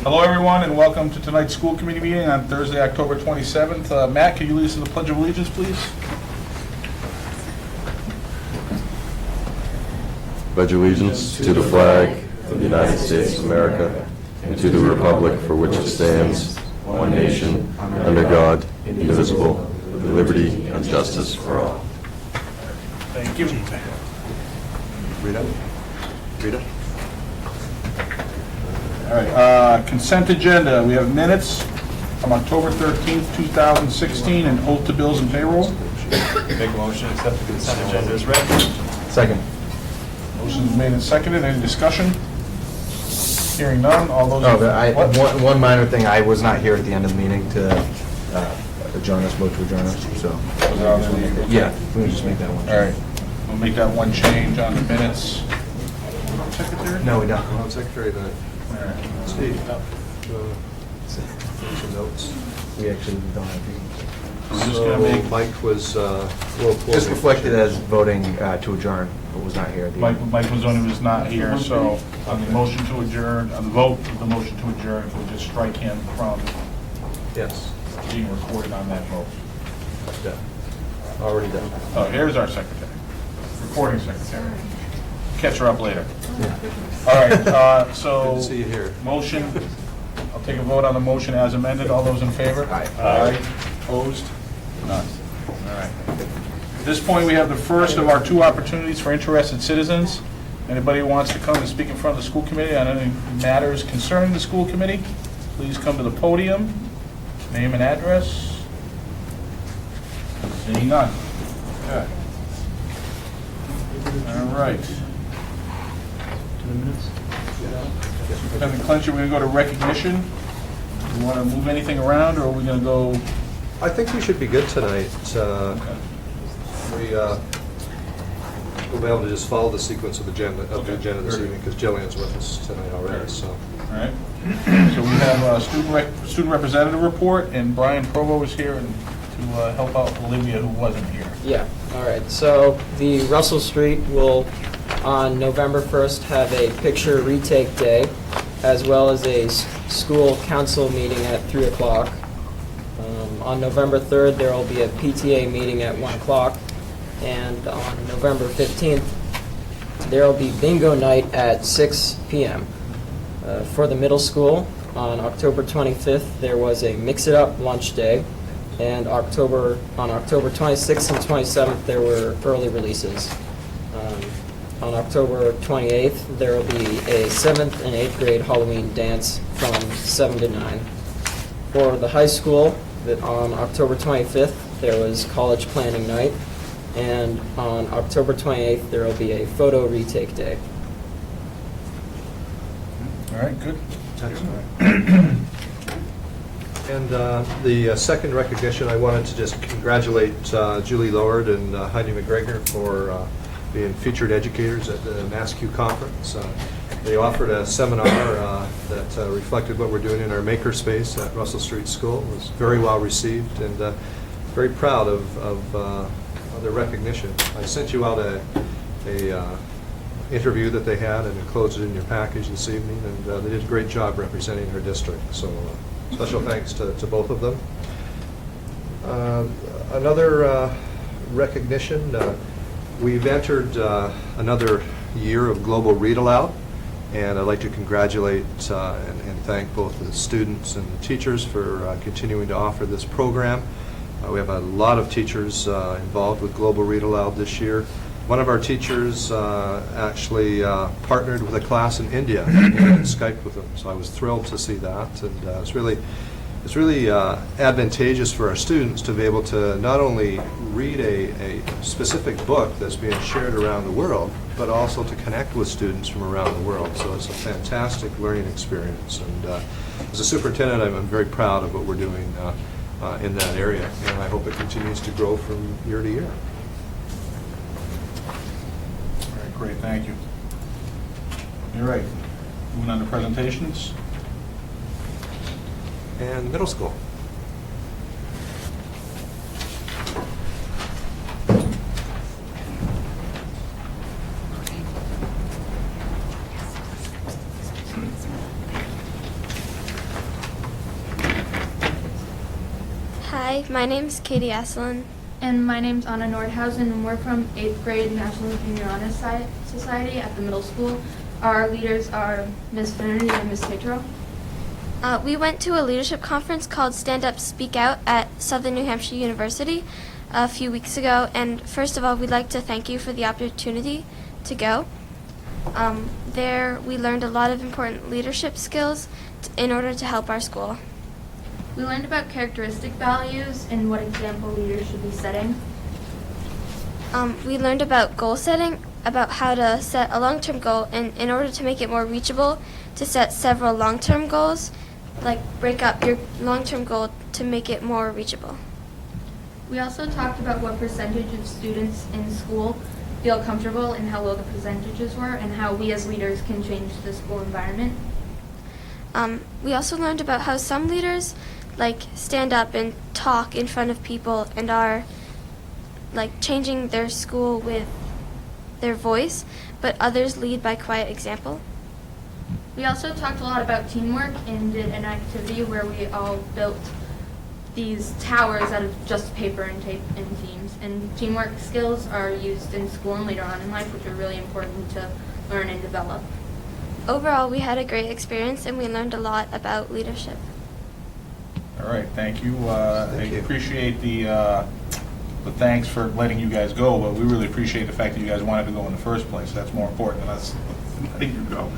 Hello, everyone, and welcome to tonight's school committee meeting on Thursday, October 27th. Matt, can you lead us in the Pledge of Allegiance, please? Pledge allegiance to the flag of the United States of America and to the republic for which it stands, one nation, under God, indivisible, with liberty and justice for all. Thank you. Rita? All right, consent agenda. We have minutes from October 13th, 2016, and oath to bills and payroll. Make a motion to accept the consent agenda as read. Second. Motion is made and seconded. Any discussion? Hearing none. All those. Oh, one minor thing. I was not here at the end of the meeting to adjourn us, vote to adjourn us. So yeah, we can just make that one. All right, we'll make that one change on the minutes. Secretary? No, we don't. Well, Secretary, the Steve, some notes. We actually don't have these. We're just gonna make Mike was, Just reflected as voting to adjourn, but was not here at the end. Mike Mazzoni was not here, so on the motion to adjourn, on the vote of the motion to adjourn, we'll just strike him from yes, being recorded on that vote. done. Already done. Oh, here's our secretary, recording secretary. Catch her up later. All right, so. Good to see you here. Motion, I'll take a vote on the motion as amended. All those in favor? Aye. Aye. Opposed? None. All right. At this point, we have the first of our two opportunities for interested citizens. Anybody who wants to come and speak in front of the school committee on any matters concerning the school committee, please come to the podium. Name and address. Seeing none. Okay. All right. Superintendent Clencher, we're going to go to recognition. Do you want to move anything around, or are we going to go? I think we should be good tonight. We'll be able to just follow the sequence of the agenda this evening, because Jillian's with us tonight already, so. All right. So we have a student representative report, and Brian Provo is here to help out Olivia, who wasn't here. Yeah, all right. So the Russell Street will, on November 1st, have a picture retake day, as well as a school council meeting at 3 o'clock. On November 3rd, there will be a PTA meeting at 1 o'clock. And on November 15th, there will be bingo night at 6 p.m. For the middle school, on October 25th, there was a mix-it-up lunch day. And on October 26th and 27th, there were early releases. On October 28th, there will be a 7th and 8th grade Halloween dance from 7 to 9. For the high school, on October 25th, there was college planning night. And on October 28th, there will be a photo retake day. All right, good. And the second recognition, I wanted to just congratulate Julie Lord and Heidi McGregor for being featured educators at the MassQ conference. They offered a seminar that reflected what we're doing in our makerspace at Russell Street School. It was very well received, and very proud of their recognition. I sent you out a interview that they had and enclosed it in your package this evening, and they did a great job representing our district. So special thanks to both of them. Another recognition, we've entered another year of Global Read Aloud, and I'd like to congratulate and thank both the students and the teachers for continuing to offer this program. We have a lot of teachers involved with Global Read Aloud this year. One of our teachers actually partnered with a class in India and Skyped with them, so I was thrilled to see that. And it's really advantageous for our students to be able to not only read a specific book that's being shared around the world, but also to connect with students from around the world. So it's a fantastic learning experience. And as a superintendent, I'm very proud of what we're doing in that area, and I hope it continues to grow from year to year. All right, great, thank you. All right, moving on to presentations. And middle school. Hi, my name's Katie Asselin. And my name's Anna Nordhausen, and we're from 8th grade National Junior Honor Society at the middle school. Our leaders are Ms. Finnerty and Ms. Tatro. We went to a leadership conference called Stand Up, Speak Out at Southern New Hampshire University a few weeks ago, and first of all, we'd like to thank you for the opportunity to go. There, we learned a lot of important leadership skills in order to help our school. We learned about characteristic values and what example leaders should be setting. We learned about goal setting, about how to set a long-term goal, and in order to make it more reachable, to set several long-term goals, like break up your long-term goal to make it more reachable. We also talked about what percentage of students in school feel comfortable and how low the percentages were, and how we as leaders can change the school environment. We also learned about how some leaders stand up and talk in front of people and are changing their school with their voice, but others lead by quiet example. We also talked a lot about teamwork and did an activity where we all built these towers out of just paper and tape in teams. And teamwork skills are used in school and later on in life, which are really important to learn and develop. Overall, we had a great experience and we learned a lot about leadership. All right, thank you. Thank you. I appreciate the thanks for letting you guys go, but we really appreciate the fact that you guys wanted to go in the first place. That's more important than us letting you go.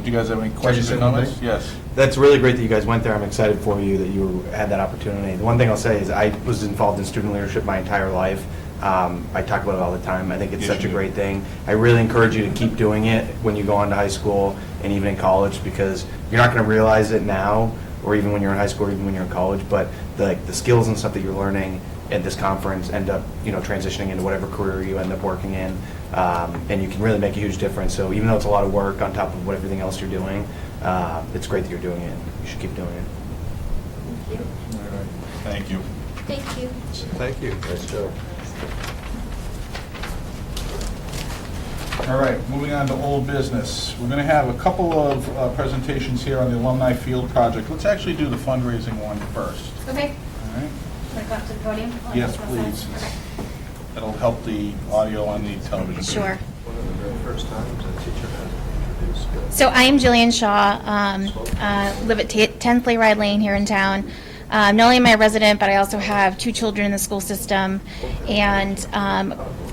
Do you guys have any questions or say one comments? thing? Yes. That's really great that you guys went there. I'm excited for you that you had that opportunity. The one thing I'll say is I was involved in student leadership my entire life. I talk about it all the time. I think it's Yes, such you a do. great thing. I really encourage you to keep doing it when you go on to high school and even in college, because you're not going to realize it now, or even when you're in high school, or even when you're in college, but the skills and stuff that you're learning at this conference end up transitioning into whatever career you end up working in, and you can really make a huge difference. So even though it's a lot of work on top of what everything else you're doing, it's great that you're doing it. You should keep doing it. Thank you. All right. Thank you. Thank you. Thank you. Nice job. All right, moving on to old business. We're going to have a couple of presentations here on the Alumni Field Project. Let's actually do the fundraising one first. Okay. All right? Want to go up to the podium? Yes, please. Okay. That'll help the audio on the television. Sure. One of the very first times a teacher has introduced. So I'm Jillian Shaw, live at 10th Layride Lane here in town. Not only am I a resident, but I also have 2 children in the school system. And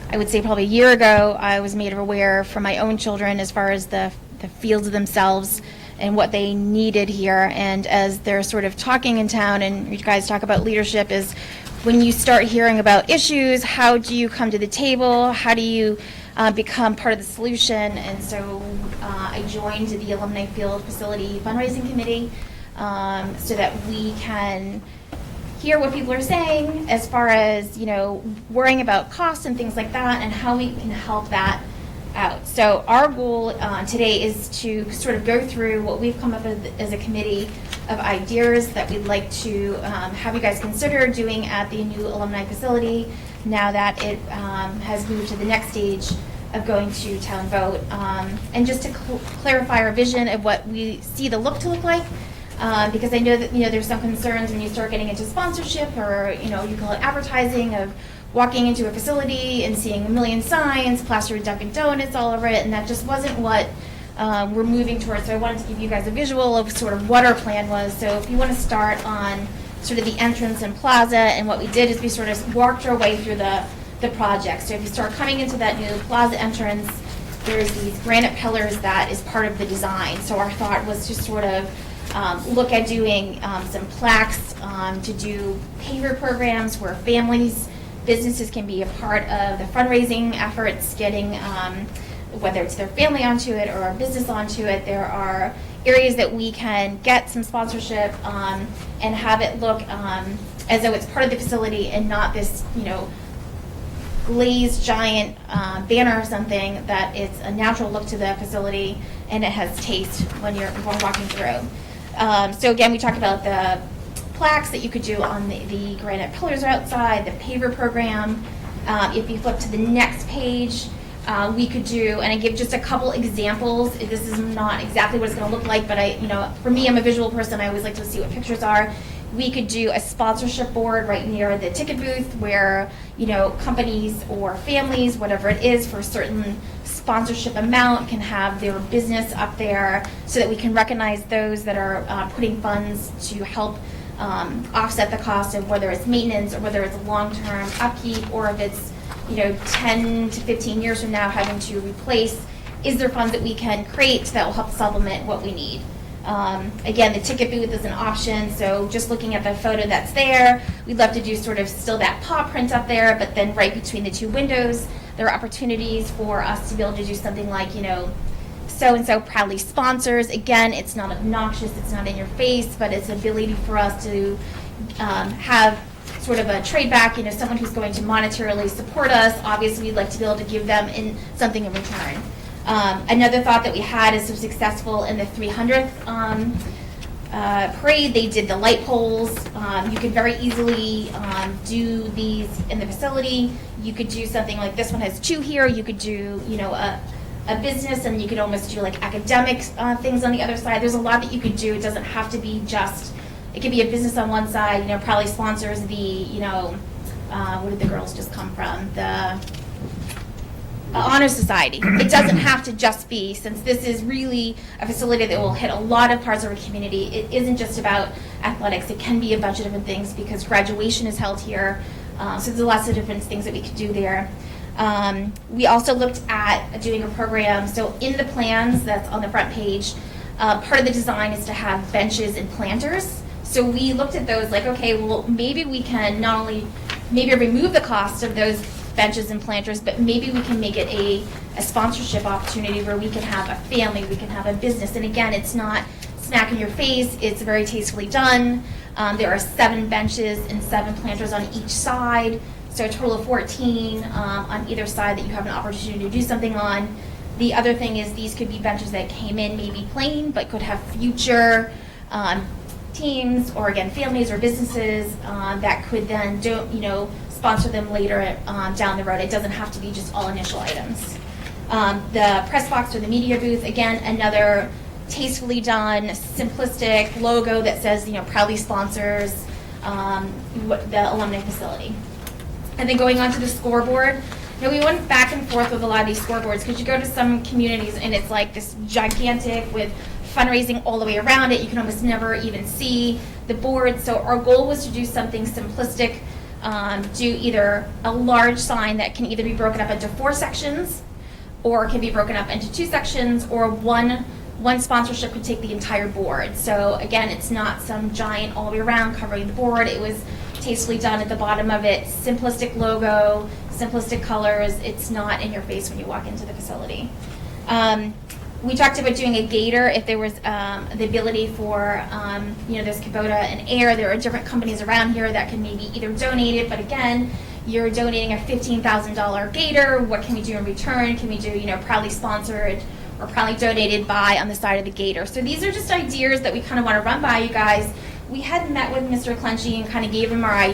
I would say probably a year ago, I was made aware from my own children as far as the fields themselves and what they needed here. And as they're sort of talking in town, and you guys talk about leadership, is when you start hearing about issues, how do you come to the table? How do you become part of the solution? And so I joined the Alumni Field Facility Fundraising Committee so that we can hear what people are saying as far as, worrying about costs and things like that, and how we can help that out. So our goal today is to sort of go through what we've come up with as a committee of ideas that we'd like to have you guys consider doing at the new alumni facility now that it has moved to the next stage of going to town vote. And just to clarify our vision of what we see the look to look like, because I know that there's some concerns when you start getting into sponsorship, or you call it advertising, of walking into a facility and seeing a million signs plastered with Dunkin' Donuts all over it, and that just wasn't what we're moving towards. So I wanted to give you guys a visual of sort of what our plan was. So if you want to start on sort of the entrance and plaza, and what we did is we sort of walked our way through the project. So if you start coming into that new plaza entrance, there's these granite pillars that is part of the design. So our thought was to sort of look at doing some plaques to do paver programs where families, businesses can be a part of the fundraising efforts, getting whether it's their family onto it or a business onto it. There are areas that we can get some sponsorship and have it look as though it's part of the facility and not this, glazed giant banner or something, that it's a natural look to the facility and it has taste when you're walking through. So again, we talked about the plaques that you could do on the granite pillars outside, the paver program. If you flip to the next page, we could do, and I give just a couple examples. This is not exactly what it's going to look like, but for me, I'm a visual person. I always like to see what pictures are. We could do a sponsorship board right near the ticket booth where, companies or families, whatever it is, for a certain sponsorship amount can have their business up there so that we can recognize those that are putting funds to help offset the cost of whether it's maintenance or whether it's long-term upkeep, or if it's 10 to 15 years from now having to replace. Is there funds that we can create that will help supplement what we need? Again, the ticket booth is an option, so just looking at the photo that's there, we'd love to do sort of still that paw print up there, but then right between the two windows, there are opportunities for us to be able to do something like, so-and-so proudly sponsors. Again, it's not obnoxious, it's not in your face, but it's an ability for us to have sort of a trade back, someone who's going to monetarily support us. Obviously, we'd like to be able to give them something in return. Another thought that we had is so successful in the 300th parade, they did the light poles. You could very easily do these in the facility. You could do something like this one has 2 here. You could do, a business, and you could almost do like academic things on the other side. There's a lot that you could do. It doesn't have to be just, it could be a business on one side, probably sponsors the, where did the girls just come from? The Honor Society. It doesn't have to just be, since this is really a facility that will hit a lot of parts of our community, it isn't just about athletics. It can be a bunch of different things because graduation is held here. So there's lots of different things that we could do there. We also looked at doing a program. So in the plans that's on the front page, part of the design is to have benches and planters. So we looked at those like, okay, well, maybe we can not only maybe remove the cost of those benches and planters, but maybe we can make it a sponsorship opportunity where we can have a family, we can have a business. And again, it's not smack in your face, it's very tastefully done. There are 7 benches and 7 planters on each side, so a total of 14 on either side that you have an opportunity to do something on. The other thing is these could be benches that came in maybe plain, but could have future teams, or again, families or businesses that could then sponsor them later down the road. It doesn't have to be just all initial items. The press box or the media booth, again, another tastefully done, simplistic logo that says, proudly sponsors the alumni facility. And then going on to the scoreboard, we went back and forth with a lot of these scoreboards because you go to some communities and it's like this gigantic with fundraising all the way around it. You can almost never even see the board. So our goal was to do something simplistic, do either a large sign that can either be broken up into 4 sections or can be broken up into 2 sections, or one sponsorship could take the entire board. So again, it's not some giant all the way around covering the board. It was tastefully done at the bottom of it, simplistic logo, simplistic colors. It's not in your face when you walk into the facility. We talked about doing a gator if there was the ability for, there's Kubota and Air. There are different companies around here that can maybe either donate it, but again, you're donating a $15,000 gator. What can we do in return? Can we do, proudly sponsored or proudly donated by on the side of the gator? So these are just ideas that we kind of want to run by you guys. We had met with Mr. Clenchy and kind of gave him our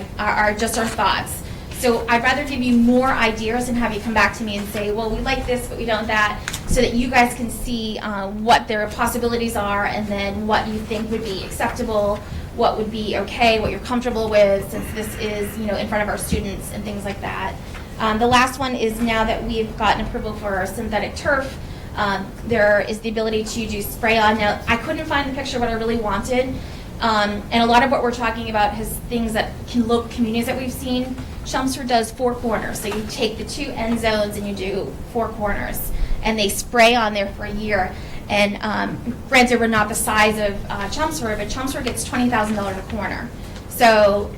thoughts. So I'd rather give you more ideas and have you come back to me and say, well, we like this, but we don't that, so that you guys can see what their possibilities are and then what you think would be acceptable, what would be okay, what you're comfortable with, since this is, in front of our students and things like that. The last one is now that we've gotten approval for synthetic turf, there is the ability to do spray on. Now, I couldn't find the picture what I really wanted. And a lot of what we're talking about is things that can look, communities that we've seen. Schcmte does 4 corners. So you take the 2 end zones and you do 4 corners. And they spray on there for a year. And granted, we're not the size of Schcmte, but Schcmte gets $20,000 a corner. So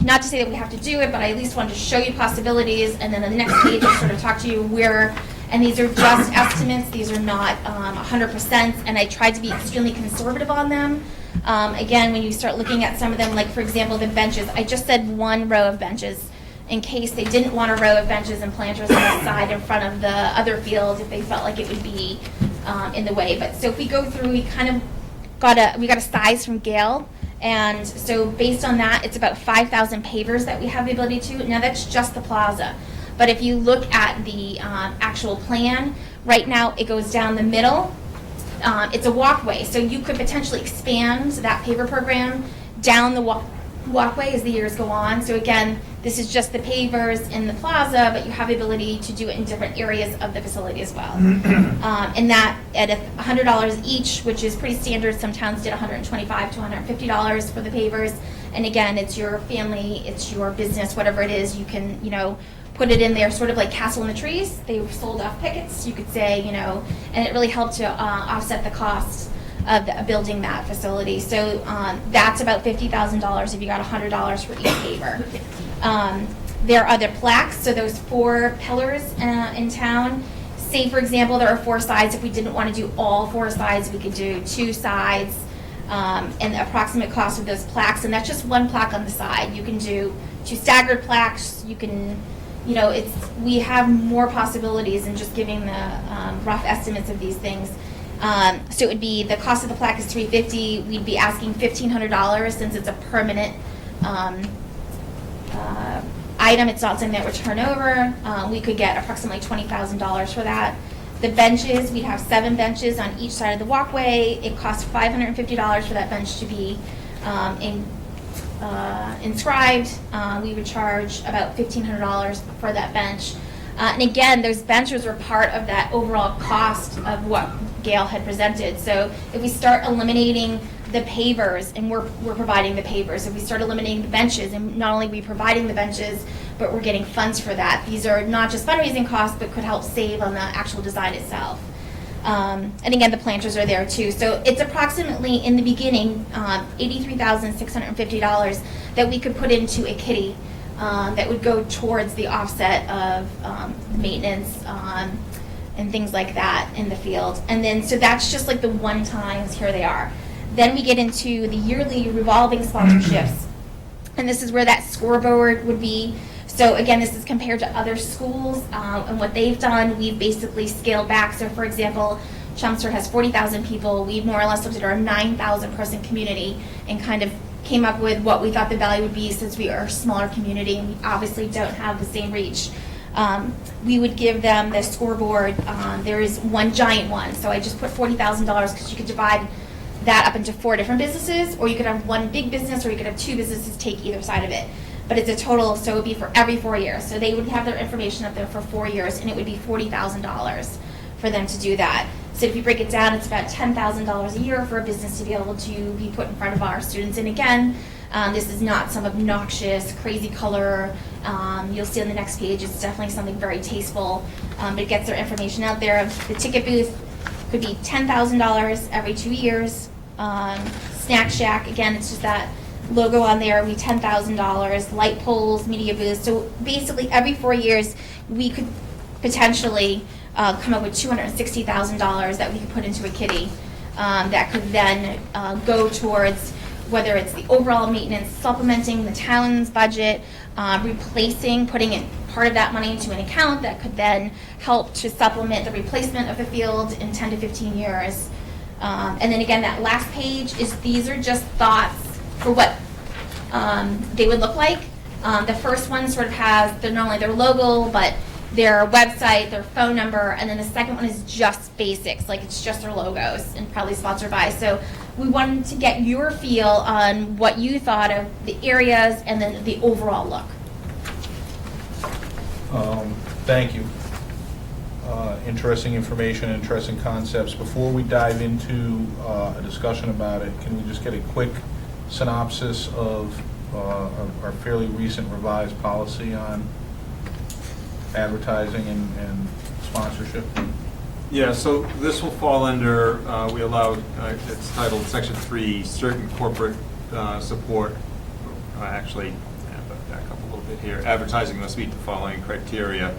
not to say that we have to do it, but I at least wanted to show you possibilities. And then on the next page, I'll sort of talk to you where, and these are just estimates. These are not 100%. And I tried to be extremely conservative on them. Again, when you start looking at some of them, like for example, the benches, I just said 1 row of benches in case they didn't want a row of benches and planters on the side in front of the other field if they felt like it would be in the way. But so if we go through, we kind of got a size from Gail, and so based on that, it's about 5,000 pavers that we have the ability to. Now that's just the plaza. But if you look at the actual plan, right now it goes down the middle. It's a walkway, so you could potentially expand that paver program down the walkway as the years go on. So again, this is just the pavers in the plaza, but you have the ability to do it in different areas of the facility as well. And that at $100 each, which is pretty standard. Some towns did $125 to $150 for the pavers. And again, it's your family, it's your business, whatever it is, you can, put it in there, sort of like Castle in the Trees. They sold off pickets, you could say, and it really helped to offset the costs of building that facility. So that's about $50,000 if you got $100 for each paver. There are other plaques, so those 4 pillars in town. Say, for example, there are 4 sides. If we didn't want to do all 4 sides, we could do 2 sides. And the approximate cost of those plaques, and that's just 1 plaque on the side. You can do 2 staggered plaques. You can, we have more possibilities than just giving the rough estimates of these things. So it would be, the cost of the plaque is $350. We'd be asking $1,500 since it's a permanent item. It's not something that would turn over. We could get approximately $20,000 for that. The benches, we'd have 7 benches on each side of the walkway. It costs $550 for that bench to be inscribed. We would charge about $1,500 for that bench. And again, those benches were part of that overall cost of what Gail had presented. So if we start eliminating the pavers, and we're providing the pavers, if we start eliminating the benches, and not only are we providing the benches, but we're getting funds for that. These are not just fundraising costs, but could help save on the actual design itself. And again, the planters are there too. So it's approximately, in the beginning, $83,650 that we could put into a kitty that would go towards the offset of maintenance and things like that in the field. And then, so that's just like the one times, here they are. Then we get into the yearly revolving sponsorships. And this is where that scoreboard would be. So again, this is compared to other schools and what they've done. We've basically scaled back. So for example, Schcmte has 40,000 people. We more or less looked at our 9,000 person community and kind of came up with what we thought the value would be, since we are a smaller community and we obviously don't have the same reach. We would give them the scoreboard. There is one giant one. So I just put $40,000 because you could divide that up into 4 different businesses, or you could have one big business, or you could have 2 businesses take either side of it. But it's a total, so it would be for every 4 years. So they would have their information up there for 4 years, and it would be $40,000 for them to do that. So if you break it down, it's about $10,000 a year for a business to be able to be put in front of our students. And again, this is not some obnoxious, crazy color. You'll see on the next page, it's definitely something very tasteful. It gets their information out there. The ticket booth could be $10,000 every 2 years. Snack Shack, again, it's just that logo on there, would be $10,000. Light poles, media booths. So basically, every 4 years, we could potentially come up with $260,000 that we could put into a kitty that could then go towards, whether it's the overall maintenance, supplementing the town's budget, replacing, putting in part of that money into an account that could then help to supplement the replacement of the field in 10 to 15 years. And then again, that last page is, these are just thoughts for what they would look like. The first one sort of has not only their logo, but their website, their phone number, and then the second one is just basics, like it's just their logos and probably sponsored by. So we wanted to get your feel on what you thought of the areas and then the overall look. Thank you. Interesting information, interesting concepts. Before we dive into a discussion about it, can we just get a quick synopsis of our fairly recent revised policy on advertising and sponsorship? Yeah, so this will fall under, we allowed, it's titled Section 3, certain corporate support. Actually, back up a little bit here. Advertising must meet the following criteria.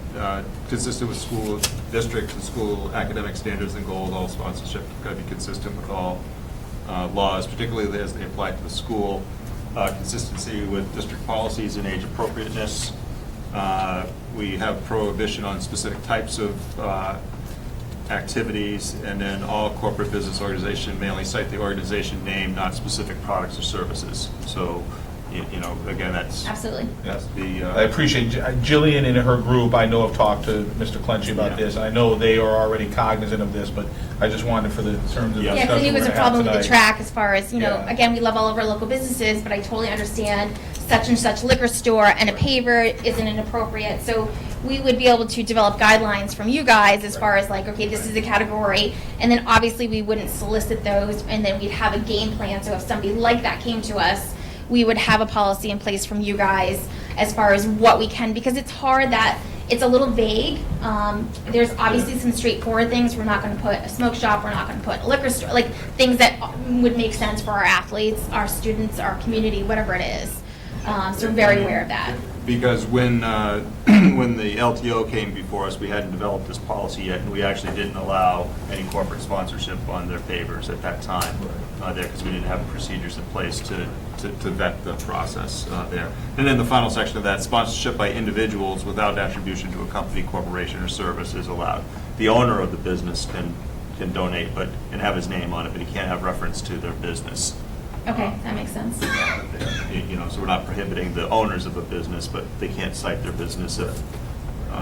Consistent with school district and school academic standards and goals. All sponsorship got to be consistent with all laws, particularly as they apply to the school. Consistency with district policies and age appropriateness. We have prohibition on specific types of activities, and then all corporate business organization may only cite the organization name, not specific products or services. So you know, again, that's Absolutely. the. I appreciate, Jillian and her group, I know have talked to Mr. Clenchey about Yeah. this. I know they are already cognizant of this, but I just wanted for the terms of Yeah. Yeah, discussion because I knew it we're was a gonna have problem with the tonight. track as far as, you know, Yeah. again, we love all of our local businesses, but I totally understand such and such liquor store and a paver isn't inappropriate. So we would be able to develop guidelines from you guys as far as like, okay, this is a category, and then obviously we wouldn't solicit those, and then we'd have a game plan. So if somebody like that came to us, we would have a policy in place from you guys as far as what we can, because it's hard that it's a little vague. There's obviously some straightforward things. We're not going to put a smoke shop. We're not going to put a liquor store, like things that would make sense for our athletes, our students, our community, whatever it is. So we're very aware of that. Because when, when the LTO came before us, we hadn't developed this policy yet, and we actually didn't allow any corporate sponsorship on their pavers at that time there, because we didn't have procedures in place to vet the process there. And then the final section of that, sponsorship by individuals without attribution to a company, corporation, or service is allowed. The owner of the business can donate, and have his name on it, but he can't have reference to their business. Okay, that makes sense. You know, so we're not prohibiting the owners of a business, but they can't cite their business if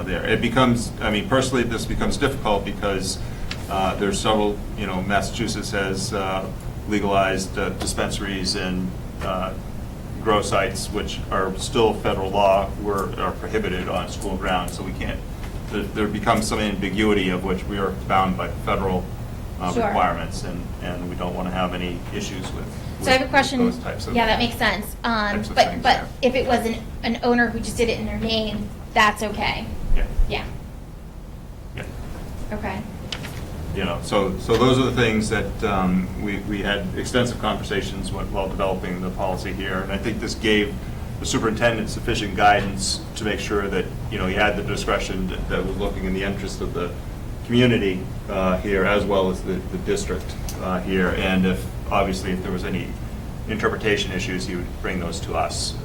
there. It becomes, I mean, personally, this becomes difficult because there's several, you know, Massachusetts has legalized dispensaries and grow sites, which are still federal law, are prohibited on school grounds, so we can't, there becomes some ambiguity of which we are bound by federal Sure. requirements, and we don't want to have any issues with. So I have a question. Those types of. Yeah, that makes sense. types of But things, but yeah. if it was an owner who just did it in their name, that's okay. Yeah, Yeah. yeah. Okay. You know, so those are the things that we had extensive conversations while developing the policy here, and I think this gave the superintendent sufficient guidance to make sure that, you know, he had the discretion that was looking in the interest of the community here, as well as the district here, and obviously if there was any interpretation issues, he would bring those to us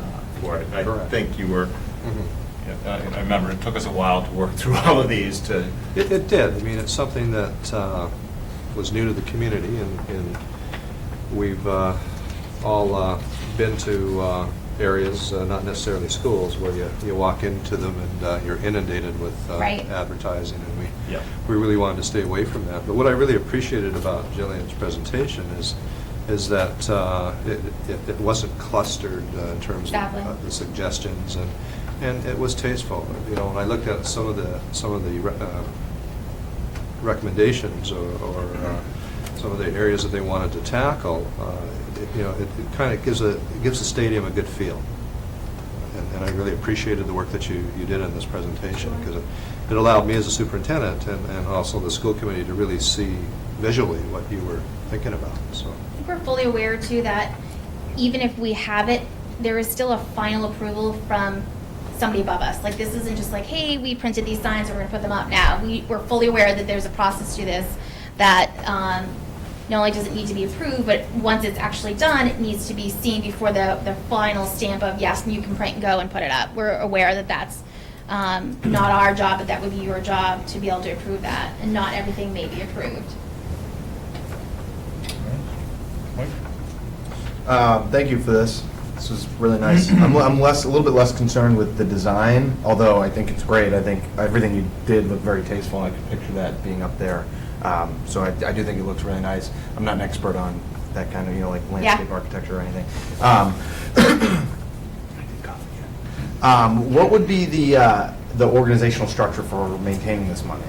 for it. I Correct. think you were, Mhm. I remember it took us a while to work through all of these to. It did. I mean, it's something that was new to the community, and we've all been to areas, not necessarily schools, where you walk into them and you're inundated with Right. advertising, and Yeah. we really wanted to stay away from that. But what I really appreciated about Jillian's presentation is that it wasn't clustered in terms Exactly. of the suggestions, and it was tasteful. You know, when I looked at some of the recommendations or some of the areas that they wanted to tackle, you know, it kind of gives the stadium a good feel. And I really appreciated the work that you did in this presentation, because it allowed me as a superintendent and also the school committee to really see visually what you were thinking about, so. I think we're fully aware too that even if we have it, there is still a final approval from somebody above us. Like, this isn't just like, hey, we printed these signs, we're gonna put them up now. We're fully aware that there's a process to this, that not only does it need to be approved, but once it's actually done, it needs to be seen before the final stamp of, yes, you can print and go and put it up. We're aware that that's not our job, but that would be your job to be able to approve that, and not everything may be approved. Mike? Thank you for this. This was really nice. I'm a little bit less concerned with the design, although I think it's great. I think everything you did looked very tasteful. I could picture that being up there. So I do think it looks really nice. I'm not an expert on that kind of, you know, like landscape architecture or anything. What would be the organizational structure for maintaining this money?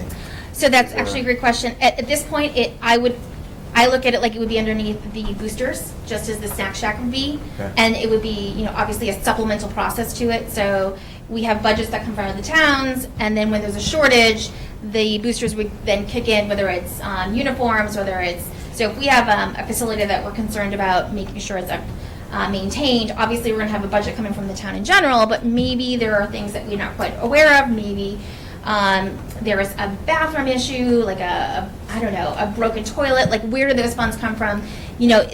So that's actually a great question. At this point, I look at it like it would be underneath the boosters, just as the snack shack would be. Okay. And it would be, you know, obviously a supplemental process to it. So we have budgets that come from the towns, and then when there's a shortage, the boosters would then kick in, whether it's uniforms, whether it's, so if we have a facility that we're concerned about making sure it's maintained, obviously we're gonna have a budget coming from the town in general, but maybe there are things that we're not quite aware of, maybe there is a bathroom issue, like I don't know, a broken toilet, like where do those funds come from? You know,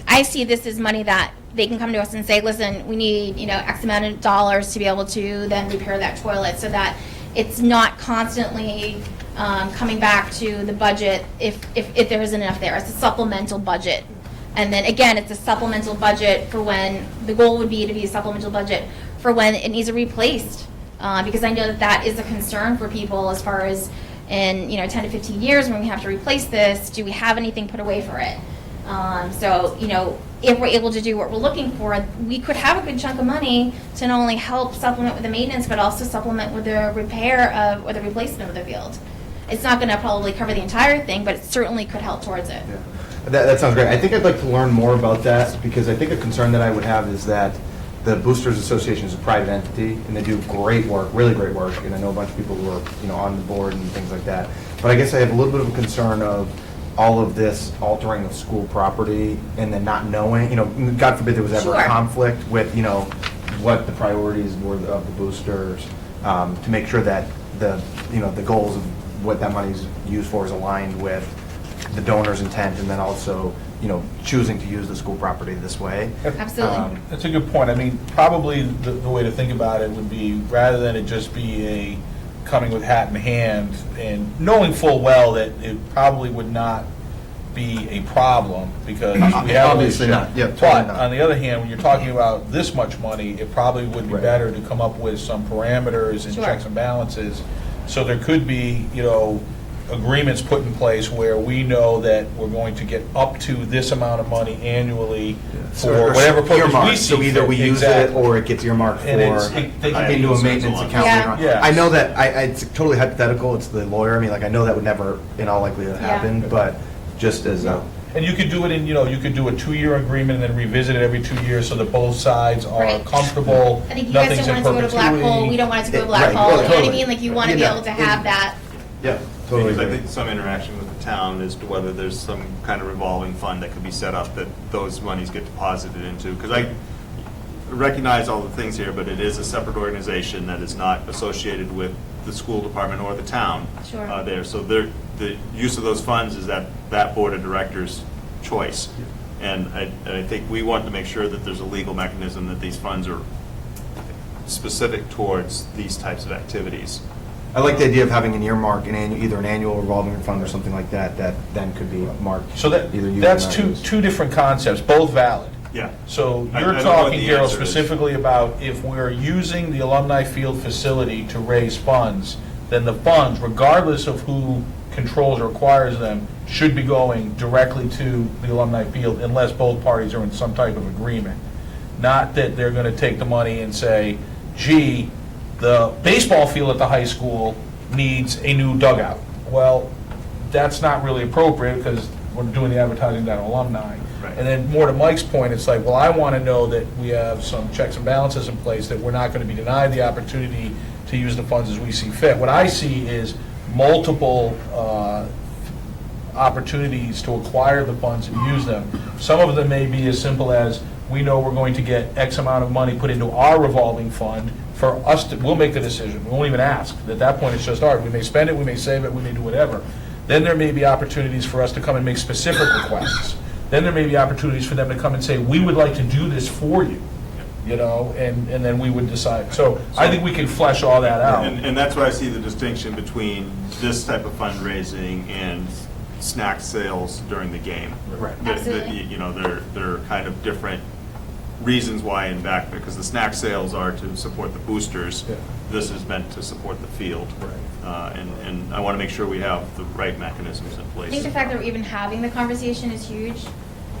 I see this as money that they can come to us and say, listen, we need, you know, X amount of dollars to be able to then repair that toilet, so that it's not constantly coming back to the budget if there isn't enough there. It's a supplemental budget And then again, it's a supplemental budget for when, the goal would be to be a supplemental budget for when it needs to be replaced. Because I know that that is a concern for people as far as in, 10 to 15 years when we have to replace this, do we have anything put away for it? So, if we're able to do what we're looking for, we could have a good chunk of money to not only help supplement with the maintenance, but also supplement with the repair of, or the replacement of the field. It's not going to probably cover the entire thing, but it certainly could help towards it. Yeah. That sounds great. I think I'd like to learn more about that, because I think a concern that I would have is that the Boosters Association is a private entity, and they do great work, really great work, and I know a bunch of people who are, on the board and things like that. But I guess I have a little bit of a concern of all of this altering of school property and then not knowing, God forbid there was ever a Sure. conflict with, what the priorities were of the boosters, to make sure that the goals of what that money's used for is aligned with the donor's intent, and then also, choosing to use the school property this way. Absolutely. That's a good point. I mean, probably the way to think about it would be, rather than it just be a coming with hat in hand, and knowing full well that it probably would not be a problem, because we have Obviously not. Yeah, totally But not. on the other hand, when you're talking about this much money, it probably would be Right. better to come up with some parameters and Sure. checks and balances. So there could be, agreements put in place where we know that we're going to get up to this amount of money annually for whatever purpose we Earmarked, see so either fit. we use it Exactly. or it gets earmarked for And they can be into a concerns maintenance along account those later on. lines. Yeah. I know that, it's totally hypothetical, it's the lawyer, I know that would never in all likelihood Yeah. happen, but just as a, And you could do it in, you could do a 2-year agreement and then revisit it every 2 years so that both sides are Right. comfortable. I think you guys nothing's don't in want it to go to black hole, perpetuity. we don't want it to go to Right. black Oh, hole, you know what I totally. mean? Like, you want to be able to have that. yeah, totally I agree. think some interaction with the town as to whether there's some kind of revolving fund that could be set up that those monies get deposited into. Because I recognize all the things here, but it is a separate organization that is not associated with the school department or the town. Sure. There, so the use of those funds is that board of directors' choice. And I think we want to make sure that there's a legal mechanism that these funds are specific towards these types of activities. I like the idea of having an earmark, either an annual revolving fund or something like that, that then could be marked. So either used that's or not used. two different concepts, both valid. Yeah. So I you're don't know what talking, the Daryl, answer is. specifically about if we're using the alumni field facility to raise funds, then the funds, regardless of who controls or acquires them, should be going directly to the alumni field unless both parties are in some type of agreement. Not that they're going to take the money and say, gee, the baseball field at the high school needs a new dugout. Well, that's not really appropriate because we're doing the advertising down alumni. Right. And then more to Mike's point, it's like, well, I want to know that we have some checks and balances in place, that we're not going to be denied the opportunity to use the funds as we see fit. What I see is multiple opportunities to acquire the funds and use them. Some of them may be as simple as, we know we're going to get X amount of money put into our revolving fund for us to, we'll make the decision. We won't even ask. At that point, it's just, all right, we may spend it, we may save it, we may do whatever. Then there may be opportunities for us to come and make specific requests. Then there may be opportunities for them to come and say, we would like to do this for you, and then we would decide. So I think we can flesh all that out. And that's why I see the distinction between this type of fundraising and snack sales during the game. Right. Absolutely. They're kind of different reasons why in back, because the snack sales are to support the boosters. Yeah. This is meant to support the field. And I want to make sure we have the right mechanisms in I place. think the fact that we're even having the conversation is huge.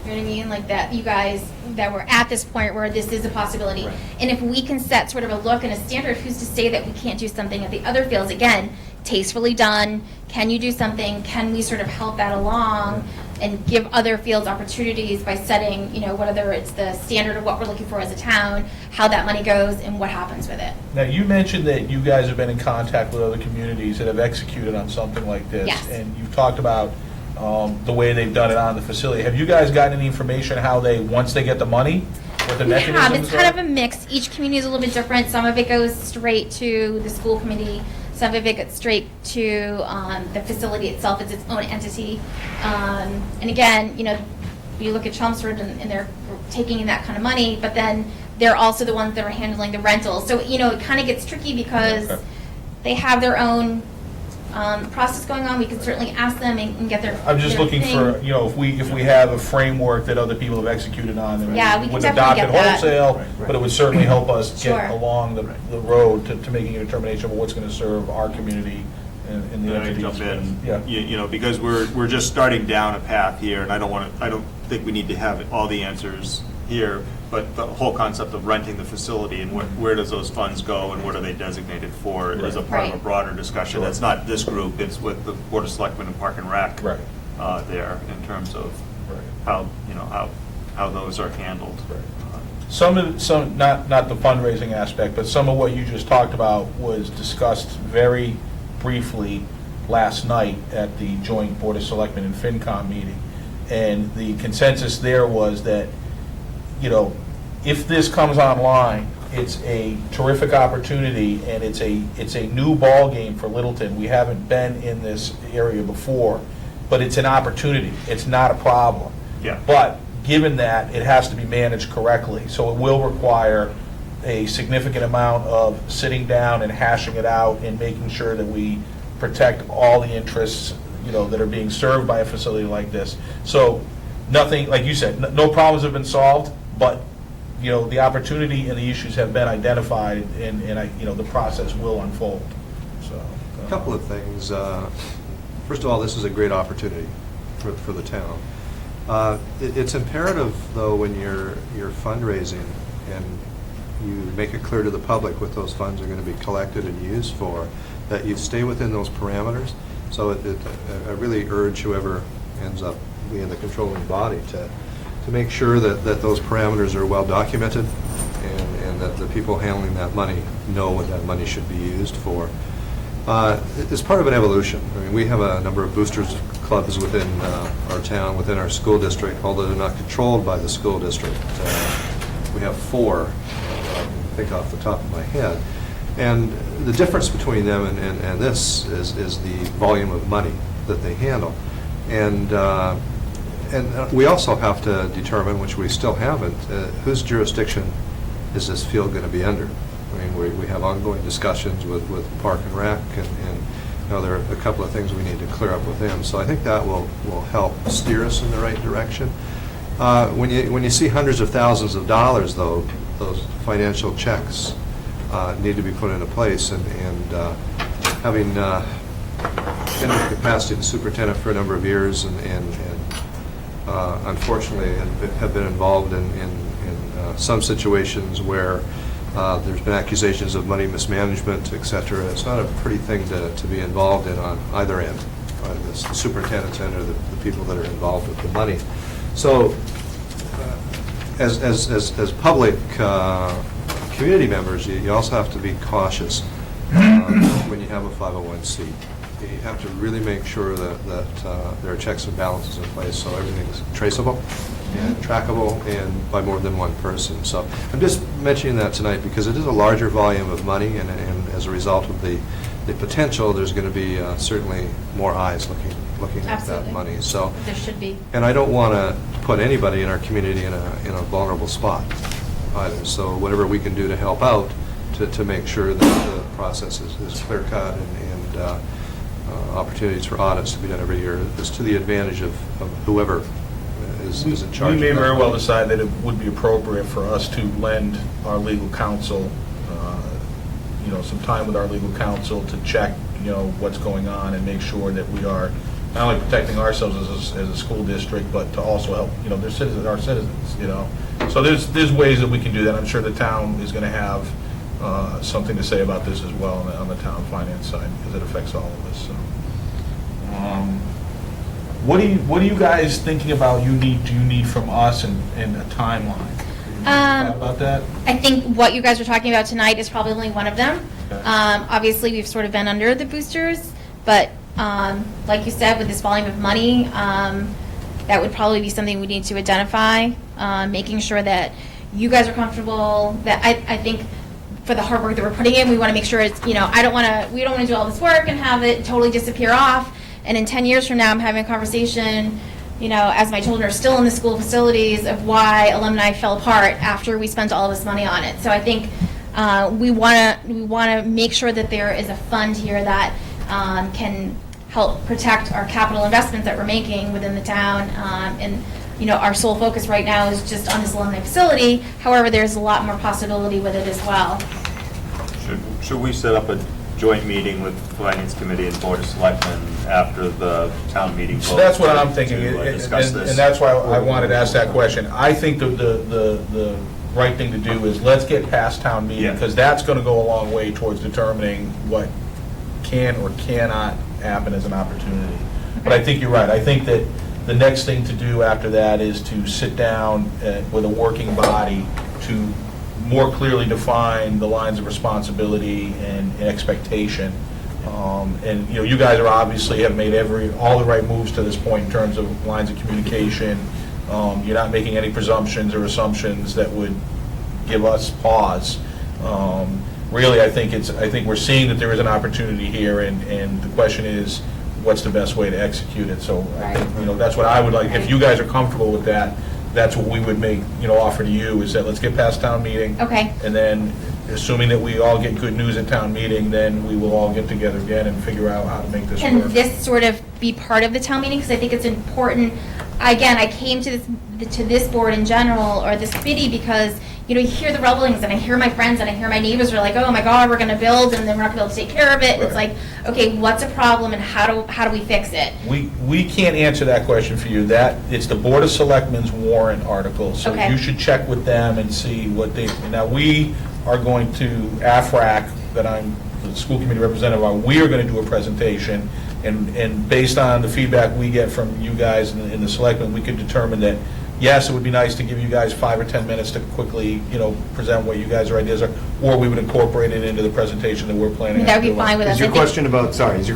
You know what I mean? Like that you guys, that we're at this point where this is a possibility. Right. And if we can set sort of a look and a standard, who's to say that we can't do something at the other fields? Again, tastefully done. Can you do something? Can we sort of help that along and give other fields opportunities by setting, whether it's the standard of what we're looking for as a town, how that money goes, and what happens with it? Now, you mentioned that you guys have been in contact with other communities that have executed on something like this. Yes. And you've talked about the way they've done it on the facility. Have you guys gotten any information how they, once they get the money, what the We have. mechanisms It's kind are? of a mix. Each community is a little bit different. Some of it goes straight to the school committee. Some of it goes straight to the facility itself. It's its own entity. And again, you look at Chelmsford and they're taking in that kind of money, but then they're also the ones that are handling the rentals. So, it kind of gets tricky because Okay. they have their own process going on, we can certainly ask them and get their. I'm just their looking thing. for, if we have a framework that other people have executed on, and Yeah, we can wouldn't definitely adopt it get that. wholesale, but it would certainly help us Sure. get along the road to making a determination of what's going to serve our community and the And I entities. jump in, Yeah. you know, because we're just starting down a path here, and I don't think we need to have all the answers here, but the whole concept of renting the facility and where does those funds go and what are they designated for is a part of a Right. broader discussion. Sure. That's not this group, it's with the Board of Selectmen and Park and Rec. Right. There, in terms of Right. how those are handled. Some, not the fundraising aspect, but some of what you just talked about was discussed very briefly last night at the joint Board of Selectmen and FinCom meeting. And the consensus there was that, if this comes online, it's a terrific opportunity, and it's a new ball game for Littleton. We haven't been in this area before, but it's an opportunity. It's not a problem. Yeah. But given that, it has to be managed correctly. So it will require a significant amount of sitting down and hashing it out and making sure that we protect all the interests, that are being served by a facility like this. So nothing, like you said, no problems have been solved, but, the opportunity and the issues have been identified, and the process will unfold. So A couple of things. First of all, this is a great opportunity for the town. It's imperative, though, when you're fundraising and you make it clear to the public what those funds are going to be collected and used for, that you stay within those parameters. So I really urge whoever ends up being the controlling body to make sure that those parameters are well documented, and that the people handling that money know what that money should be used for. It's part of an evolution. I mean, we have a number of boosters clubs within our town, within our school district, although they're not controlled by the school district. We have 4, I think off the top of my head. And the difference between them and this is the volume of money that they handle. And we also have to determine, which we still haven't, whose jurisdiction is this field going to be under. I mean, we have ongoing discussions with Park and Rec, and there are a couple of things we need to clear up with them. So I think that will help steer us in the right direction. When you see hundreds of thousands of dollars, though, those financial checks need to be put into place, and having been in the capacity of the superintendent for a number of years, and unfortunately have been involved in some situations where there's been accusations of money mismanagement, et cetera. It's not a pretty thing to be involved in on either end, the superintendent's end or the people that are involved with the money. So as public community members, you also have to be cautious when you have a 501c. You have to really make sure that there are checks and balances in place so everything's traceable and trackable and by more than one person. So I'm just mentioning that tonight because it is a larger volume of money, and as a result of the potential, there's going to be certainly more eyes looking at Absolutely. that money. So There should be. and I don't want to put anybody in our community in a vulnerable spot either. So whatever we can do to help out to make sure that the process is clear cut and opportunities for audits to be done every year is to the advantage of whoever is in charge. We may of that very well money. decide that it would be appropriate for us to lend our legal counsel, some time with our legal counsel to check, what's going on and make sure that we are not only protecting ourselves as a school district, but to also help, our citizens. So there's ways that we can do that. I'm sure the town is going to have something to say about this as well on the town finance side, because it affects all of us. So. What are you guys thinking about? Do you need from us and a timeline? Thought about that? I think what you guys are talking about tonight is probably only one of them. Okay. Obviously, we've sort of been under the boosters, but like you said, with this volume of money, that would probably be something we need to identify, making sure that you guys are comfortable, that I think for the hard work that we're putting in, we want to make sure it's, we don't want to do all this work and have it totally disappear off. And in 10 years from now, I'm having a conversation, as my children are still in the school facilities, of why alumni fell apart after we spent all this money on it. So I think we want to make sure that there is a fund here that can help protect our capital investments that we're making within the town. And, you know, our sole focus right now is just on this alumni facility. However, there's a lot more possibility with it as well. Should we set up a joint meeting with Finance Committee and Board of Selectmen after the town meeting? So that's what I'm thinking, to, and discuss this? and that's why I wanted to ask that question. I think the right thing to do is let's get past town meeting, Yeah. because that's going to go a long way towards determining what can or cannot happen as an opportunity. But I think you're right. I think that the next thing to do after that is to sit down with a working body to more clearly define the lines of responsibility and expectation. And, you know, you guys are obviously have made all the right moves to this point in terms of lines of communication. You're not making any presumptions or assumptions that would give us pause. Really, I think we're seeing that there is an opportunity here, and the question is, what's the best way to execute it? So I think, you know, that's what I would like. If you guys are comfortable with that, that's what we would make, you know, offer to you, is that let's get past town meeting. Okay. And then, assuming that we all get good news at town meeting, then we will all get together again and figure out how to make this Can work. this sort of be part of the town meeting? Because I think it's important. Again, I came to this board in general, or this committee, because, you know, you hear the rumblings, and I hear my friends and I hear my neighbors are like, oh my God, we're going to build, and then we're not going to be able to take care of it. It's Right. like, okay, what's a problem, and how do we fix it? We can't answer that question for you. It's the Board of Selectmen's warrant article, so Okay. you should check with them and see what they, now we are going to, AFRAC, that I'm the school committee representative on, we are going to do a presentation, and based on the feedback we get from you guys in the selectmen, we could determine that, yes, it would be nice to give you guys 5 or 10 minutes to quickly, you know, present what you guys' ideas are, or we would incorporate it into the presentation that we're planning on That would be doing. fine with us. Is your I think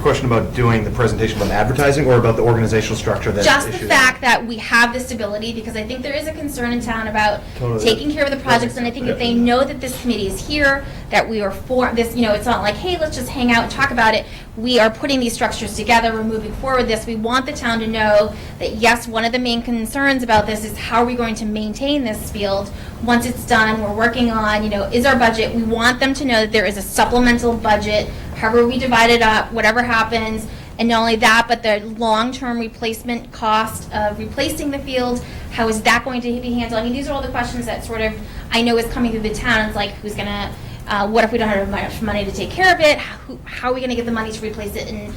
question about doing the presentation about advertising, or about the organizational structure that Just the issues? fact that we have this stability, because I think there is a concern in town about Totally. taking care of the projects, and I think if they know that this committee is here, that we are for this, you know, it's not like, hey, let's just hang out and talk about it. We are putting these structures together, we're moving forward this. We want the town to know that, yes, one of the main concerns about this is how are we going to maintain this field once it's done. We're working on, you know, is our budget. We want them to know that there is a supplemental budget, however we divide it up, whatever happens. And not only that, but the long-term replacement cost of replacing the field, how is that going to be handled? I mean, these are all the questions that sort of, I know is coming through the town. It's like, who's gonna, what if we don't have enough money to take care of it? How are we gonna get the money to replace it in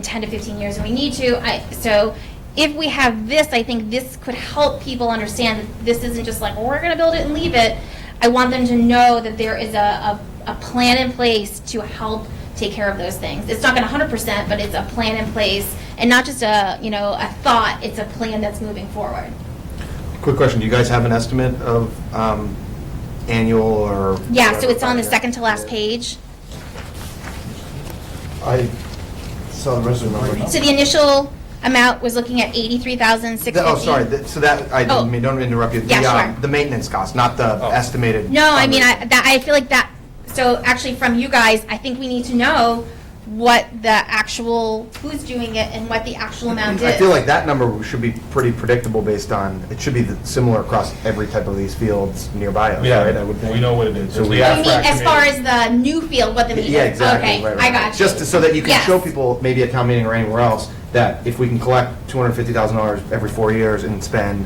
10 to 15 years when we need to? So if we have this, I think this could help people understand that this isn't just like, well, we're gonna build it and leave it. I want them to know that there is a plan in place to help take care of those things. It's not going to 100%, but it's a plan in place, and not just a thought. It's a plan that's moving forward. Quick question, do you guys have an estimate of annual or? Yeah, so it's on the second to last page. I saw the rest of the numbers. So the initial amount was looking at $83,650. Oh, sorry, so that, I Oh. don't interrupt you. Yeah, sure. The maintenance cost, not the estimated. No, I mean, fundraising. I feel like that, so actually from you guys, I think we need to know what the actual, who's doing it and what the actual amount is. I feel like that number should be pretty predictable based on, it should be similar across every type of these fields nearby us, Yeah, right? I would think. we know what it is. So It's we- the You mean AFRAC as far committee. as the new field, what the meter? Yeah, exactly. Okay, right, I right. got you. Just so that you can Yes. show people, maybe at town meeting or anywhere else, that if we can collect $250,000 every 4 years and spend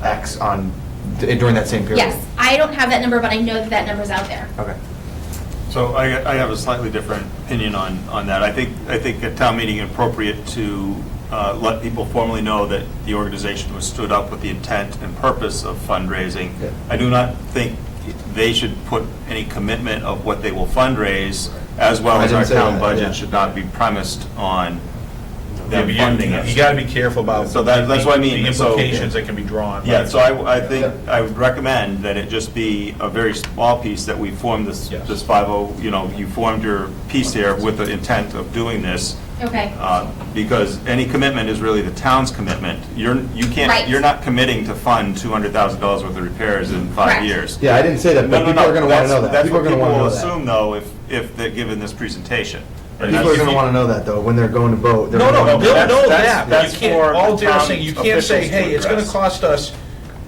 X on, during that same period. Yes, I don't have that number, but I know that that number's out there. Okay. So I have a slightly different opinion on that. I think at town meeting appropriate to let people formally know that the organization was stood up with the intent and purpose of fundraising. Yeah. I do not think they should put any commitment of what they will fundraise, as well I as our didn't say town that, budget yeah. should not be premised on Yeah, them but funding it. you got to be careful about So that's what I mean. the So- implications that can be drawn. Yeah, right? so I think, I would recommend that it just be a very small piece, that we form this Yes. 5-0, you formed your piece here with the intent of doing this, Okay. because any commitment is really the town's commitment. You can't, Right. you're not committing to fund $200,000 worth of repairs in 5 Correct. years. Yeah, I didn't say that, No, but no, people no, are going to want to know that. that's what are gonna people wanna will know that. assume, though, if they're given this presentation. And People are that's- going to want to know that, though, when they're going to vote. They're No, gonna no, wanna they'll that. know that's- that, but that's you can't, for all the they're town saying, you can't say, officials to hey, it's gonna address. cost us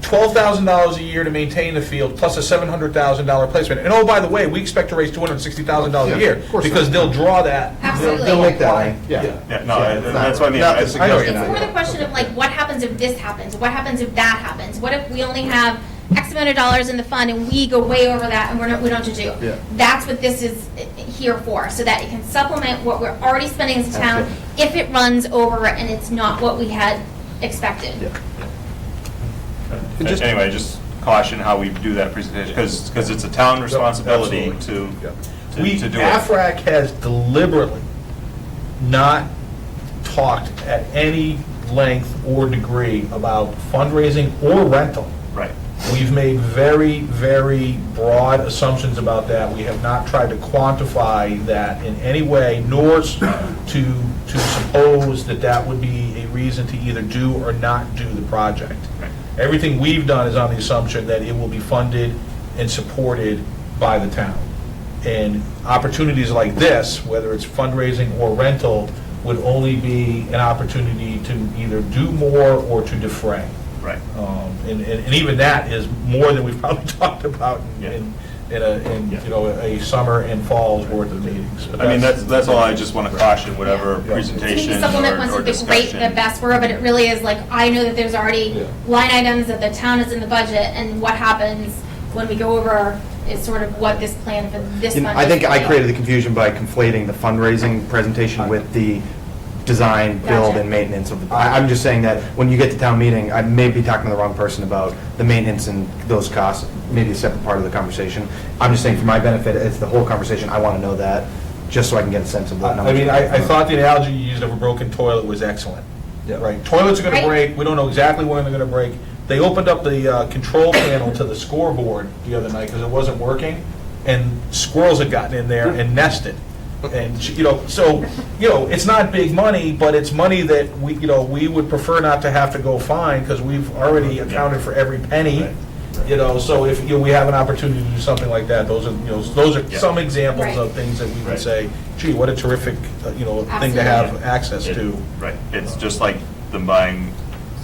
$12,000 a year to maintain the field, plus a $700,000 placement. And oh, by the way, we expect to raise $260,000 a year, of course because they'll draw that. Absolutely. They'll Make that apply. way. Yeah. Yeah, no, that's what I mean. Not the It's- I know. It's more the question of like, what happens if this happens? What happens if that happens? What if we only have X amount of dollars in the fund and we go way over that and we don't know what to do? Yeah. That's what this is here for, so that it can supplement what we're already spending as a town if it runs over and it's not what we had expected. And just- Anyway, just caution how we do that presentation, because it's a town responsibility Absolutely. to We, do it. AFRAC has deliberately not talked at any length or degree about fundraising or rental. Right. We've made very, very broad assumptions about that. We have not tried to quantify that in any way, nor to suppose that that would be a reason to either do or not do the project. Right. Everything we've done is on the assumption that it will be funded and supported by the town. And opportunities like this, whether it's fundraising or rental, would only be an opportunity to either do more or to defray. Right. And even that is more than we've probably talked about in a summer and fall's worth of meetings. But I mean, that's all. I just want to caution whatever I think presentation the supplement or wasn't the great, the discussion. best word, but it really is like, I know that there's already line items that the town is in the budget, and what happens when we go over is sort of what this plan for this You know, fund I is think I for. created the confusion by conflating the fundraising presentation with the design, build, Gotcha. and maintenance of the, I'm just saying that when you get to town meeting, I may be talking to the wrong person about the maintenance and those costs, maybe a separate part of the conversation. I'm just saying for my benefit, it's the whole conversation, I want to know that, just so I can get a sense of what I numbers. mean, I thought the analogy you used of a broken toilet was excellent. Right, toilets are gonna Right. break, we don't know exactly when they're gonna break. They opened up the control panel to the scoreboard the other night because it wasn't working, and squirrels had gotten in there and nested. And, so, it's not big money, but it's money that we would prefer not to have to go find, because we've already accounted for every penny. So if, we have an opportunity to do something like that, those are some examples Right. of things that we would Right. say, gee, what a terrific, thing to Absolutely. have access to. Right. It's just like them buying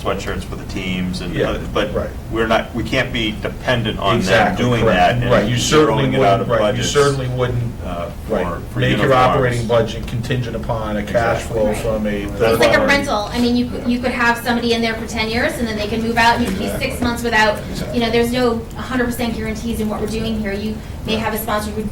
sweatshirts for the teams, and Yeah, but right. we can't be dependent on them Exactly, doing correct. that and Right, you certainly zeroing it out of wouldn't, right, you budgets. certainly wouldn't, right, For make your uniforms. operating budget contingent upon a cash Exactly. flow Right. from a It's third like a party. rental. I mean, you could have somebody in there for 10 years, and then they can move out, and you can be 6 months without, there's no 100% guarantees in what we're doing here. You may have a sponsor who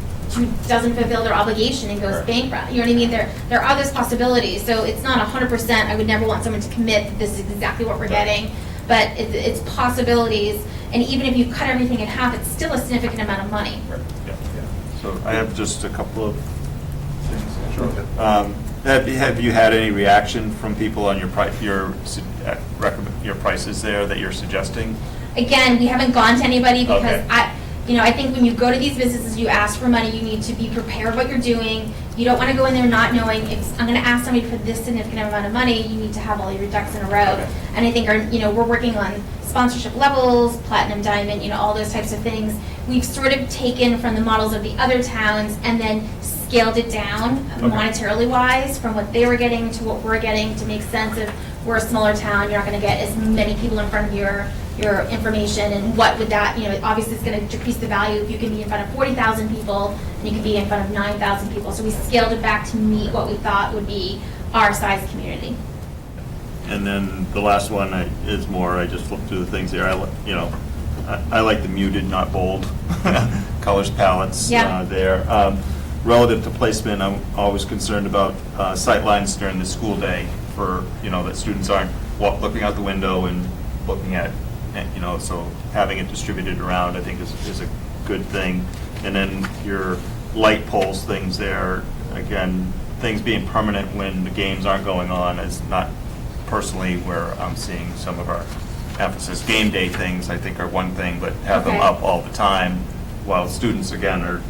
doesn't fulfill their obligation and goes bankrupt. You know what I mean? There are those possibilities. So it's not 100%. I would never want someone to commit that this is exactly what we're getting. But it's possibilities. And even if you cut everything in half, it's still a significant amount of money. Yeah. So I have just a couple of things. Sure. Have you had any reaction from people on your prices there that you're suggesting? Again, we haven't gone to anybody because Okay. I think when you go to these businesses, you ask for money, you need to be prepared what you're doing. You don't want to go in there not knowing, if I'm going to ask somebody for this significant amount of money, you need to have all your ducks in a row. Okay. And I think we're working on sponsorship levels, platinum, diamond, all those types of things. We've sort of taken from the models of the other towns and then scaled it down monetarily wise from what they were getting to what we're getting to make sense of, we're a smaller town, you're not going to get as many people in front of your information, and what would that, obviously it's going to decrease the value if you can be in front of 40,000 people and you can be in front of 9,000 people. So we scaled it back to meet what we thought would be our size community. And then the last one is more, I just looked through the things there. I like the muted, not bold colors palettes Yeah. there. Relative to placement, I'm always concerned about sight lines during the school day for, that students aren't looking out the window and looking at, so having it distributed around, I think is a good thing. And then your light poles things there, again, things being permanent when the games aren't going on is not personally where I'm seeing some of our emphasis. Game day things, I think, are one thing, but have them Okay. up all the time, while students, again, are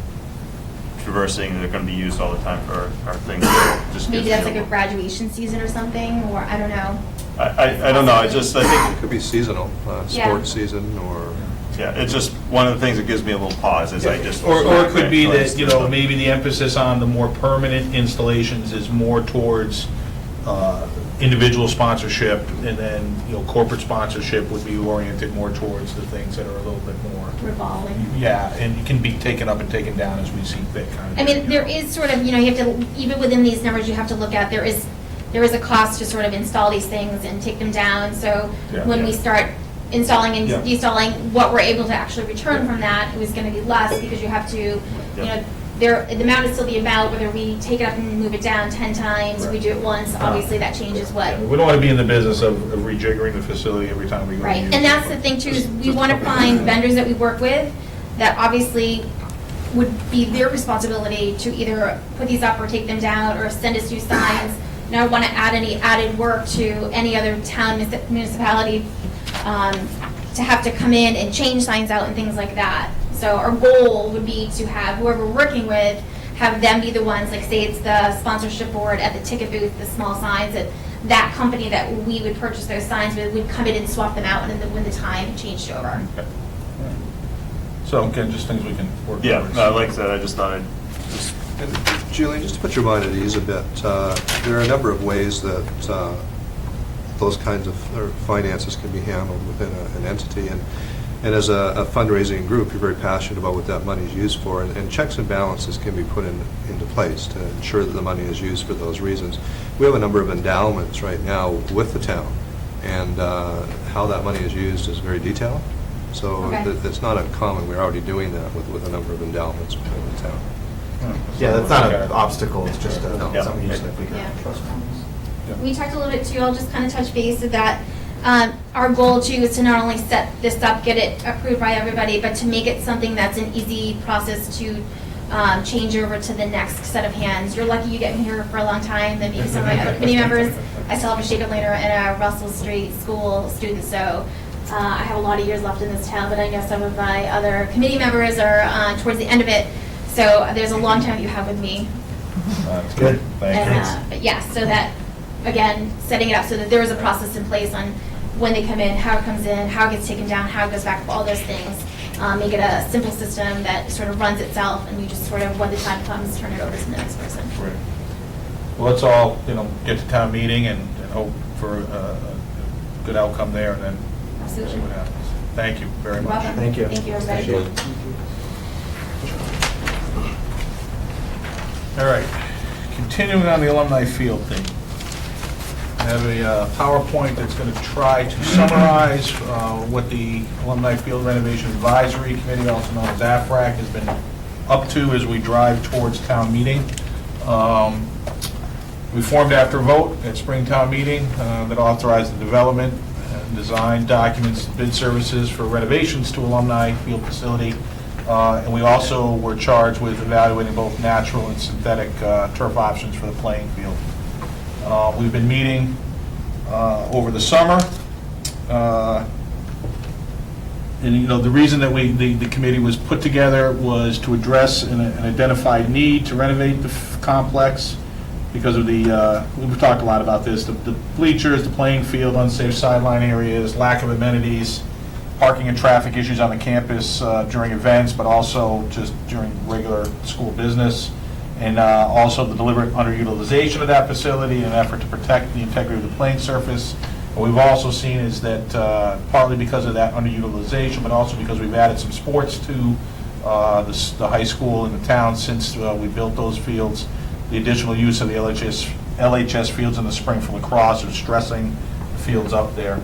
traversing, they're going to be used all the time for our things. Just Maybe gives that's me like a graduation season or something, or I don't know. I don't know, I think, It could be seasonal, Yeah. sports season, or yeah, it's just one of the things that gives me a little pause as I just. Or it could be that, maybe the emphasis on the more permanent installations is more towards individual sponsorship, and then, corporate sponsorship would be oriented more towards the things that are a little bit more, Revolving. yeah, and it can be taken up and taken down as we see fit, kind of. I mean, there is sort of, you have to, even within these numbers, you have to look at, there is a cost to sort of install these things and take them down. So Yeah. when we start installing and Yeah. deinstalling, what we're able to actually return from that, it was going to be less because you have to, the amount is still the amount, whether we take it up and move it down 10 times, we do it once, obviously that changes what. We don't want to be in the business of rejiggering the facility every time we go. Right, and that's the thing too, is we want to find vendors that we work with that obviously would be their responsibility to either put these up or take them down or send us new signs. And I don't want to add any added work to any other town municipality to have to come in and change signs out and things like that. So our goal would be to have whoever we're working with, have them be the ones, like say it's the sponsorship board at the ticket booth, the small signs, that company that we would purchase those signs with would come in and swap them out when the time changed over. Okay. So, again, just things we can work Yeah, towards. like I said, I just thought I'd just And Julian, just to put your mind at ease a bit, there are a number of ways that those kinds of finances can be handled within an entity. And as a fundraising group, you're very passionate about what that money is used for. And checks and balances can be put into place to ensure that the money is used for those reasons. We have a number of endowments right now with the town. And how that money is used is very detailed. So Okay. it's not uncommon. We're already doing that with a number of endowments within the town. Yeah, that's not an obstacle, it's just Yeah. something you just have to figure Yeah. out. We talked a little bit too, I'll just kind of touch base with that. Our goal too is to not only set this up, get it approved by everybody, but to make it something that's an easy process to change over to the next set of hands. You're lucky you get me here for a long time, than maybe some of my other committee members. I still have a shake-up later and a Russell Street School student, so I have a lot of years left in this town, but I know some of my other committee members are towards the end of it. So there's a long time that you have with me. That's good. Thank you. But yes, so that, again, setting it up so that there is a process in place on when they come in, how it comes in, how it gets taken down, how it goes back, all those things. Make it a simple system that sort of runs itself, and you just sort of, when the time comes, turn it over to the next person. Great. Well, let's all, get to town meeting and hope for a good outcome there, and then see Absolutely. what happens. Thank you very You're much. welcome. Thank you. Thank you, everybody. Appreciate it. All right, continuing on the alumni field thing. I have a PowerPoint that's going to try to summarize what the Alumni Field Renovation Advisory Committee, also known as AFRAC, has been up to as we drive towards town meeting. We formed after a vote at spring town meeting that authorized the development and design documents, bid services for renovations to alumni field facility. And we also were charged with evaluating both natural and synthetic turf options for the playing field. We've been meeting over the summer. And, the reason that the committee was put together was to address an identified need to renovate the complex because of we've talked a lot about this, the bleachers, the playing field, unsafe sideline areas, lack of amenities, parking and traffic issues on the campus during events, but also just during regular school business, and also the deliberate underutilization of that facility in an effort to protect the integrity of the playing surface. What we've also seen is that partly because of that underutilization, but also because we've added some sports to the high school in the town since we built those fields, the additional use of the LHS fields in the spring for lacrosse is stressing the fields up there.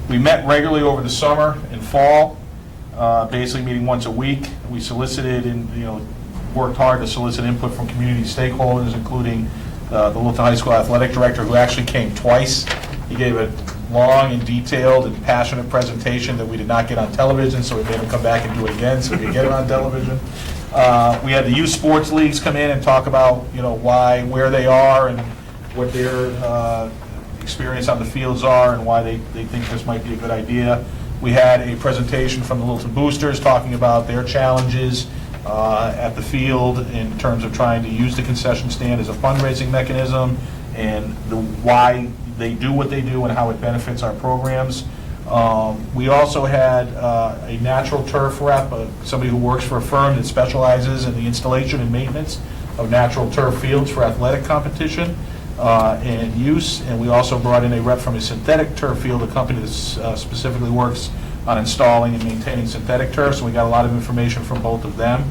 We met regularly over the summer and fall, basically meeting once a week. We solicited and, worked hard to solicit input from community stakeholders, including the Littleton High School athletic director, who actually came twice. He gave a long and detailed and passionate presentation that we did not get on television, so we made him come back and do it again so we could get it on television. We had the youth sports leagues come in and talk about, where they are and what their experience on the fields are and why they think this might be a good idea. We had a presentation from the Littleton Boosters talking about their challenges at the field in terms of trying to use the concession stand as a fundraising mechanism and why they do what they do and how it benefits our programs. We also had a natural turf rep, somebody who works for a firm that specializes in the installation and maintenance of natural turf fields for athletic competition and use. And we also brought in a rep from a synthetic turf field, a company that specifically works on installing and maintaining synthetic turf. So we got a lot of information from both of them.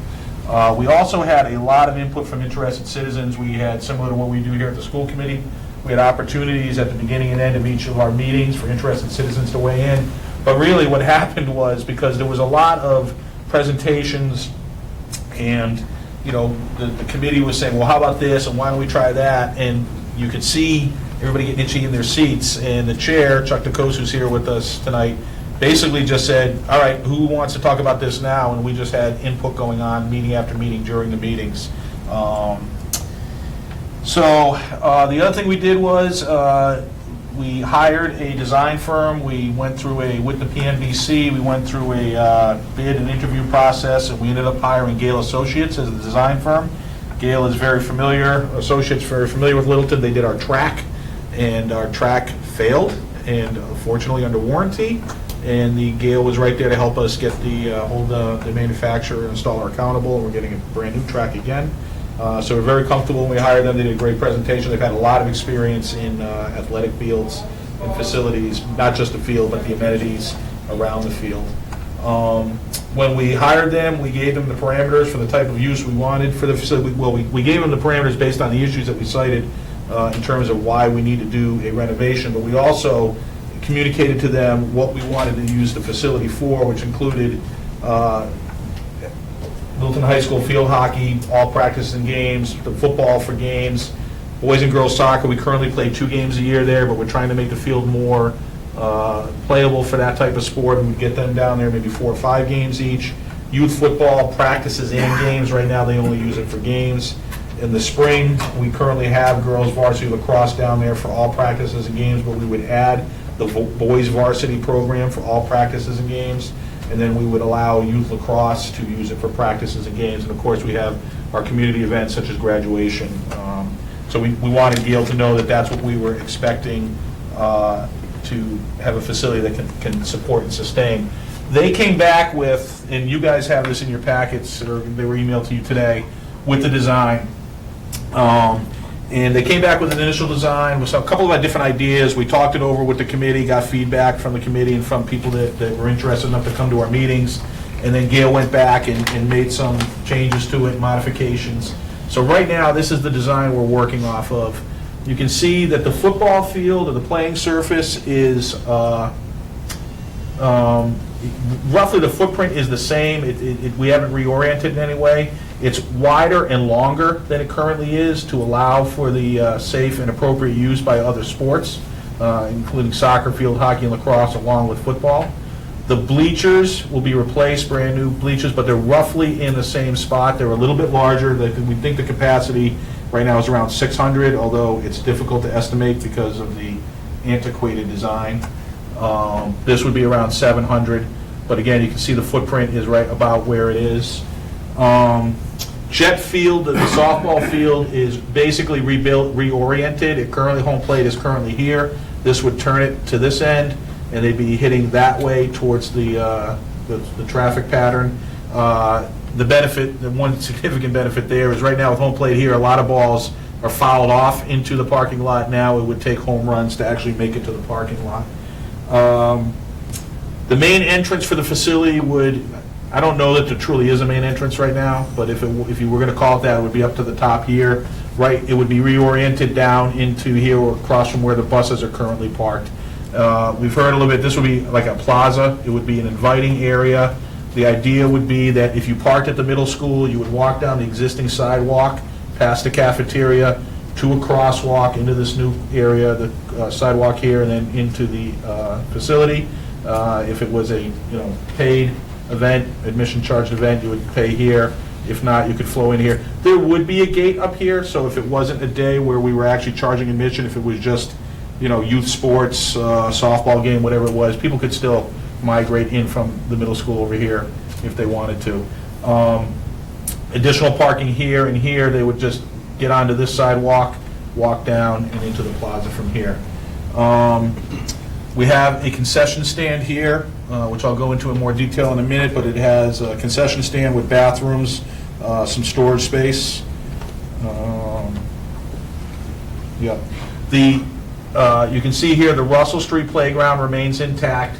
We also had a lot of input from interested citizens. We had, similar to what we do here at the school committee, we had opportunities at the beginning and end of each of our meetings for interested citizens to weigh in. But really what happened was, because there was a lot of presentations and, you know, the committee was saying, well, how about this, and why don't we try that? And you could see everybody getting itchy in their seats, and the chair, Chuck DeCos, who's here with us tonight, basically just said, all right, who wants to talk about this now? And we just had input going on meeting after meeting during the meetings. The other thing we did was we hired a design firm. We went through with the PNBC, we went through a bid and interview process, and we ended up hiring Gale Associates as the design firm. Gale is very familiar with Littleton. They did our track, and our track failed, and unfortunately under warranty. And the Gale was right there to help us get hold the manufacturer and installer accountable, and we're getting a brand new track again. So we're very comfortable when we hired them. They did a great presentation. They've had a lot of experience in athletic fields and facilities, not just the field, but the amenities around the field. When we hired them, we gave them the parameters for the type of use we wanted for the facility. Well, we gave them the parameters based on the issues that we cited in terms of why we need to do a renovation, but we also communicated to them what we wanted to use the facility for, which included Littleton High School field hockey, all practice and games, the football for games, boys and girls soccer. We currently play 2 games a year there, but we're trying to make the field more playable for that type of sport, and we get them down there maybe 4 or 5 games each. Youth football practices and games. Right now they only use it for games. In the spring, we currently have girls varsity lacrosse down there for all practices and games, but we would add the boys varsity program for all practices and games. And then we would allow youth lacrosse to use it for practices and games. And of course, we have our community events such as graduation. So we wanted Gale to know that that's what we were expecting to have a facility that can support and sustain. They came back with, and you guys have this in your packets, or they were emailed to you today, with the design. And they came back with an initial design with a couple of different ideas. We talked it over with the committee, got feedback from the committee and from people that were interested enough to come to our meetings. And then Gale went back and made some changes to it, modifications. So right now, this is the design we're working off of. You can see that the football field, or the playing surface, is roughly the footprint is the same. We haven't reoriented in any way. It's wider and longer than it currently is to allow for the safe and appropriate use by other sports, including soccer field, hockey, and lacrosse, along with football. The bleachers will be replaced, brand new bleachers, but they're roughly in the same spot. They're a little bit larger. We think the capacity right now is around 600, although it's difficult to estimate because of the antiquated design. This would be around 700, but again, you can see the footprint is right about where it is. Jet Field, the softball field, is basically rebuilt, reoriented. Home plate is currently here. This would turn it to this end, and they'd be hitting that way towards the traffic pattern. The one significant benefit there is right now with home plate here, a lot of balls are fouled off into the parking lot. Now it would take home runs to actually make it to the parking lot. The main entrance for the facility I don't know that there truly is a main entrance right now, but if you were going to call it that, it would be up to the top here. Right, it would be reoriented down into here or across from where the buses are currently parked. We've heard a little bit, this would be like a plaza. It would be an inviting area. The idea would be that if you parked at the middle school, you would walk down the existing sidewalk, past the cafeteria, to a crosswalk into this new area, the sidewalk here, and then into the facility. If it was a paid event, admission charged event, you would pay here. If not, you could flow in here. There would be a gate up here, so if it wasn't a day where we were actually charging admission, if it was just youth sports, softball game, whatever it was, people could still migrate in from the middle school over here if they wanted to. Additional parking here and here, they would just get onto this sidewalk, walk down, and into the plaza from here. We have a concession stand here, which I'll go into in more detail in a minute, but it has a concession stand with bathrooms, some storage space. Yep. You can see here the Russell Street Playground remains intact.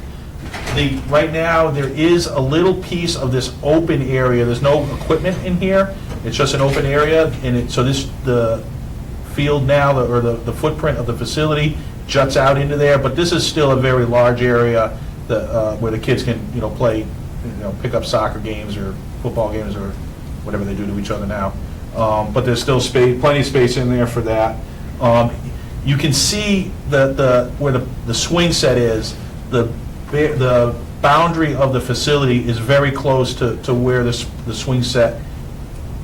Right now, there is a little piece of this open area. There's no equipment in here. It's just an open area, and so the field now, or the footprint of the facility juts out into there, but this is still a very large area where the kids can, play, pick up soccer games or football games or whatever they do to each other now. But there's still plenty of space in there for that. You can see where the swing set is. The boundary of the facility is very close to where the swing set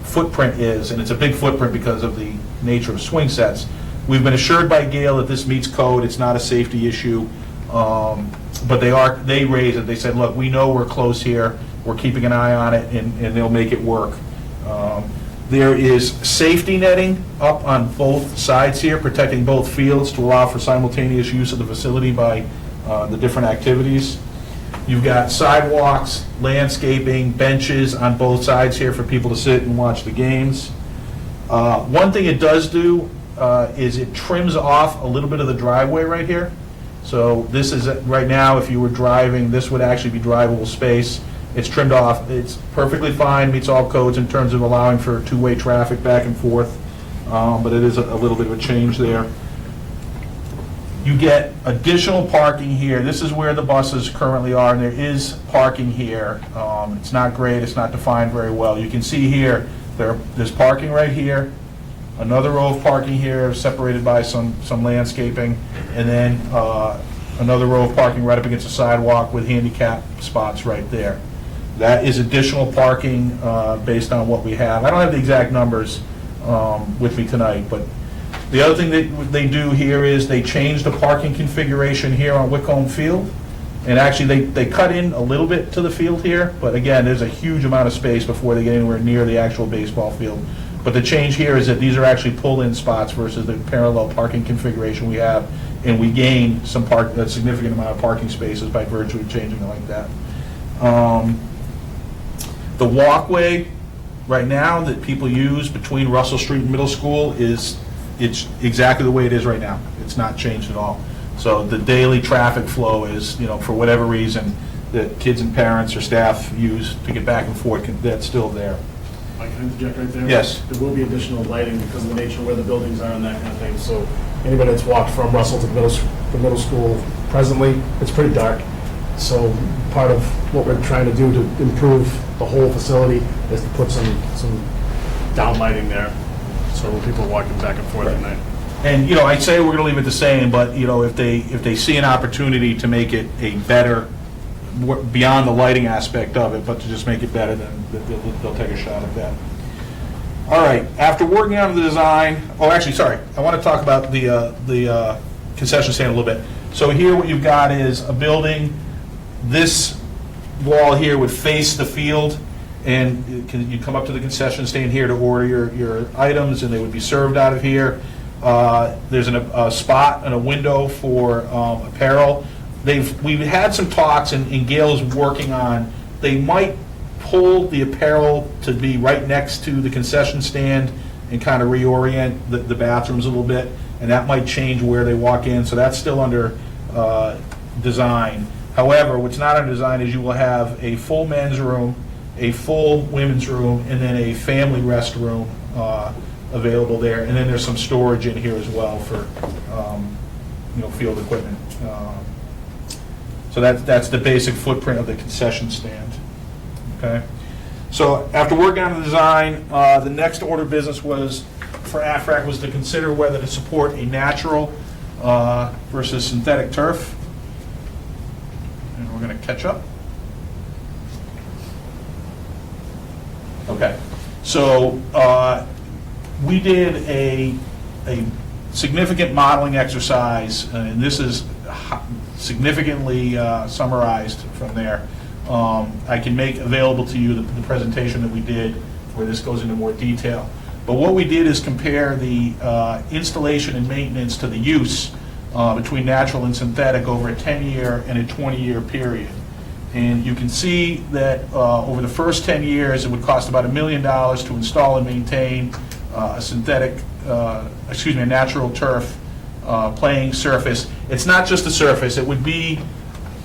footprint is, and it's a big footprint because of the nature of swing sets. We've been assured by Gale that this meets code. It's not a safety issue, but they raised it. They said, look, we know we're close here. We're keeping an eye on it, and they'll make it work. There is safety netting up on both sides here, protecting both fields to allow for simultaneous use of the facility by the different activities. You've got sidewalks, landscaping, benches on both sides here for people to sit and watch the games. One thing it does do is it trims off a little bit of the driveway right here. So this is, right now, if you were driving, this would actually be drivable space. It's trimmed off. It's perfectly fine, meets all codes in terms of allowing for two-way traffic back and forth, but it is a little bit of a change there. You get additional parking here. This is where the buses currently are, and there is parking here. It's not great. It's not defined very well. You can see here, there's parking right here, another row of parking here separated by some landscaping, and then another row of parking right up against the sidewalk with handicap spots right there. That is additional parking based on what we have. I don't have the exact numbers with me tonight, but the other thing that they do here is they change the parking configuration here on Whitcomb Field. And actually, they cut in a little bit to the field here, but again, there's a huge amount of space before they get anywhere near the actual baseball field. But the change here is that these are actually pull-in spots versus the parallel parking configuration we have, and we gain a significant amount of parking spaces by virtue of changing it like that. The walkway right now that people use between Russell Street and Middle School it's exactly the way it is right now. It's not changed at all. So the daily traffic flow is, for whatever reason, that kids and parents or staff use to get back and forth, that's still there. I can interject right there? Yes. There will be additional lighting because of the nature of where the buildings are and that kind of thing. So anybody that's walked from Russell to the middle school presently, it's pretty dark. So part of what we're trying to do to improve the whole facility is to put some down lighting there. So when people are walking back and forth at night. And, I'd say we're going to leave it the same, but, if they see an opportunity to make it a better, beyond the lighting aspect of it, but to just make it better, then they'll take a shot at that. All right, after working on the design, I want to talk about the concession stand a little bit. So here what you've got is a building. This wall here would face the field, and you come up to the concession stand here to order your items, and they would be served out of here. There's a spot and a window for apparel. We've had some talks, and Gail's working on, they might pull the apparel to be right next to the concession stand and kind of reorient the bathrooms a little bit, and that might change where they walk in, so that's still under design. However, what's not under design is you will have a full men's room, a full women's room, and then a family restroom available there, and then there's some storage in here as well for field equipment. So that's the basic footprint of the concession stand. Okay. So after working on the design, the next order of business for AFRAC was to consider whether to support a natural versus synthetic turf. And we're going to catch up. Okay. So we did a significant modeling exercise, and this is significantly summarized from there. I can make available to you the presentation that we did where this goes into more detail. But what we did is compare the installation and maintenance to the use between natural and synthetic over a 10-year and a 20-year period. And you can see that over the first 10 years, it would cost about $1 million to install and maintain a synthetic, a natural turf playing surface. It's not just the surface, it would be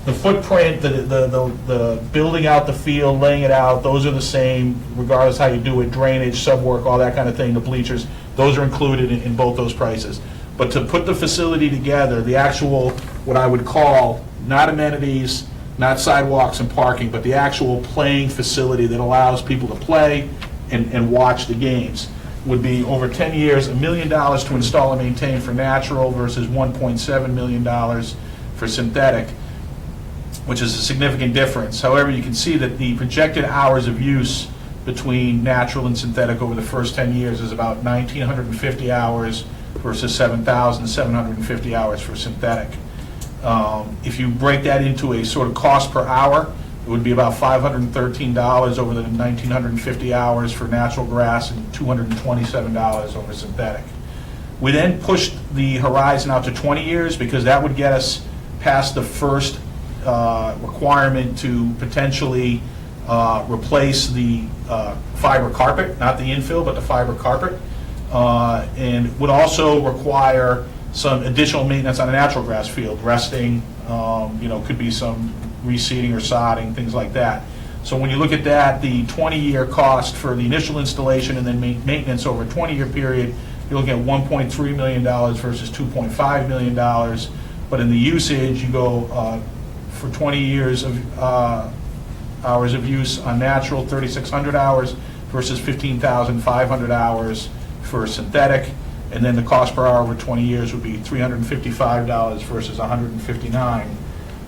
the footprint, the building out the field, laying it out, those are the same regardless how you do it, drainage, subwork, all that kind of thing, the bleachers, those are included in both those prices. But to put the facility together, the actual, what I would call, not amenities, not sidewalks and parking, but the actual playing facility that allows people to play and watch the games, would be over 10 years, $1 million to install and maintain for natural versus $1.7 million for synthetic, which is a significant difference. However, you can see that the projected hours of use between natural and synthetic over the first 10 years is about 1,950 hours versus 7,750 hours for synthetic. If you break that into a sort of cost per hour, it would be about $513 over the 1,950 hours for natural grass and $227 over synthetic. We then pushed the horizon out to 20 years because that would get us past the first requirement to potentially replace the fiber carpet, not the infill, but the fiber carpet, and would also require some additional maintenance on a natural grass field, resting, could be some reseeding or sodding, things like that. So when you look at that, the 20-year cost for the initial installation and then maintenance over a 20-year period, you're looking at $1.3 million versus $2.5 million. But in the usage, you go for 20 years of hours of use on natural, 3,600 hours versus 15,500 hours for synthetic. And then the cost per hour over 20 years would be $355 versus $159.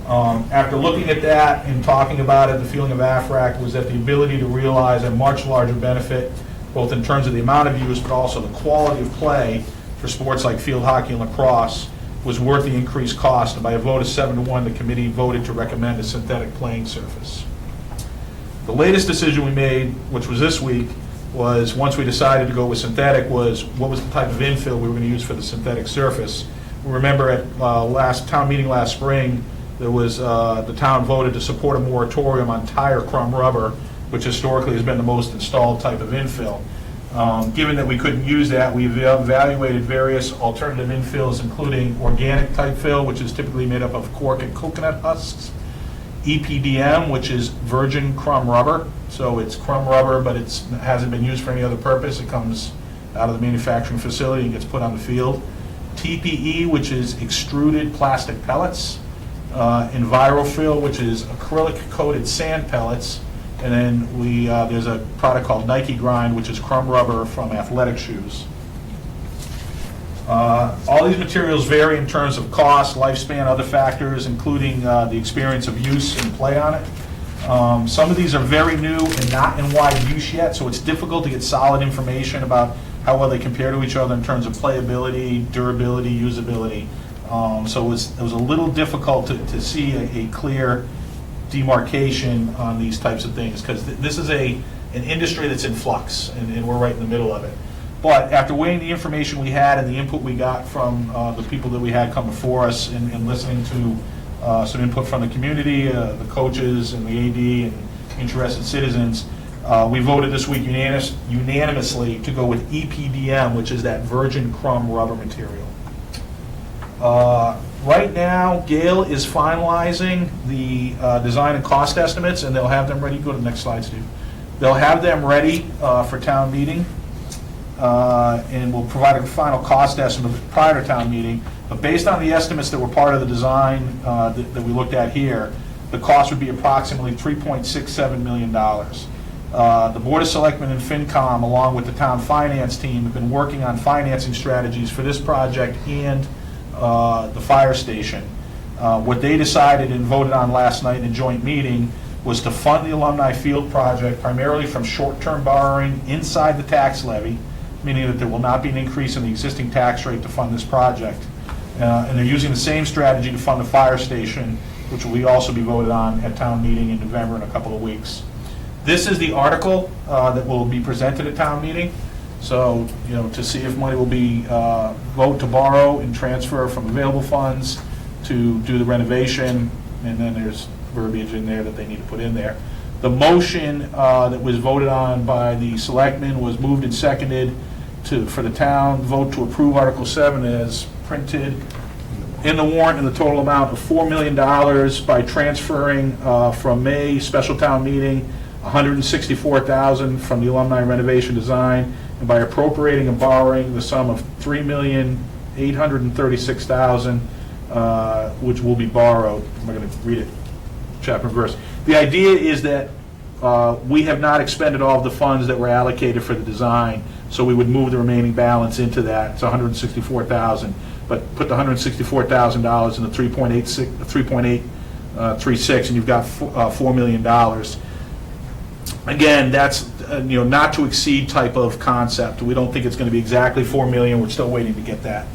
After looking at that and talking about it, the feeling of AFRAC was that the ability to realize a much larger benefit, both in terms of the amount of use, but also the quality of play for sports like field hockey and lacrosse, was worth the increased cost. And by a vote of 7-1, the committee voted to recommend a synthetic playing surface. The latest decision we made, which was this week, was once we decided to go with synthetic, was what was the type of infill we were going to use for the synthetic surface. Remember at last town meeting last spring, there was the town voted to support a moratorium on tire crumb rubber, which historically has been the most installed type of infill. Given that we couldn't use that, we've evaluated various alternative infills, including organic type fill, which is typically made up of cork and coconut husks, EPDM, which is virgin crumb rubber, so it's crumb rubber, but it hasn't been used for any other purpose. It comes out of the manufacturing facility and gets put on the field. TPE, which is extruded plastic pellets, EnviroFill, which is acrylic-coated sand pellets, and then there's a product called Nike Grind, which is crumb rubber from athletic shoes. All these materials vary in terms of cost, lifespan, other factors, including the experience of use and play on it. Some of these are very new and not in wide use yet, so it's difficult to get solid information about how well they compare to each other in terms of playability, durability, usability. So it was a little difficult to see a clear demarcation on these types of things, because this is an industry that's in flux, and we're right in the middle of it. But after weighing the information we had and the input we got from the people that we had come before us, and listening to some input from the community, the coaches and the AD and interested citizens, we voted this week unanimously to go with EPDM, which is that virgin crumb rubber material. Right now, Gail is finalizing the design and cost estimates, and they'll have them ready. Go to the next slide, Steve. They'll have them ready for town meeting, and we'll provide a final cost estimate prior to town meeting. But based on the estimates that were part of the design that we looked at here, the cost would be approximately $3.67 million. The Board of Selectmen and FinCom, along with the town finance team, have been working on financing strategies for this project and the fire station. What they decided and voted on last night in a joint meeting was to fund the Alumni Field project primarily from short-term borrowing inside the tax levy, meaning that there will not be an increase in the existing tax rate to fund this project. And they're using the same strategy to fund the fire station, which will also be voted on at town meeting in November in a couple of weeks. This is the article that will be presented at town meeting. So, to see if money will be vote to borrow and transfer from available funds to do the renovation, and then there's verbiage in there that they need to put in there. The motion that was voted on by the selectmen was moved and seconded for the town, vote to approve Article 7 as printed in the warrant in the total amount of $4 million by transferring from May special town meeting, $164,000 from the alumni renovation design, and by appropriating and borrowing the sum of $3,836,000, which will be borrowed. I'm not going to read it chapter and verse. The idea is that we have not expended all of the funds that were allocated for the design, so we would move the remaining balance into that. It's $164,000, but put the $164,000 in the 3.836, and you've got $4 million. Again, that's not to exceed type of concept. We don't think it's going to be exactly $4 million. We're still waiting to get that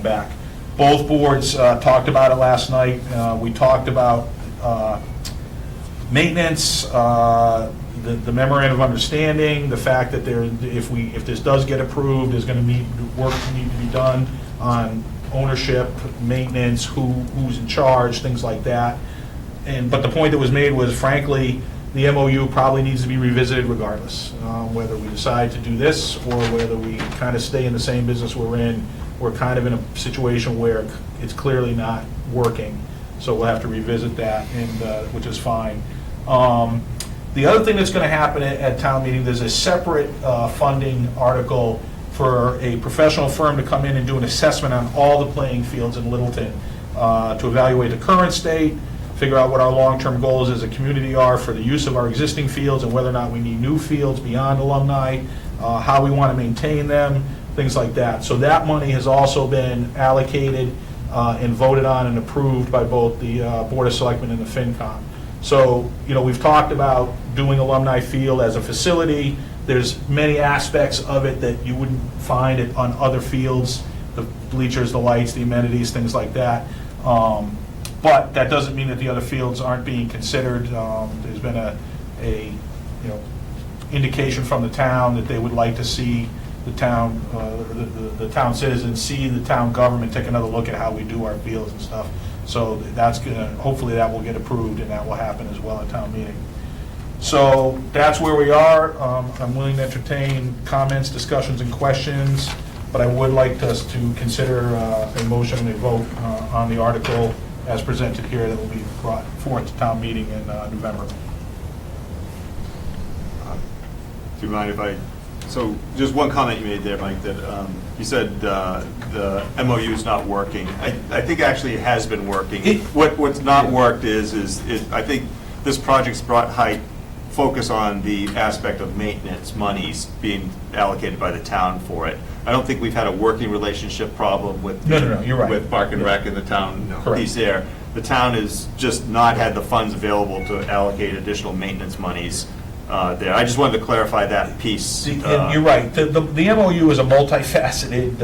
back. Both boards talked about it last night. We talked about maintenance, the memorandum of understanding, the fact that if this does get approved, there's going to be work need to be done on ownership, maintenance, who's in charge, things like that. But the point that was made was, frankly, the MOU probably needs to be revisited regardless, whether we decide to do this or whether we kind of stay in the same business we're in. We're kind of in a situation where it's clearly not working, so we'll have to revisit that, which is fine. The other thing that's going to happen at town meeting, there's a separate funding article for a professional firm to come in and do an assessment on all the playing fields in Littleton to evaluate the current state, figure out what our long-term goals as a community are for the use of our existing fields and whether or not we need new fields beyond alumni, how we want to maintain them, things like that. So that money has also been allocated and voted on and approved by both the Board of Selectmen and the FinCom. So, we've talked about doing Alumni Field as a facility. There's many aspects of it that you wouldn't find it on other fields, the bleachers, the lights, the amenities, things like that. But that doesn't mean that the other fields aren't being considered. There's been a indication from the town that they would like to see the town, the town citizens see the town government take another look at how we do our fields and stuff. So that's hopefully that will get approved and that will happen as well at town meeting. So that's where we are. I'm willing to entertain comments, discussions, and questions, but I would like us to consider a motion and a vote on the article as presented here that will be brought forth to town meeting in November. Do you mind if so just one comment you made there, Mike, that you said the MOU is not working. I think actually it has been working. What's not worked is I think this project's brought high focus on the aspect of maintenance monies being allocated by the town for it. I don't think we've had a working relationship problem with No, you're right. with Park and Rec and the town Correct. piece there. The town has just not had the funds available to allocate additional maintenance monies there. I just wanted to clarify that piece. And you're right. The MOU is a multifaceted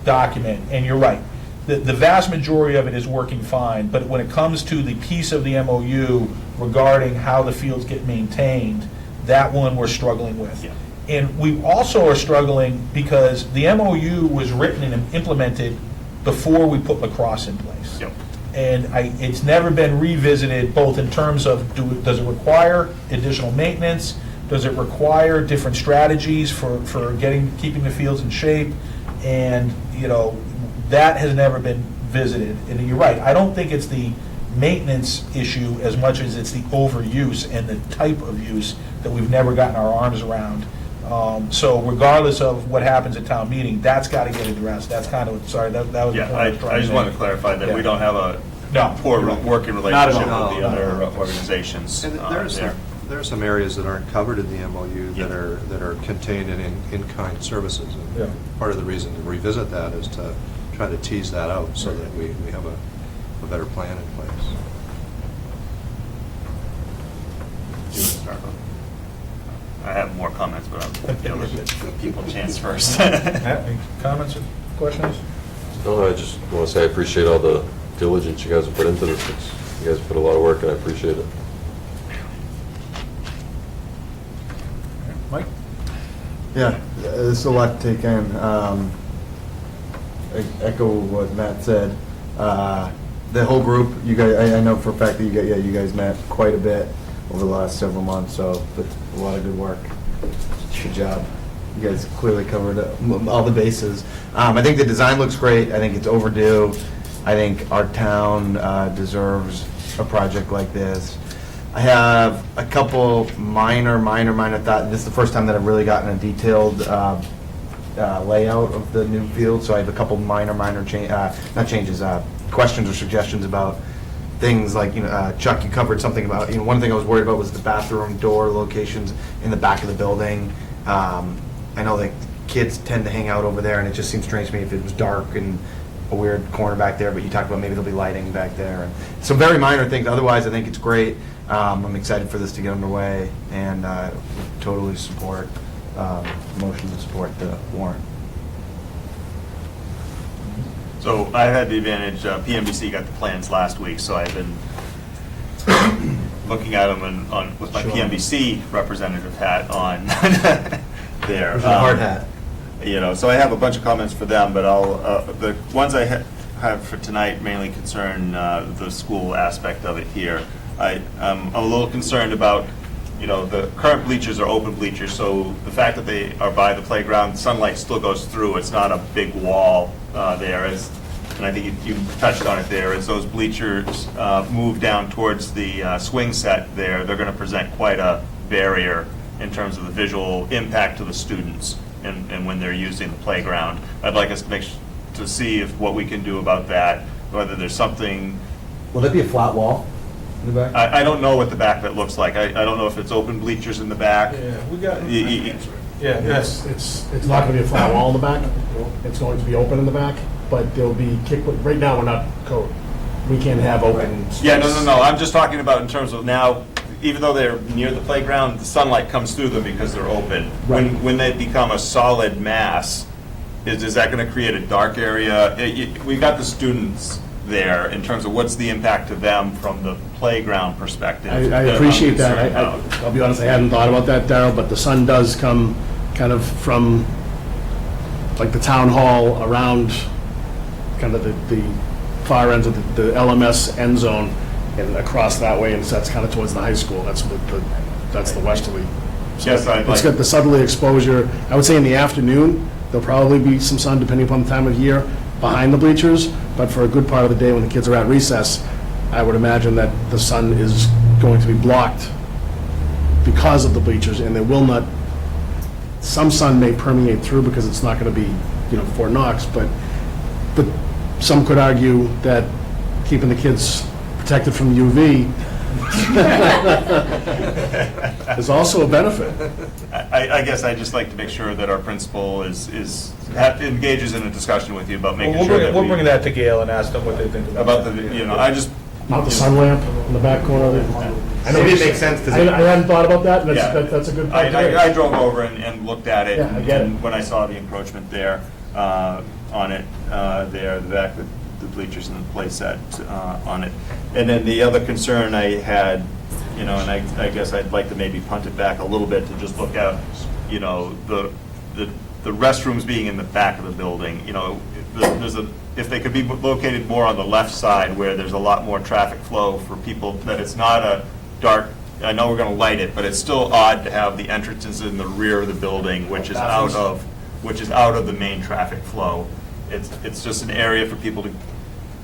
document, and you're right. The vast majority of it is working fine, but when it comes to the piece of the MOU regarding how the fields get maintained, that one we're struggling with. Yeah. And we also are struggling because the MOU was written and implemented before we put lacrosse in place. Yep. And it's never been revisited, both in terms of, does it require additional maintenance? Does it require different strategies for keeping the fields in shape? And, that has never been visited. And you're right, I don't think it's the maintenance issue as much as it's the overuse and the type of use that we've never gotten our arms around. So regardless of what happens at town meeting, that's got to get addressed. That's kind of, sorry, that was the point Yeah, I was trying to I just make. wanted to clarify that we don't have a No. poor working Not at relationship all. with the other organizations And there. there are some areas that aren't covered in the MOU that are contained in kind services. And Yeah. part of the reason to revisit that is to try to tease that out so that we have a better plan in place. I have more comments, but I'll give people a chance first. Matt, any comments or questions? No, I just want to say I appreciate all the diligence you guys have put into this. You guys put a lot of work, and I appreciate it. Mike? Yeah, there's a lot to take in. I echo what Matt said. The whole group, you guys, I know for a fact that you guys met quite a bit over the last several months, so but a lot of good work. Good job. You guys clearly covered all the bases. I think the design looks great. I think it's overdue. I think our town deserves a project like this. I have a couple minor thoughts. This is the first time that I've really gotten a detailed layout of the new field, so I have a couple minor questions or suggestions about things like, Chuck, you covered something about, one thing I was worried about was the bathroom door locations in the back of the building. I know that kids tend to hang out over there, and it just seems strange to me if it was dark and a weird corner back there, but you talked about maybe there'll be lighting back there. And some very minor things. Otherwise, I think it's great. I'm excited for this to get underway, and totally support motion to support the warrant. So I had the advantage, PMBC got the plans last week, so I've been looking at them with my PMBC representative hat on there. It's a hard hat. So I have a bunch of comments for them, but the ones I have for tonight mainly concern the school aspect of it here. I'm a little concerned about, the current bleachers are open bleachers, so the fact that they are by the playground, sunlight still goes through. It's not a big wall there, and I think you touched on it there. As those bleachers move down towards the swing set there, they're going to present quite a barrier in terms of the visual impact to the students and when they're using the playground. I'd like us to see what we can do about that, whether there's something. Will that be a flat wall in the back? I don't know what the back of it looks like. I don't know if it's open bleachers in the back. Yeah, we got. Yeah, yes. It's not going to be a flat wall in the back. It's going to be open in the back, but there'll be right now, we're not code. We can't have open space. Yeah, no. I'm just talking about in terms of now, even though they're near the playground, the sunlight comes through them because they're open. Right. When they become a solid mass, is that going to create a dark area? We got the students there in terms of what's the impact to them from the playground perspective. I appreciate that. I'll be honest, I hadn't thought about that, Darryl, but the sun does come kind of from like the town hall around kind of the far ends of the LMS end zone and across that way, and that's kind of towards the high school. That's the westerly. Yes, It's got the southerly exposure. I would say in the afternoon, there'll probably be some sun depending upon the time of year behind the bleachers, but for a good part of the day when the kids are at recess, I would imagine that the sun is going to be blocked because of the bleachers, and there will not, some sun may permeate through because it's not going to be, Fort Knox, but some could argue that keeping the kids protected from UV is also a benefit. I guess I just like to make sure that our principal engages in a discussion with you about making sure that we'll bring that to Gail and ask them what they think about the. Not the sun lamp in the back corner. Maybe it makes sense because I hadn't thought about that. That's a good point. I drove over and looked at it. Yeah, I get it. And when I saw the encroachment there on it, the back with the bleachers and the play set on it. And then the other concern I had, and I guess I'd like to maybe punt it back a little bit to just look at, the restrooms being in the back of the building. If they could be located more on the left side where there's a lot more traffic flow for people, that it's not a dark, I know we're going to light it, but it's still odd to have the entrances in the rear of the building, which is out of the main traffic flow. It's just an area for people to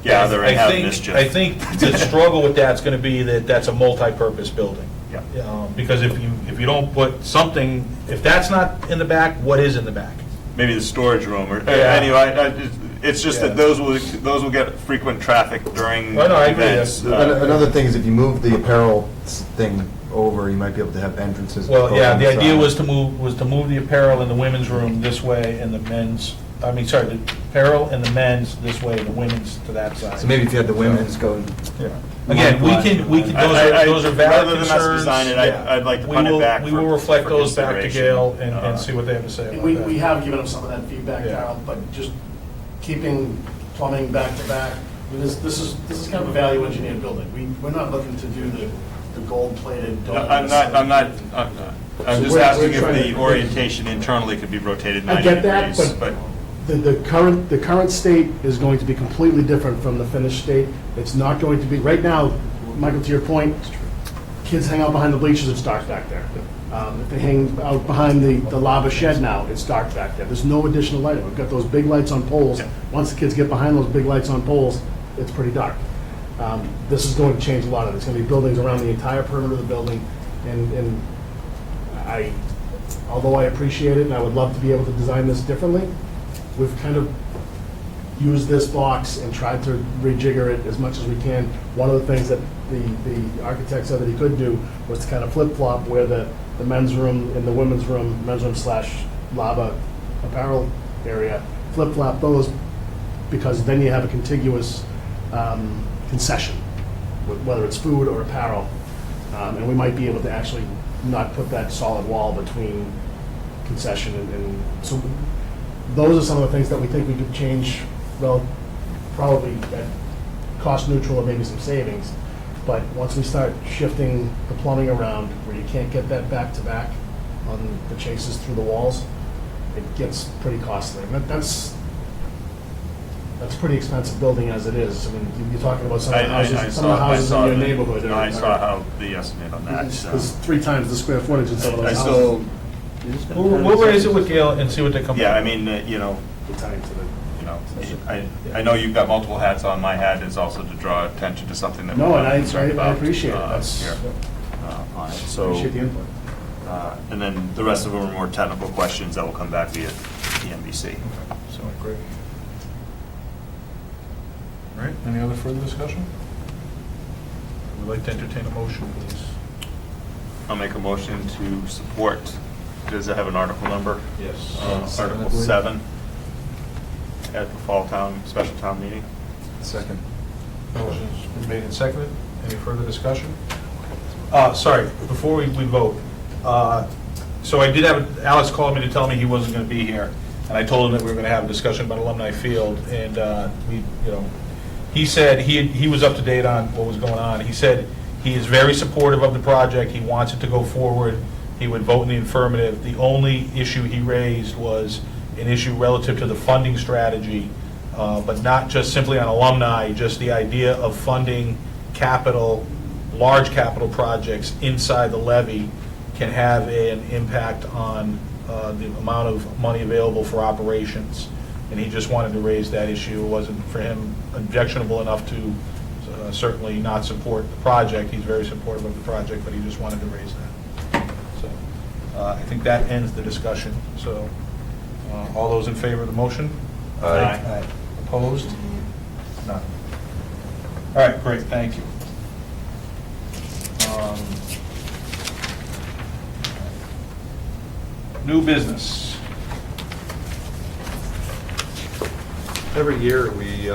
gather and have mischief. I think the struggle with that's going to be that's a multi-purpose building. Yeah. Because if you don't put something, if that's not in the back, what is in the back? Maybe the storage room, or anyway. It's just that those will get frequent traffic during events. Another thing is if you move the apparel thing over, you might be able to have entrances. Well, yeah, the idea was to move the apparel in the women's room this way and the the apparel and the men's this way, the women's to that side. So maybe if you had the women's go. Yeah. Again, we can. Those are valid rather than us concerns. design it, I'd like to punt it back. We will reflect those back to consideration. Gail and see what they have to say about that. We have given them some of that feedback, Darryl, but just keeping plumbing back to back. This is kind of a value engineered building. We're not looking to do the gold-plated dome. I'm just asking if the orientation internally could be rotated 90 I get that, degrees. but the current state is going to be completely different from the finished state. It's not going to be, right now, Michael, to your point, kids hang out behind the bleachers, it's dark back there. If they hang out behind the lava shed now, it's dark back there. There's no additional lighting. We've got those big lights on poles. Once the kids get behind those big lights on poles, it's pretty dark. This is going to change a lot of it. There's going to be buildings around the entire perimeter of the building, and although I appreciate it and I would love to be able to design this differently, we've kind of used this box and tried to rejigger it as much as we can. One of the things that the architect said that he could do was to kind of flip-flop where the men's room and the women's room, men's room / lava apparel area, flip-flop those, because then you have a contiguous concession, whether it's food or apparel. And we might be able to actually not put that solid wall between concession and so those are some of the things that we think we could change, well, probably at cost neutral or maybe some savings. But once we start shifting the plumbing around where you can't get that back-to-back on the chases through the walls, it gets pretty costly. And that's pretty expensive building as it is. I mean, you're talking about some of the houses in your neighborhood. I saw how the estimate on that. It's 3 times the square footage in some of those houses. still, We'll raise it with Gail and see what they come yeah, up I with. mean, you know, Time to the- I know you've got multiple hats on. My hat is also to draw attention to something that No, we're and I concerned about. appreciate it. That's, Here, on it. So, appreciate the input. and then the rest of them are more technical questions that will come back via the NBC. So, great. All right, any other further discussion? We'd like to entertain a motion, please. I'll make a motion to support, does it have an article number? Yes. Article 7 at the fall special town meeting. Second. Motion's been made and seconded. Any further discussion? Sorry, before we vote, so I did have, Alex called me to tell me he wasn't going to be here, and I told him that we were going to have a discussion about Alumni Field, and he said he was up to date on what was going on. He said he is very supportive of the project. He wants it to go forward. He would vote in the affirmative. The only issue he raised was an issue relative to the funding strategy, but not just simply on alumni, just the idea of funding large capital projects inside the levy can have an impact on the amount of money available for operations. And he just wanted to raise that issue. It wasn't for him objectionable enough to certainly not support the project. He's very supportive of the project, but he just wanted to raise that. So I think that ends the discussion. So all those in favor of the motion? Aye. Opposed? None. All right, great, thank you. New business. Every year, we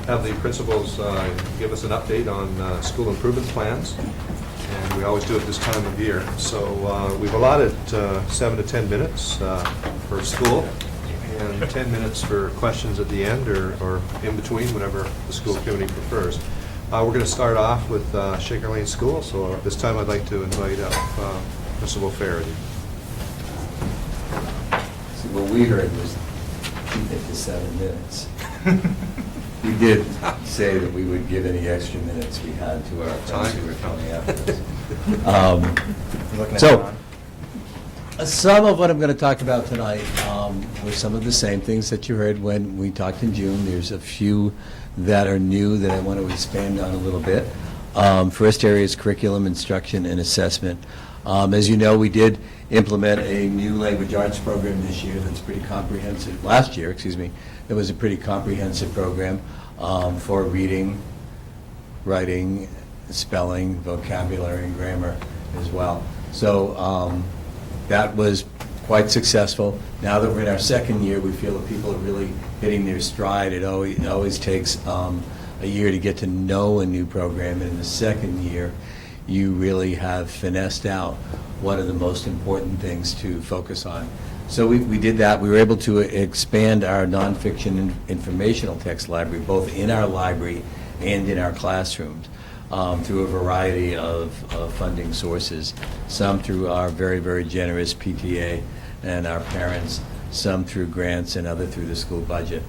have the principals give us an update on school improvement plans, and we always do it this time of year. So we've allotted 7 to 10 minutes for school, and 10 minutes for questions at the end or in between, whatever the school committee prefers. We're going to start off with Shaker Lane School, so this time I'd like to invite up Principal Faraday. See, what we heard was keep it to 7 minutes. We did say that we would give any extra minutes we had to our friends who were coming after us. So, some of what I'm going to talk about tonight were some of the same things that you heard when we talked in June. There's a few that are new that I want to expand on a little bit. First area is curriculum, instruction, and assessment. As you know, we did implement a new language arts program this year that's pretty comprehensive. Last year, excuse me, it was a pretty comprehensive program for reading, writing, spelling, vocabulary, and grammar as well. So that was quite successful. Now that we're in our second year, we feel that people are really hitting their stride. It always takes a year to get to know a new program, and in the second year, you really have finessed out what are the most important things to focus on. So we did that. We were able to expand our nonfiction informational text library, both in our library and in our classrooms, through a variety of funding sources, some through our very, very generous PTA and our parents, some through grants and other through the school budget.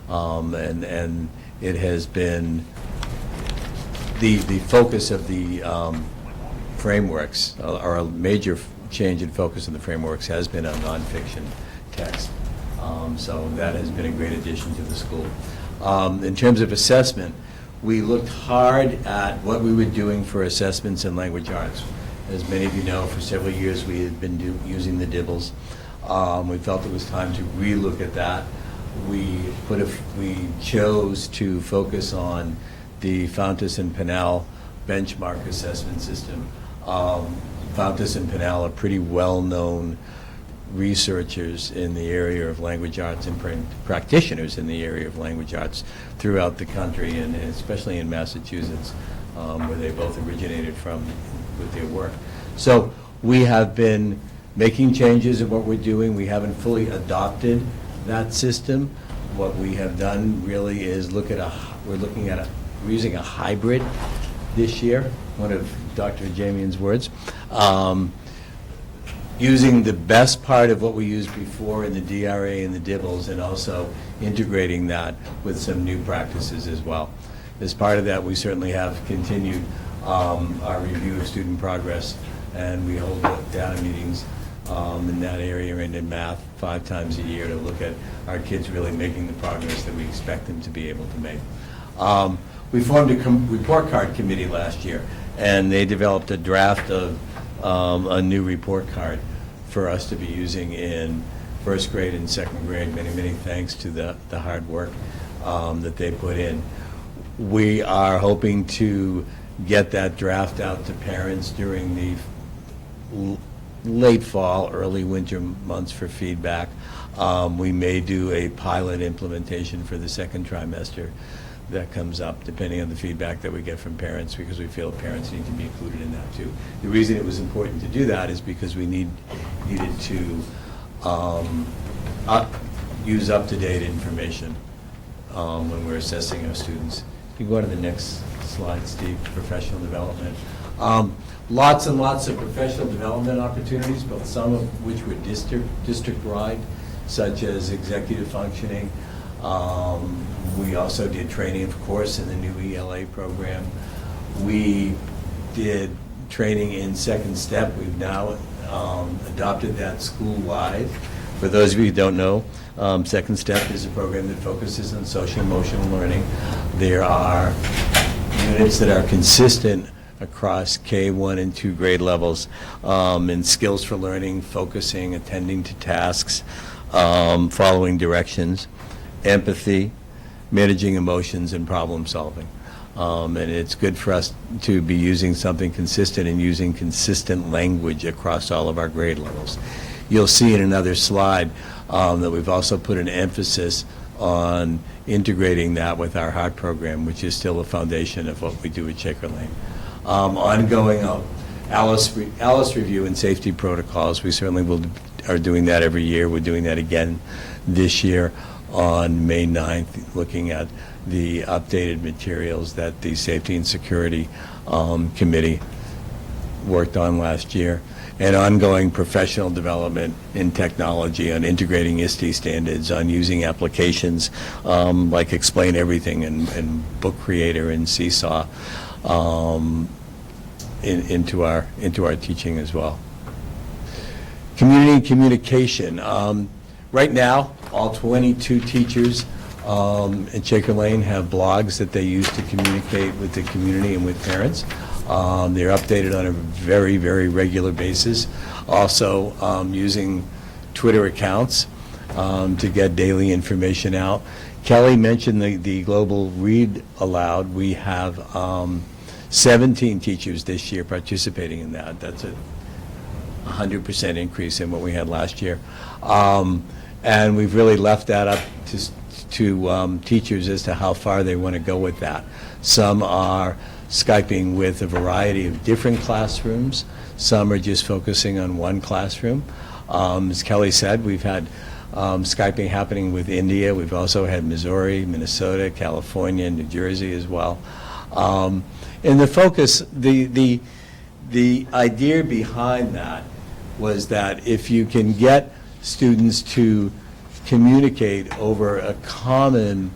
And it has been the focus of the frameworks, or a major change in focus of the frameworks has been on nonfiction text. So that has been a great addition to the school. In terms of assessment, we looked hard at what we were doing for assessments in language arts. As many of you know, for several years we had been using the DIBELS. We felt it was time to relook at that. We chose to focus on the Fountas and Pinnell benchmark assessment system. Fountas and Pinnell are pretty well-known researchers in the area of language arts and practitioners in the area of language arts throughout the country, and especially in Massachusetts, where they both originated from with their work. So we have been making changes in what we're doing. We haven't fully adopted that system. What we have done really is we're using a hybrid this year, one of Dr. Jamian's words, using the best part of what we used before in the DRA and the DIBELS, and also integrating that with some new practices as well. As part of that, we certainly have continued our review of student progress, and we hold data meetings in that area and in math 5 times a year to look at our kids really making the progress that we expect them to be able to make. We formed a report card committee last year, and they developed a draft of a new report card for us to be using in first grade and second grade. Many, many thanks to the hard work that they put in. We are hoping to get that draft out to parents during the late fall, early winter months for feedback. We may do a pilot implementation for the second trimester that comes up, depending on the feedback that we get from parents, because we feel parents need to be included in that too. The reason it was important to do that is because we needed to use up-to-date information when we're assessing our students. You can go to the next slide, Steve, professional development. Lots and lots of professional development opportunities, but some of which were district-wide, such as executive functioning. We also did training, of course, in the new ELA program. We did training in Second Step. We've now adopted that school-wide. For those of you who don't know, Second Step is a program that focuses on social emotional learning. There are units that are consistent across K1 and 2 grade levels in skills for learning, focusing, attending to tasks, following directions, empathy, managing emotions, and problem solving. And it's good for us to be using something consistent and using consistent language across all of our grade levels. You'll see in another slide that we've also put an emphasis on integrating that with our HEART program, which is still a foundation of what we do at Shaker Lane. Ongoing ALICE review and safety protocols. We certainly are doing that every year. We're doing that again this year on May 9th, looking at the updated materials that the Safety and Security Committee worked on last year, and ongoing professional development in technology on integrating ISTE standards, on using applications like Explain Everything and Book Creator and Seesaw into our teaching as well. Community communication. Right now, all 22 teachers at Shaker Lane have blogs that they use to communicate with the community and with parents. They're updated on a very, very regular basis. Also using Twitter accounts to get daily information out. Kelly mentioned the Global Read Aloud. We have 17 teachers this year participating in that. That's a 100% increase in what we had last year. And we've really left that up to teachers as to how far they want to go with that. Some are Skyping with a variety of different classrooms. Some are just focusing on one classroom. As Kelly said, we've had Skyping happening with India. We've also had Missouri, Minnesota, California, New Jersey as well. And the focus, the idea behind that was that if you can get students to communicate over a common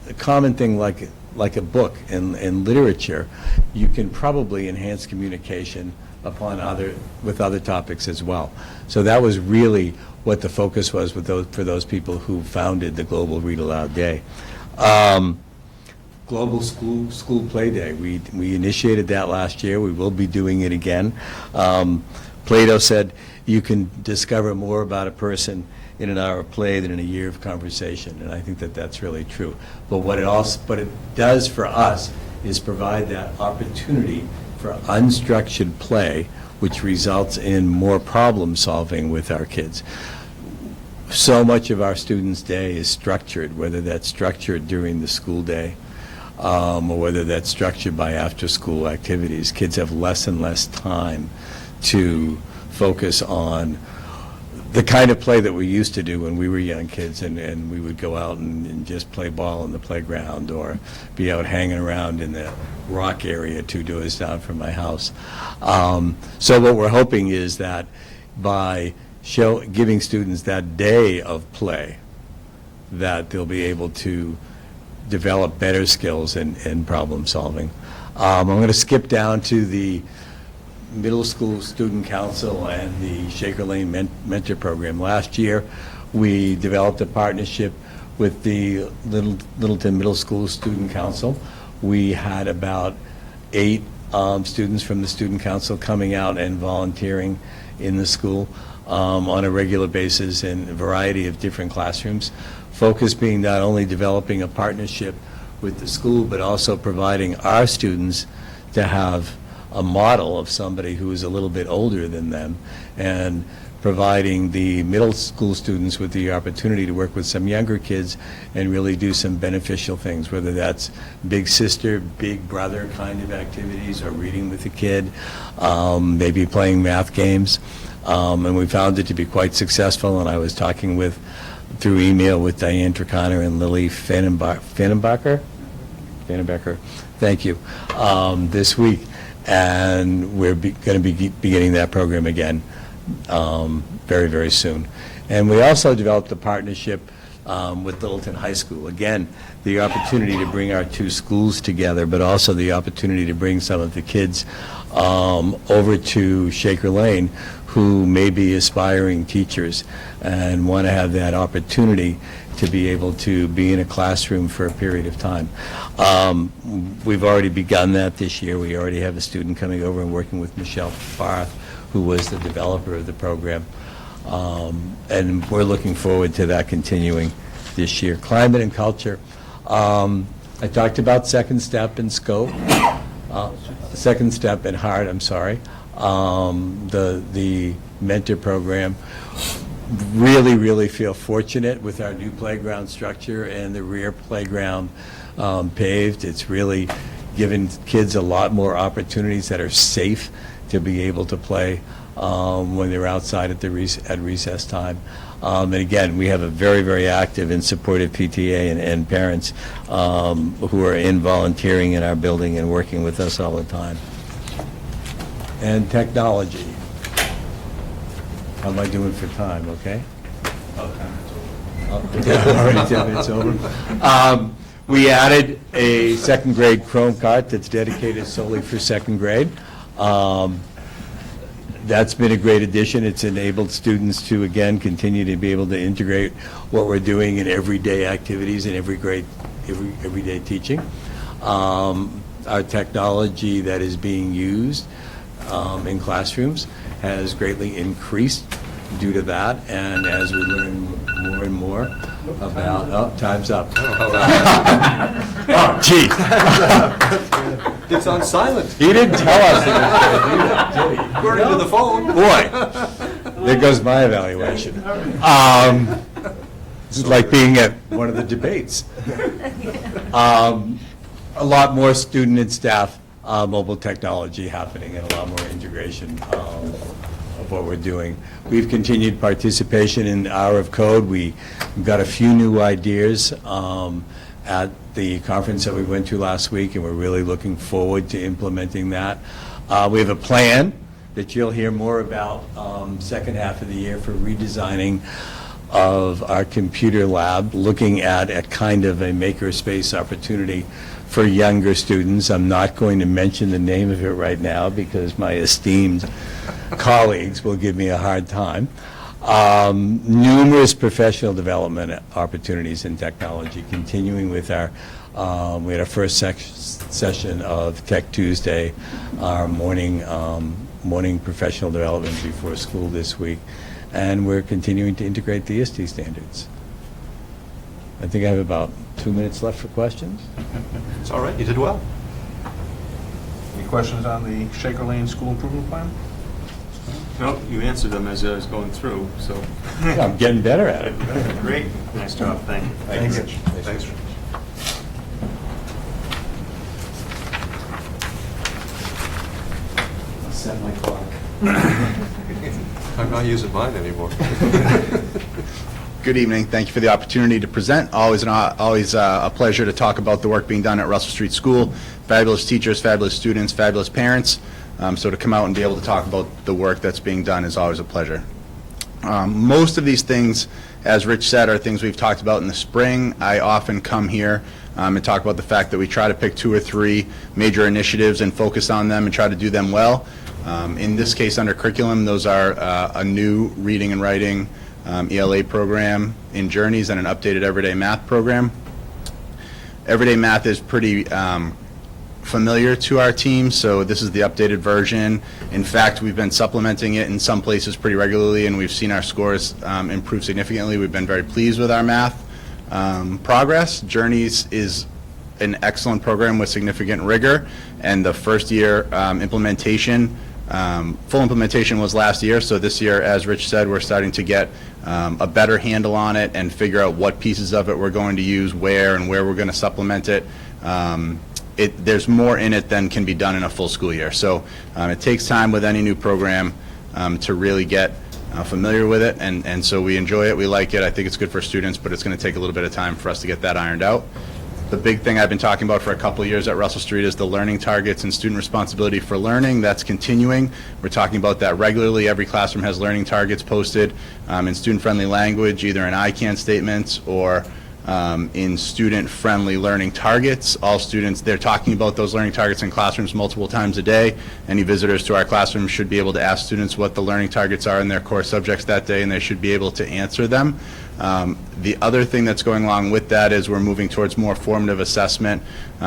thing like like a book and literature, you can probably enhance communication with other topics as well. So that was really what the focus was for those people who founded the Global Read Aloud Day. Global School Play Day. We initiated that last year. We will be doing it again. Plato said you can discover more about a person in an hour of play than in a year of conversation, and I think that that's really true. But what it does for us is provide that opportunity for unstructured play, which results in more problem solving with our kids. So much of our students' day is structured, whether that's structured during the school day or whether that's structured by after-school activities. Kids have less and less time to focus on the kind of play that we used to do when we were young kids, and we would go out and just play ball in the playground or be out hanging around in the rock area 2 doors down from my house. So what we're hoping is that by giving students that day of play, that they'll be able to develop better skills in problem solving. I'm going to skip down to the Middle School Student Council and the Shaker Lane Mentor Program. Last year, we developed a partnership with the Littleton Middle School Student Council. We had about 8 students from the Student Council coming out and volunteering in the school on a regular basis in a variety of different classrooms. Focus being not only developing a partnership with the school, but also providing our students to have a model of somebody who is a little bit older than them, and providing the middle school students with the opportunity to work with some younger kids and really do some beneficial things, whether that's big sister, big brother kind of activities, or reading with the kid, maybe playing math games. And we found it to be quite successful, and I was talking through email with Diane Tricana and Lily Fannenbacher, thank you, this week. And we're going to be beginning that program again very, very soon. And we also developed a partnership with Littleton High School. Again, the opportunity to bring our 2 schools together, but also the opportunity to bring some of the kids over to Shaker Lane who may be aspiring teachers and want to have that opportunity to be able to be in a classroom for a period of time. We've already begun that this year. We already have a student coming over and working with Michelle Barth, who was the developer of the program. And we're looking forward to that continuing this year. Climate and culture. I talked about Second Step and Scope. Second Step and Heart, I'm sorry. The mentor program. Really, really feel fortunate with our new playground structure and the rear playground paved. It's really given kids a lot more opportunities that are safe to be able to play when they're outside at recess time. And again, we have a very, very active and supportive PTA and parents who are in volunteering in our building and working with us all the time. And technology. How am I doing for time, okay? Already 10 minutes over. We added a second grade Chrome cart that's dedicated solely for second grade. That's been a great addition. It's enabled students to, again, continue to be able to integrate what we're doing in everyday activities and everyday teaching. Our technology that is being used in classrooms has greatly increased due to that, and as we learn more and more about, time's up. Oh, gee. It's on silent. He didn't tell us it was going to do that, did he? According to the phone. Boy, there goes my evaluation. This is like being at one of the debates. A lot more student and staff mobile technology happening, and a lot more integration of what we're doing. We've continued participation in Hour of Code. We've got a few new ideas at the conference that we went to last week, and we're really looking forward to implementing that. We have a plan that you'll hear more about second half of the year for redesigning of our computer lab, looking at a kind of a makerspace opportunity for younger students. I'm not going to mention the name of it right now because my esteemed colleagues will give me a hard time. Numerous professional development opportunities in technology, continuing with our, we had our first session of Tech Tuesday, our morning professional development before school this week, and we're continuing to integrate the ISTE standards. I think I have about 2 minutes left for questions. It's all right, you did well. Any questions on the Shaker Lane School Improvement Plan? No, you answered them as I was going through, so. Yeah, I'm getting better at it. Great, nice job, thank you. Thanks, Rich. Thanks, Rich. I'll set my clock. I'm not using mine anymore. Good evening. Thank you for the opportunity to present. Always a pleasure to talk about the work being done at Russell Street School. Fabulous teachers, fabulous students, fabulous parents. So to come out and be able to talk about the work that's being done is always a pleasure. Most of these things, as Rich said, are things we've talked about in the spring. I often come here and talk about the fact that we try to pick 2 or 3 major initiatives and focus on them and try to do them well. In this case, under curriculum, those are a new reading and writing ELA program in Journeys and an updated everyday math program. Everyday math is pretty familiar to our team, so this is the updated version. In fact, we've been supplementing it in some places pretty regularly, and we've seen our scores improve significantly. We've been very pleased with our math progress. Journeys is an excellent program with significant rigor, and the first year implementation, full implementation was last year, so this year, as Rich said, we're starting to get a better handle on it and figure out what pieces of it we're going to use where and where we're going to supplement it. There's more in it than can be done in a full school year. So it takes time with any new program to really get familiar with it, and so we enjoy it, we like it. I think it's good for students, but it's going to take a little bit of time for us to get that ironed out. The big thing I've been talking about for a couple of years at Russell Street is the learning targets and student responsibility for learning. That's continuing. We're talking about that regularly. Every classroom has learning targets posted in student-friendly language, either in ICANN statements or in student-friendly learning targets. All students, they're talking about those learning targets in classrooms multiple times a day. Any visitors to our classrooms should be able to ask students what the learning targets are in their core subjects that day, and they should be able to answer them. The other thing that's going along with that is we're moving towards more formative assessment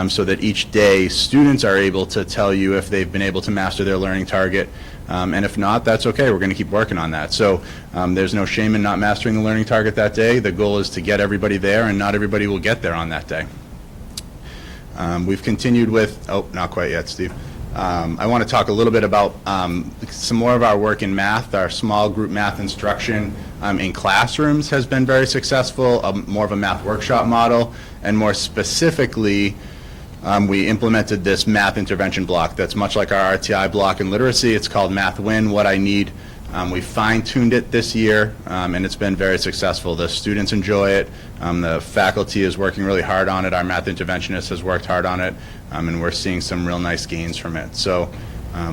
so that each day students are able to tell you if they've been able to master their learning target. And if not, that's okay. We're going to keep working on that. So there's no shame in not mastering the learning target that day. The goal is to get everybody there, and not everybody will get there on that day. We've continued with, oh, not quite yet, Steve. I want to talk a little bit about some more of our work in math. Our small group math instruction in classrooms has been very successful, more of a math workshop model, and more specifically, we implemented this math intervention block that's much like our RTI block in literacy. It's called Math Win, What I Need. We fine-tuned it this year, and it's been very successful. The students enjoy it. The faculty is working really hard on it. Our math interventionist has worked hard on it, and we're seeing some real nice gains from it. So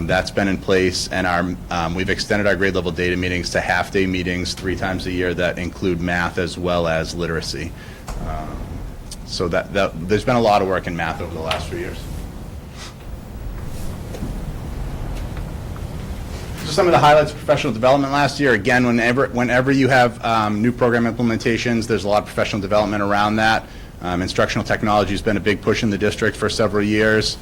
that's been in place, and we've extended our grade level data meetings to half-day meetings 3 times a year that include math as well as literacy. So there's been a lot of work in math over the last few years. So some of the highlights of professional development last year. Again, whenever you have new program implementations, there's a lot of professional development around that. Instructional technology has been a big push in the district for several years.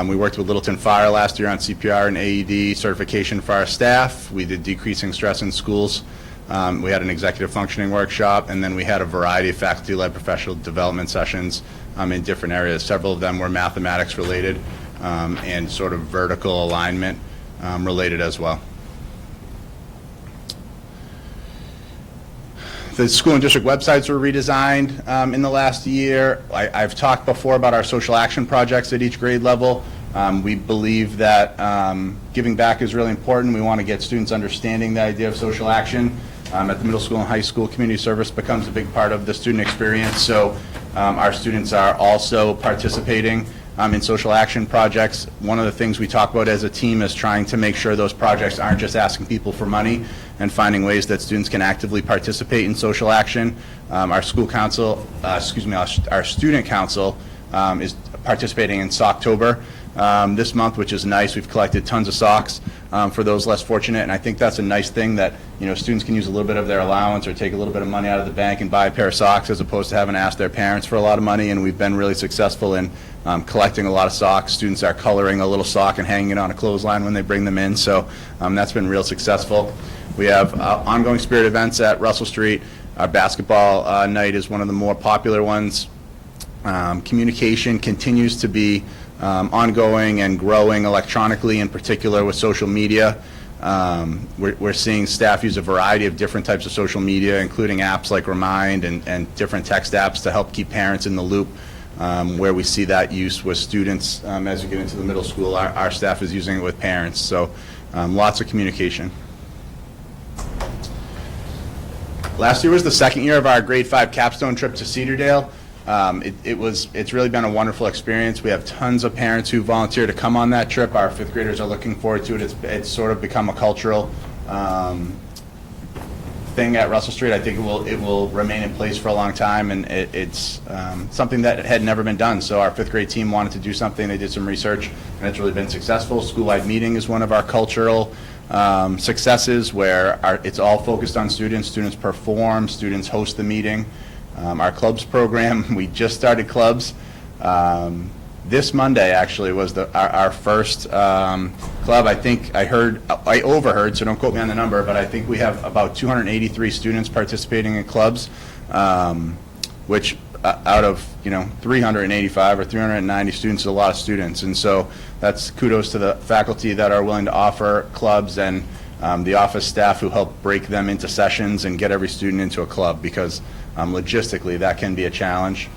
We worked with Littleton Fire last year on CPR and AED certification for our staff. We did decreasing stress in schools. We had an executive functioning workshop, and then we had a variety of faculty-led professional development sessions in different areas. Several of them were mathematics related and sort of vertical alignment related as well. The school and district websites were redesigned in the last year. I've talked before about our social action projects at each grade level. We believe that giving back is really important. We want to get students understanding the idea of social action. At the middle school and high school, community service becomes a big part of the student experience, so our students are also participating in social action projects. One of the things we talk about as a team is trying to make sure those projects aren't just asking people for money and finding ways that students can actively participate in social action. Our school council, our student council is participating in Socktober this month, which is nice. We've collected tons of socks for those less fortunate, and I think that's a nice thing that, you know, students can use a little bit of their allowance or take a little bit of money out of the bank and buy a pair of socks as opposed to having to ask their parents for a lot of money, and we've been really successful in collecting a lot of socks. Students are coloring a little sock and hanging it on a clothesline when they bring them in, so that's been real successful. We have ongoing spirit events at Russell Street. Our basketball night is one of the more popular ones. Communication continues to be ongoing and growing electronically, in particular with social media. We're seeing staff use a variety of different types of social media, including apps like Remind and different text apps to help keep parents in the loop. Where we see that use with students as we get into the middle school, our staff is using it with parents. So lots of communication. Last year was the second year of our grade 5 capstone trip to Cedardale. It's really been a wonderful experience. We have tons of parents who volunteer to come on that trip. Our 5th graders are looking forward to it. It's sort of become a cultural thing at Russell Street. I think it will remain in place for a long time, and it's something that had never been done. So our 5th grade team wanted to do something. They did some research, and it's really been successful. School-wide meeting is one of our cultural successes where it's all focused on students. Students perform, students host the meeting. Our clubs program, we just started clubs. This Monday actually was our first club. I think I overheard, so don't quote me on the number, but I think we have about 283 students participating in clubs, which out of 385 or 390 students is a lot of students, and so that's kudos to the faculty that are willing to offer clubs and the office staff who help break them into sessions and get every student into a club, because logistically that can be a challenge.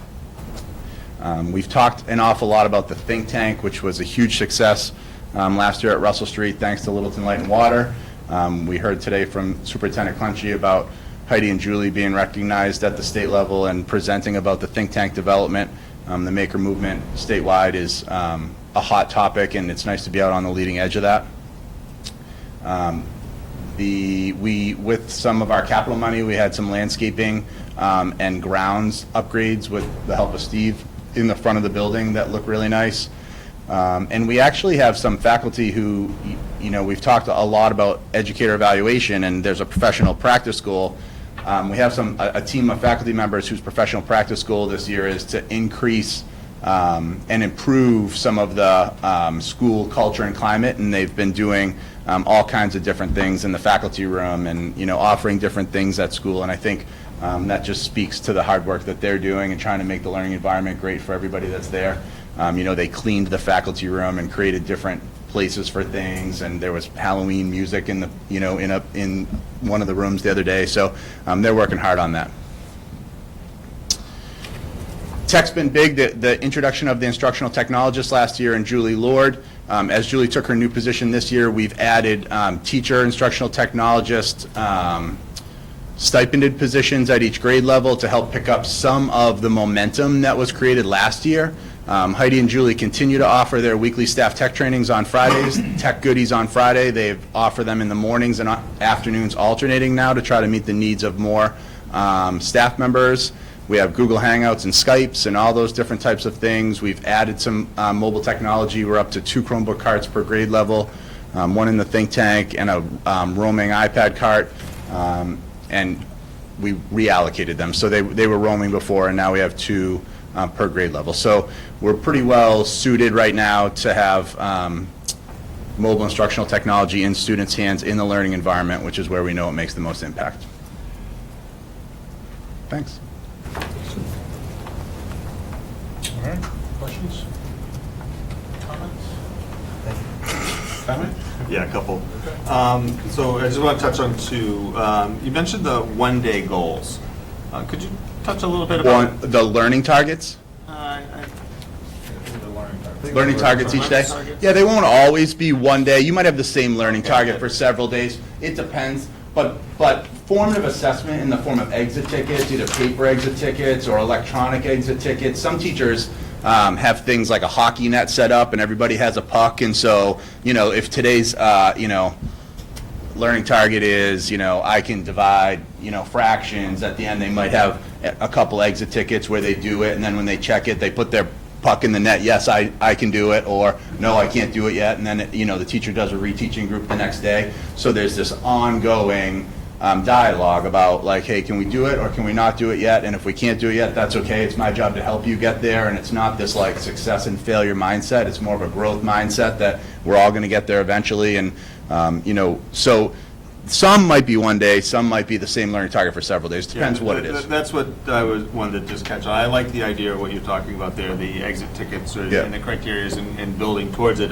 We've talked an awful lot about the think tank, which was a huge success last year at Russell Street thanks to Littleton Light and Water. We heard today from Superintendent Clunchy about Heidi and Julie being recognized at the state level and presenting about the think tank development. The maker movement statewide is a hot topic, and it's nice to be out on the leading edge of that. With some of our capital money, we had some landscaping and grounds upgrades with the help of Steve in the front of the building that look really nice. And we actually have some faculty who, we've talked a lot about educator evaluation, and there's a professional practice goal. We have a team of faculty members whose professional practice goal this year is to increase and improve some of the school culture and climate, and they've been doing all kinds of different things in the faculty room and offering different things at school, and I think that just speaks to the hard work that they're doing and trying to make the learning environment great for everybody that's there. They cleaned the faculty room and created different places for things, and there was Halloween music in in one of the rooms the other day, so they're working hard on that. Tech's been big. The introduction of the instructional technologist last year and Julie Lord. As Julie took her new position this year, we've added teacher, instructional technologist, stipended positions at each grade level to help pick up some of the momentum that was created last year. Heidi and Julie continue to offer their weekly staff tech trainings on Fridays, tech goodies on Friday. They offer them in the mornings and afternoons alternating now to try to meet the needs of more staff members. We have Google Hangouts and Skypes and all those different types of things. We've added some mobile technology. We're up to 2 Chromebook carts per grade level, one in the think tank and a roaming iPad cart, and we reallocated them. So they were roaming before, and now we have 2 per grade level. So we're pretty well suited right now to have mobile instructional technology in students' hands in the learning environment, which is where we know it makes the most impact. Thanks. All right, questions? Comments? Comment? Yeah, a couple. So I just want to touch on 2. You mentioned the one-day goals. Could you touch a little bit about The learning targets? Learning targets each day? Yeah, they won't always be one day. You might have the same learning target for several days. It depends. But formative assessment in the form of exit tickets, either paper exit tickets or electronic exit tickets. Some teachers have things like a hockey net set up and everybody has a puck. And so, if today's, learning target is, I can divide, fractions, at the end they might have a couple exit tickets where they do it, and then when they check it, they put their puck in the net, yes, I can do it, or no, I can't do it yet, and then, the teacher does a reteaching group the next day. So there's this ongoing dialogue about like, hey, can we do it or can we not do it yet? And if we can't do it yet, that's okay. It's my job to help you get there. And it's not this like success and failure mindset. It's more of a growth mindset that we're all going to get there eventually. And, so some might be one day, some might be the same learning target for several days. Depends what it is. That's what I wanted to just catch on. I like the idea of what you're talking about there, the exit tickets and the criteria and building towards it.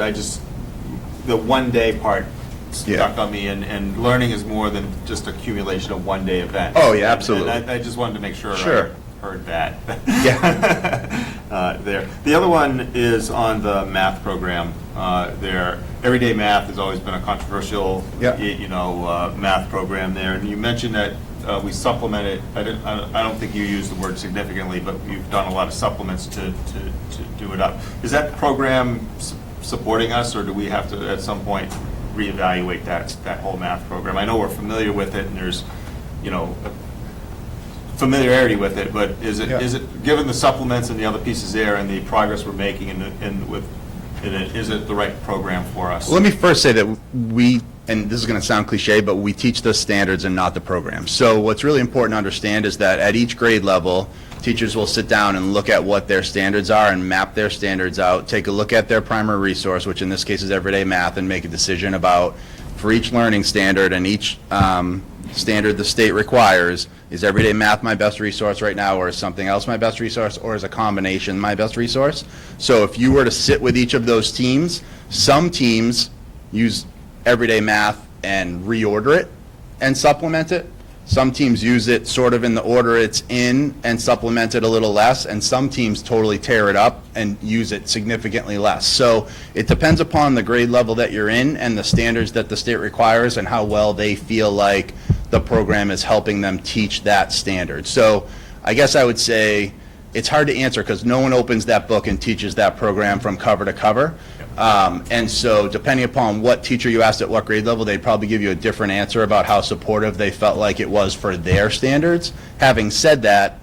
The one day part stuck on me, and learning is more than just accumulation of one day events. Oh, yeah, absolutely. And I just wanted to make sure Sure. I heard that. Yeah. There. The other one is on the math program. Everyday math has always been a controversial, math program there. And you mentioned that we supplement it. I don't think you used the word significantly, but you've done a lot of supplements to do it up. Is that program supporting us, or do we have to at some point reevaluate that whole math program? I know we're familiar with it, and there's, familiarity with it, but is it given the supplements and the other pieces there and the progress we're making is it the right program for us? Let me first say that and this is going to sound cliche, but we teach the standards and not the program. So what's really important to understand is that at each grade level, teachers will sit down and look at what their standards are and map their standards out, take a look at their primary resource, which in this case is everyday math, and make a decision about, for each learning standard and each standard the state requires, is everyday math my best resource right now, or is something else my best resource, or is a combination my best resource? So if you were to sit with each of those teams, some teams use everyday math and reorder it and supplement it. Some teams use it sort of in the order it's in and supplement it a little less, and some teams totally tear it up and use it significantly less. So it depends upon the grade level that you're in and the standards that the state requires and how well they feel like the program is helping them teach that standard. So I guess I would say it's hard to answer because no one opens that book and teaches that program from cover to cover. And so depending upon what teacher you asked at what grade level, they'd probably give you a different answer about how supportive they felt like it was for their standards. Having said that,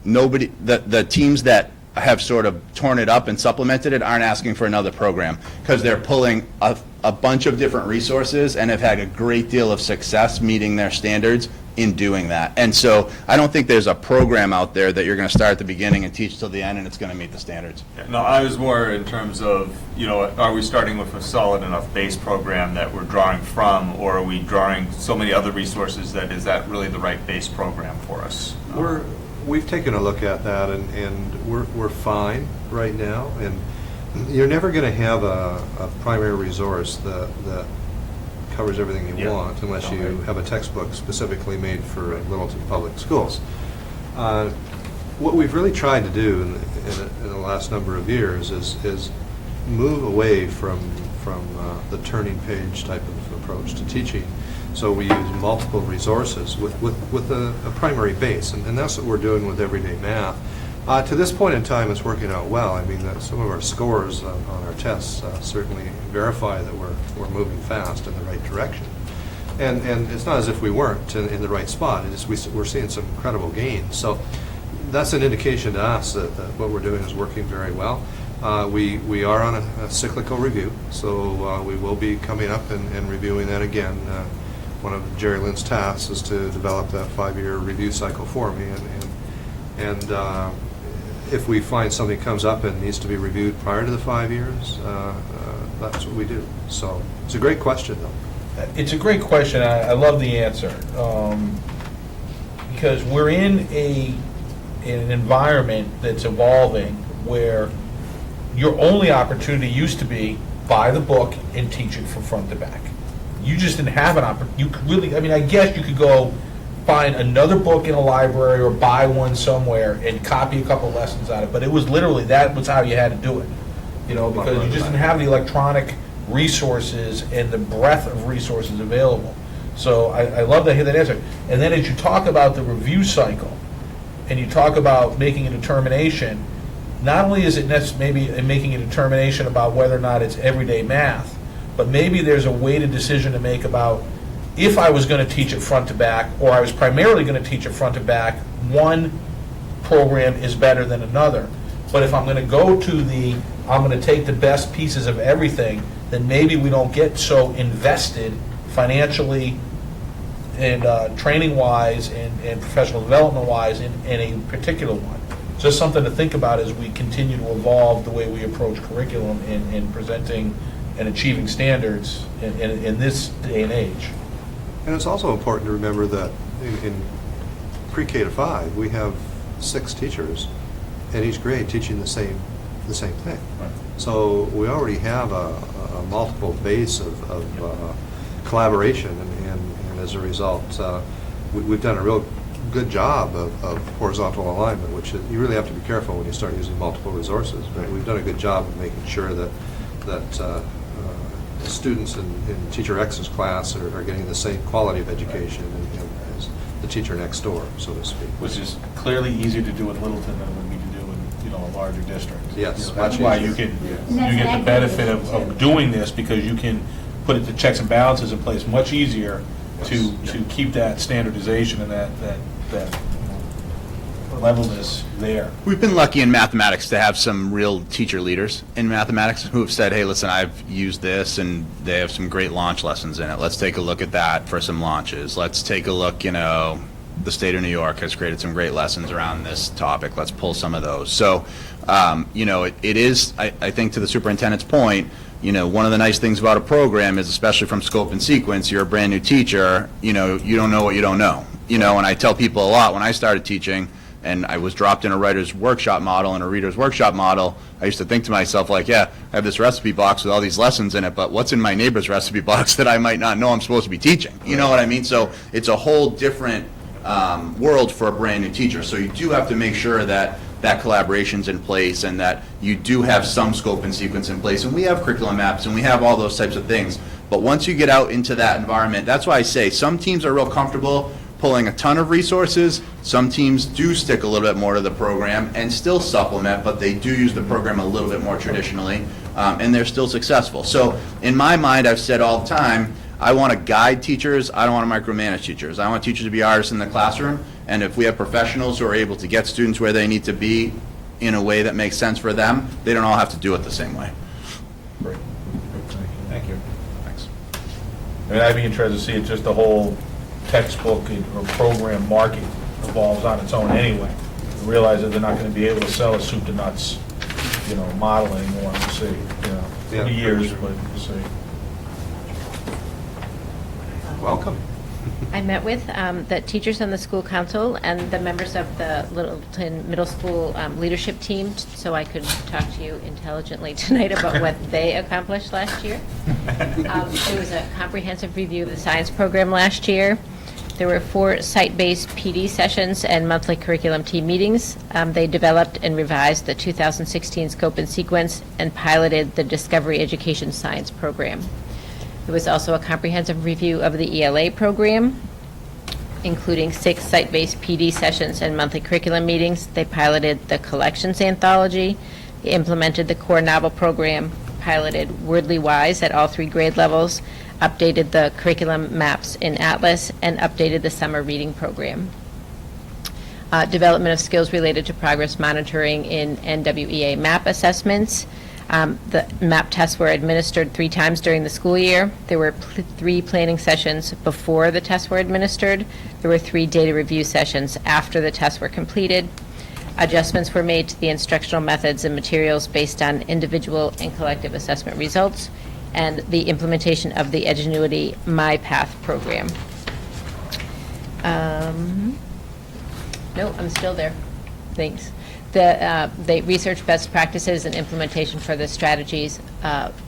the teams that have sort of torn it up and supplemented it aren't asking for another program because they're pulling a bunch of different resources and have had a great deal of success meeting their standards in doing that. And so I don't think there's a program out there that you're going to start at the beginning and teach till the end and it's going to meet the standards. No, I was more in terms of, are we starting with a solid enough base program that we're drawing from, or are we drawing so many other resources that is that really the right base program for us? We've taken a look at that, and we're fine right now. And you're never going to have a primary resource that covers everything you want unless you have a textbook specifically made for Littleton Public Schools. What we've really tried to do in the last number of years is move away from the turning page type of approach to teaching. So we use multiple resources with a primary base, and that's what we're doing with everyday math. To this point in time, it's working out well. I mean, some of our scores on our tests certainly verify that we're moving fast in the right direction. And it's not as if we weren't in the right spot. It's we're seeing some incredible gains. So that's an indication to us that what we're doing is working very well. We are on a cyclical review, so we will be coming up and reviewing that again. One of Jerry Lynn's tasks is to develop that 5-year review cycle for me, and if we find something comes up and needs to be reviewed prior to the 5 years, that's what we do. So it's a great question, though. It's a great question. I love the answer because we're in an environment that's evolving where your only opportunity used to be buy the book and teach it from front to back. You just didn't have an opportunity. You could really, I mean, I guess you could go find another book in a library or buy one somewhere and copy a couple lessons out of it. But it was literally, that was how you had to do it. Because you just didn't have the electronic resources and the breadth of resources available. So I love to hear that answer. And then as you talk about the review cycle and you talk about making a determination, not only is it maybe making a determination about whether or not it's everyday math, but maybe there's a weighted decision to make about if I was going to teach it front to back, or I was primarily going to teach it front to back, one program is better than another. But if I'm going to go to I'm going to take the best pieces of everything, then maybe we don't get so invested financially and training-wise and professional development-wise in a particular one. Just something to think about as we continue to evolve the way we approach curriculum in presenting and achieving standards in this day and age. And it's also important to remember that in pre-K to 5, we have 6 teachers at each grade teaching the same thing. Right. So we already have a multiple base of collaboration, and as a result, we've done a real good job of horizontal alignment, which you really have to be careful when you start using multiple resources. But we've done a good job of making sure that students in Teacher X's class are getting the same quality of education as the teacher next door, so to speak. Which is clearly easier to do in Littleton than it would be to do in, a larger district. Yes. That's why you get the benefit of doing this, because you can put the checks and balances in place much easier to keep that standardization and that levelness there. We've been lucky in mathematics to have some real teacher leaders in mathematics who have said, hey, listen, I've used this, and they have some great launch lessons in it. Let's take a look at that for some launches. Let's take a look, the state of New York has created some great lessons around this topic. Let's pull some of those. So, it is, I think, to the superintendent's point, one of the nice things about a program is, especially from scope and sequence, you're a brand new teacher, you don't know what you don't know. And I tell people a lot when I started teaching, and I was dropped in a writer's workshop model and a reader's workshop model, I used to think to myself, like, yeah, I have this recipe box with all these lessons in it, but what's in my neighbor's recipe box that I might not know I'm supposed to be teaching? You know what I mean? So it's a whole different world for a brand new teacher. So you do have to make sure that collaboration's in place and that you do have some scope and sequence in place. And we have curriculum maps and we have all those types of things. But once you get out into that environment, that's why I say some teams are real comfortable pulling a ton of resources. Some teams do stick a little bit more to the program and still supplement, but they do use the program a little bit more traditionally, and they're still successful. So in my mind, I've said all the time, I want to guide teachers, I don't want to micromanage teachers. I want teachers to be artists in the classroom, and if we have professionals who are able to get students where they need to be in a way that makes sense for them, they don't all have to do it the same way. Great. Thank you. Thanks. I'd be interested to see it, just the whole textbook or program market evolves on its own anyway. You realize that they're not going to be able to sell a soup to nuts, model anymore. We'll see. Yeah. Years, but we'll see. Welcome. I met with the teachers on the school council and the members of the Littleton Middle School leadership team, so I could talk to you intelligently tonight about what they accomplished last year. It was a comprehensive review of the science program last year. There were 4 site-based PD sessions and monthly curriculum team meetings. They developed and revised the 2016 scope and sequence and piloted the Discovery Education Science program. There was also a comprehensive review of the ELA program, including 6 site-based PD sessions and monthly curriculum meetings. They piloted the Collections Anthology, they implemented the Core Novel program, piloted Wordly Wise at all 3 grade levels, updated the curriculum maps in Atlas, and updated the summer reading program. Development of skills related to progress monitoring in NWEA MAP assessments. The MAP tests were administered 3 times during the school year. There were 3 planning sessions before the tests were administered. There were 3 data review sessions after the tests were completed. Adjustments were made to the instructional methods and materials based on individual and collective assessment results, and the implementation of the Edgenuity MyPath program. No, I'm still there. Thanks. They researched best practices and implementation for the strategies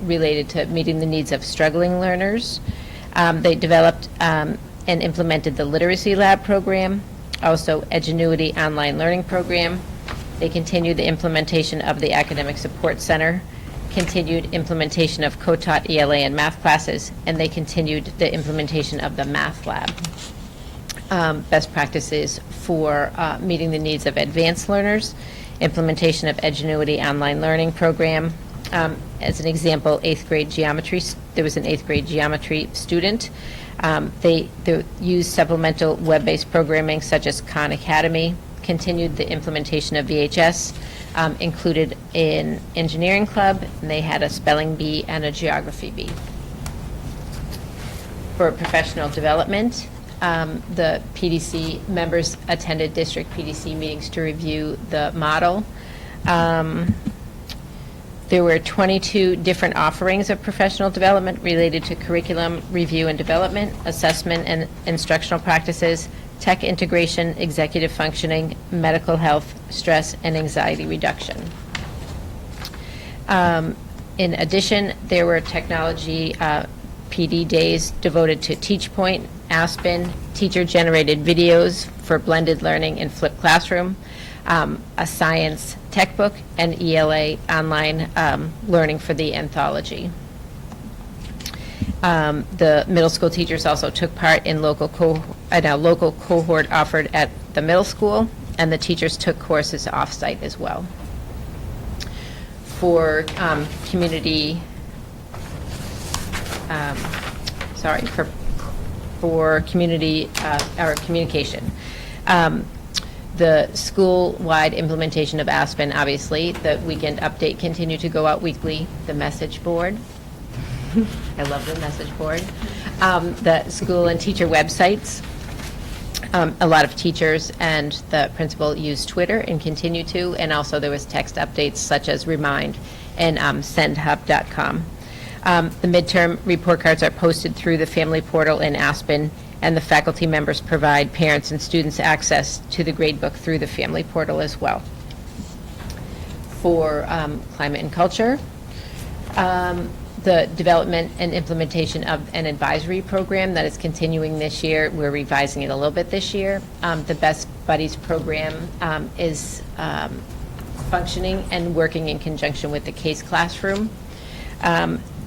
related to meeting the needs of struggling learners. They developed and implemented the Literacy Lab program, also Edgenuity online learning program. They continued the implementation of the Academic Support Center, continued implementation of co-taught ELA and math classes, and they continued the implementation of the Math Lab. Best practices for meeting the needs of advanced learners, implementation of Edgenuity online learning program. As an example, 8th grade geometry, there was an 8th grade geometry student. They used supplemental web-based programming such as Khan Academy, continued the implementation of VHS, included an engineering club, and they had a spelling bee and a geography bee. For professional development, the PDC members attended district PDC meetings to review the model. There were 22 different offerings of professional development related to curriculum review and development, assessment and instructional practices, tech integration, executive functioning, medical health, stress, and anxiety reduction. In addition, there were technology PD days devoted to TeachPoint, Aspen, teacher-generated videos for blended learning and flipped classroom, a science tech book, and ELA online learning for the anthology. The middle school teachers also took part in local cohort offered at the middle school, and the teachers took courses off-site as well. For community, for community or communication. The school-wide implementation of Aspen, obviously, the weekend update continued to go out weekly, the message board. I love the message board. The school and teacher websites. A lot of teachers and the principal used Twitter and continue to, and also there was text updates such as Remind and sendhub.com. The midterm report cards are posted through the family portal in Aspen, and the faculty members provide parents and students access to the gradebook through the family portal as well. For climate and culture, the development and implementation of an advisory program that is continuing this year. We're revising it a little bit this year. The Best Buddies program is functioning and working in conjunction with the CASE classroom.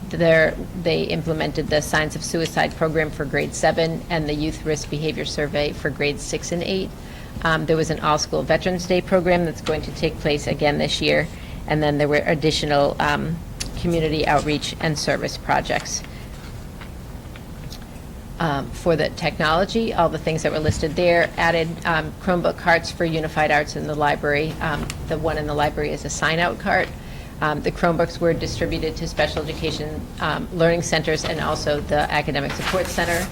They implemented the Signs of Suicide program for grade 7 and the Youth Risk Behavior Survey for grades 6 and 8. There was an all-school Veterans Day program that's going to take place again this year, and then there were additional community outreach and service projects. For the technology, all the things that were listed there, added Chromebook carts for Unified Arts in the library. The one in the library is a sign-out cart. The Chromebooks were distributed to special education learning centers and also the Academic Support Center.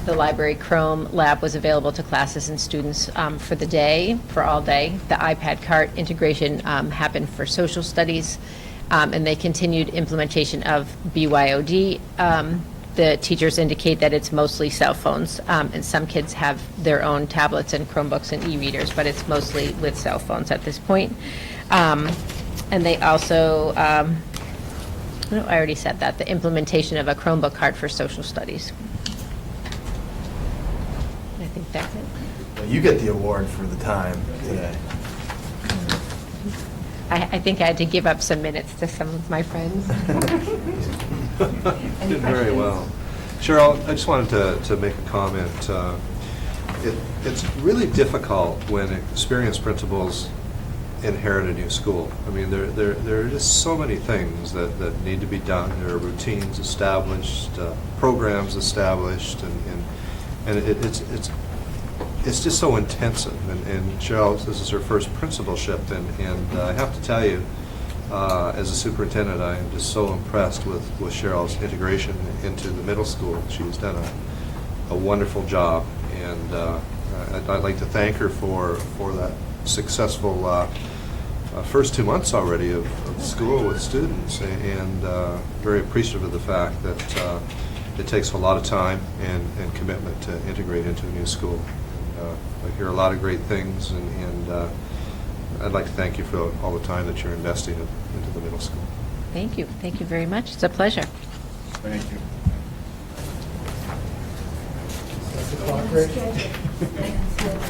The library Chrome lab was available to classes and students for the day, for all day. The iPad cart integration happened for social studies, and they continued implementation of BYOD. The teachers indicate that it's mostly cell phones, and some kids have their own tablets and Chromebooks and e-readers, but it's mostly with cell phones at this point. And they also, no, I already said that, the implementation of a Chromebook card for social studies. I think that's it. Well, you get the award for the time today. I think I had to give up some minutes to some of my friends. Did very well. Cheryl, I just wanted to make a comment. It's really difficult when experienced principals inherit a new school. I mean, there are just so many things that need to be done. There are routines established, programs established, and it's just so intensive. And Cheryl, this is her first principalship, and I have to tell you, as a superintendent, I am just so impressed with Cheryl's integration into the middle school. She's done a wonderful job, and I'd like to thank her for that successful first 2 months already of school with students, and very appreciative of the fact that it takes a lot of time and commitment to integrate into a new school. And, I hear a lot of great things, and I'd like to thank you for all the time that you're investing into the middle school. Thank you. Thank you very much. It's a pleasure. Thank you.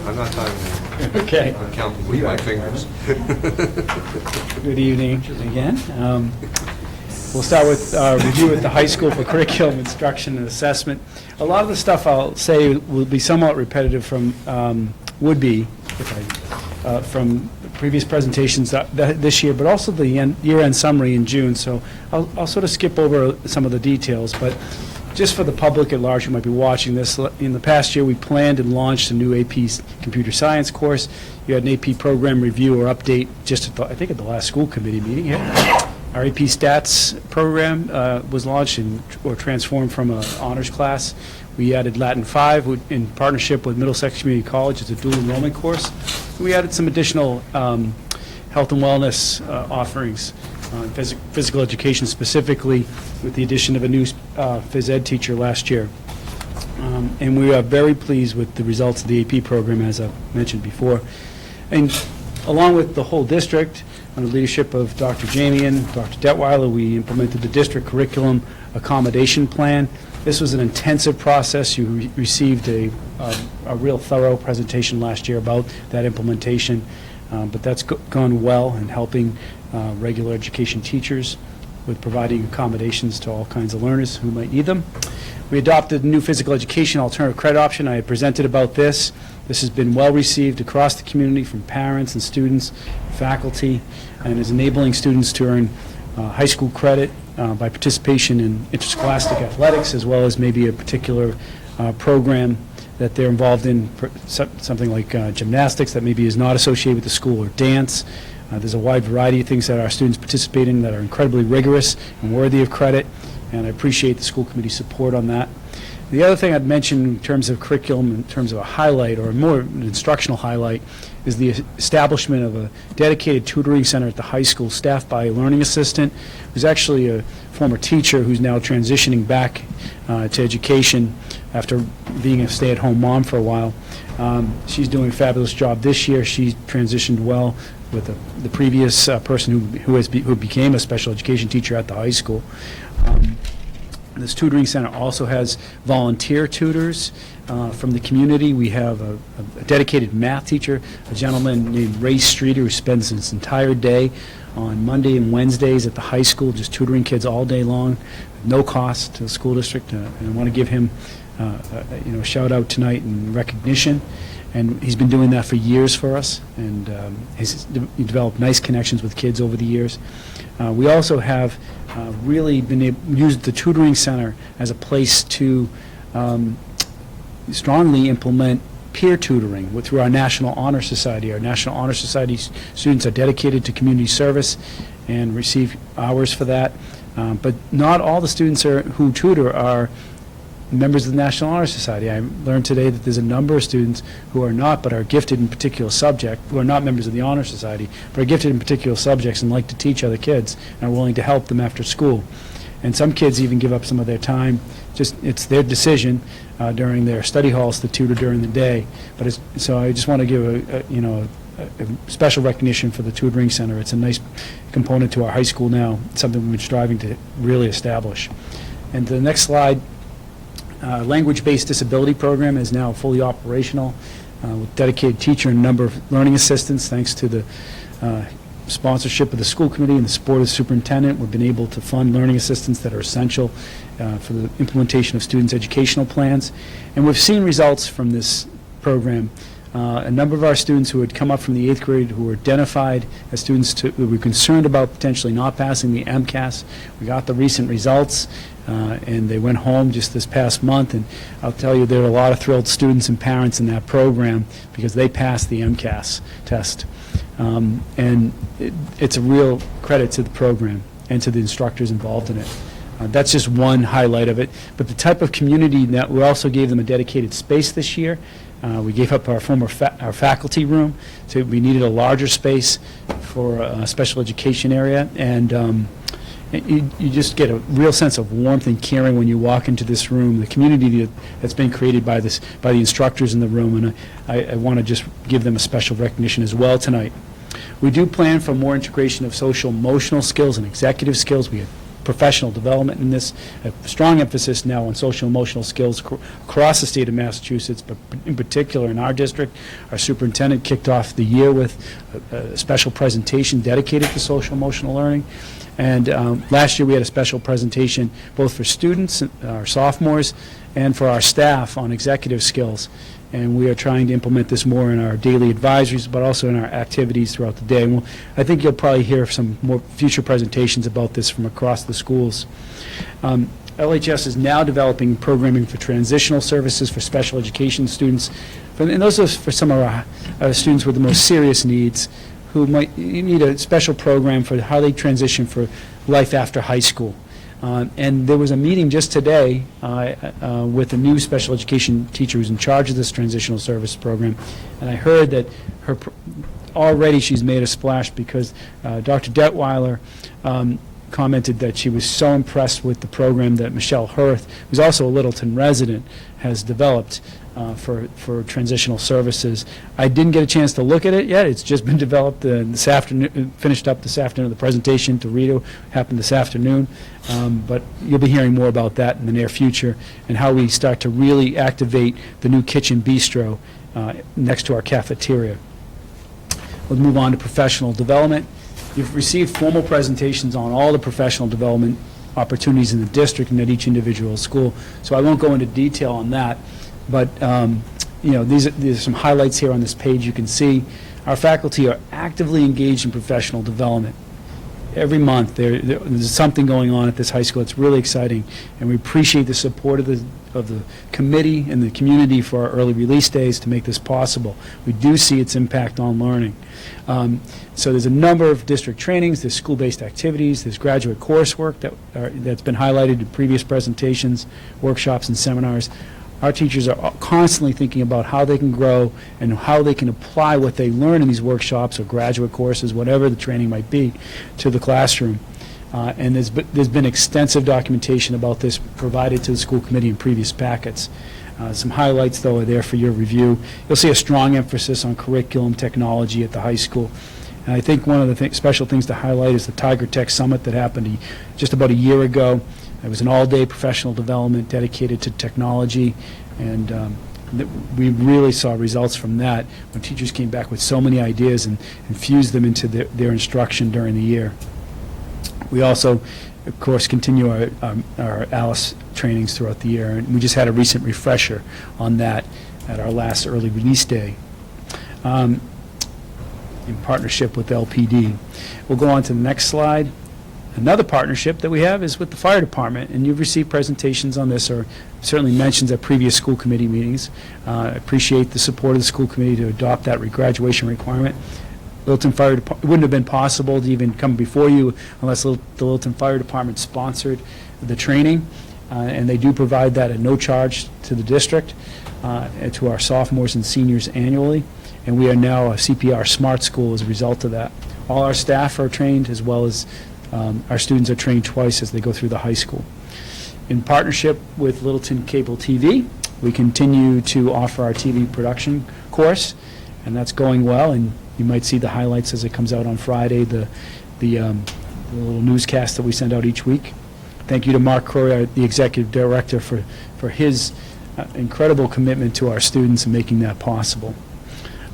I'm not timing. Okay. I'm counting with my fingers. Good evening again. We'll start with review at the high school for curriculum, instruction, and assessment. A lot of the stuff I'll say will be somewhat repetitive from, from previous presentations this year, but also the year-end summary in June. So I'll sort of skip over some of the details. But just for the public at large who might be watching this, in the past year, we planned and launched a new AP computer science course. You had an AP program review or update just at I think at the last school committee meeting here. Our AP stats program was launched or transformed from an honors class. We added Latin 5 in partnership with Middlesex Community College. It's a dual enrollment course. We added some additional health and wellness offerings, physical education specifically, with the addition of a new phys ed teacher last year. And we are very pleased with the results of the AP program, as I mentioned before. And along with the whole district, under the leadership of Dr. Jamian, Dr. Detweiler, we implemented the district curriculum accommodation plan. This was an intensive process. You received a real thorough presentation last year about that implementation, but that's gone well in helping regular education teachers with providing accommodations to all kinds of learners who might need them. We adopted a new physical education alternative credit option. I had presented about this. This has been well received across the community from parents and students, faculty, and is enabling students to earn high school credit by participation in interscholastic athletics, as well as maybe a particular program that they're involved in, something like gymnastics that maybe is not associated with the school, or dance. There's a wide variety of things that our students participate in that are incredibly rigorous and worthy of credit, and I appreciate the school committee's support on that. The other thing I'd mention in terms of curriculum, in terms of a highlight or more an instructional highlight, is the establishment of a dedicated tutoring center at the high school staffed by a learning assistant who's actually a former teacher who's now transitioning back to education after being a stay-at-home mom for a while. She's doing a fabulous job this year. She transitioned well with the previous person who became a special education teacher at the high school. This tutoring center also has volunteer tutors from the community. We have a dedicated math teacher, a gentleman named Ray Streeter, who spends his entire day on Monday and Wednesdays at the high school just tutoring kids all day long, no cost to the school district. And I want to give him a shout out tonight in recognition. And he's been doing that for years for us, and he's developed nice connections with kids over the years. We also have really used the tutoring center as a place to strongly implement peer tutoring through our National Honor Society. Our National Honor Society students are dedicated to community service and receive hours for that. But not all the students who tutor are members of the National Honor Society. I learned today that there's a number of students who are not, but are gifted in particular subject, who are not members of the Honor Society, but are gifted in particular subjects and like to teach other kids and are willing to help them after school. And some kids even give up some of their time. It's their decision during their study halls to tutor during the day. So I just want to give a special recognition for the tutoring center. It's a nice component to our high school now, something we've been striving to really establish. And the next slide. Language-based disability program is now fully operational with dedicated teacher and a number of learning assistants. Thanks to the sponsorship of the school committee and the support of the superintendent, we've been able to fund learning assistants that are essential for the implementation of students' educational plans. And we've seen results from this program. A number of our students who had come up from the 8th grade who were identified as students who were concerned about potentially not passing the MCAS. We got the recent results. And they went home just this past month, and I'll tell you there are a lot of thrilled students and parents in that program because they passed the MCAS test. And it's a real credit to the program and to the instructors involved in it. That's just one highlight of it. But the type of community that we also gave them a dedicated space this year. We gave up our former our faculty room, so we needed a larger space for a special education area, and you just get a real sense of warmth and caring when you walk into this room, the community that's been created by the instructors in the room, and I want to just give them a special recognition as well tonight. We do plan for more integration of social emotional skills and executive skills. We have professional development in this, a strong emphasis now on social emotional skills across the state of Massachusetts, but in particular in our district. Our superintendent kicked off the year with a special presentation dedicated to social emotional learning. And last year we had a special presentation both for students, our sophomores, and for our staff on executive skills. And we are trying to implement this more in our daily advisories, but also in our activities throughout the day. And I think you'll probably hear some more future presentations about this from across the schools. LHS is now developing programming for transitional services for special education students, and those are for some of our students with the most serious needs who might need a special program for how they transition for life after high school. And there was a meeting just today with a new special education teacher who's in charge of this transitional service program, and I heard that already she's made a splash because Dr. Detweiler commented that she was so impressed with the program that Michelle Hirth, who's also a Littleton resident, has developed for transitional services. I didn't get a chance to look at it yet. It's just been developed this afternoon, finished up this afternoon. The presentation to Rita happened this afternoon, but you'll be hearing more about that in the near future and how we start to really activate the new kitchen bistro next to our cafeteria. We'll move on to professional development. You've received formal presentations on all the professional development opportunities in the district and at each individual school, so I won't go into detail on that. But these are some highlights here on this page. You can see our faculty are actively engaged in professional development. Every month there's something going on at this high school. It's really exciting, and we appreciate the support of the committee and the community for our early release days to make this possible. We do see its impact on learning. So there's a number of district trainings, there's school-based activities, there's graduate coursework that's been highlighted in previous presentations, workshops, and seminars. Our teachers are constantly thinking about how they can grow and how they can apply what they learn in these workshops or graduate courses, whatever the training might be, to the classroom. And there's been extensive documentation about this provided to the school committee in previous packets. Some highlights, though, are there for your review. You'll see a strong emphasis on curriculum technology at the high school. And I think one of the special things to highlight is the Tiger Tech Summit that happened just about a year ago. It was an all-day professional development dedicated to technology, and we really saw results from that when teachers came back with so many ideas and infused them into their instruction during the year. We also, of course, continue our ALICE trainings throughout the year, and we just had a recent refresher on that at our last early release day in partnership with LPD. We'll go on to the next slide. Another partnership that we have is with the fire department, and you've received presentations on this or certainly mentions at previous school committee meetings. I appreciate the support of the school committee to adopt that graduation requirement. Littleton Fire Department, it wouldn't have been possible to even come before you unless the Littleton Fire Department sponsored the training, and they do provide that at no charge to the district, and to our sophomores and seniors annually, and we are now a CPR Smart School as a result of that. All our staff are trained, as well as our students are trained twice as they go through the high school. In partnership with Littleton Cable TV, we continue to offer our TV production course, and that's going well, and you might see the highlights as it comes out on Friday, the little newscast that we send out each week. Thank you to Mark Croy, the Executive Director, for his incredible commitment to our students and making that possible.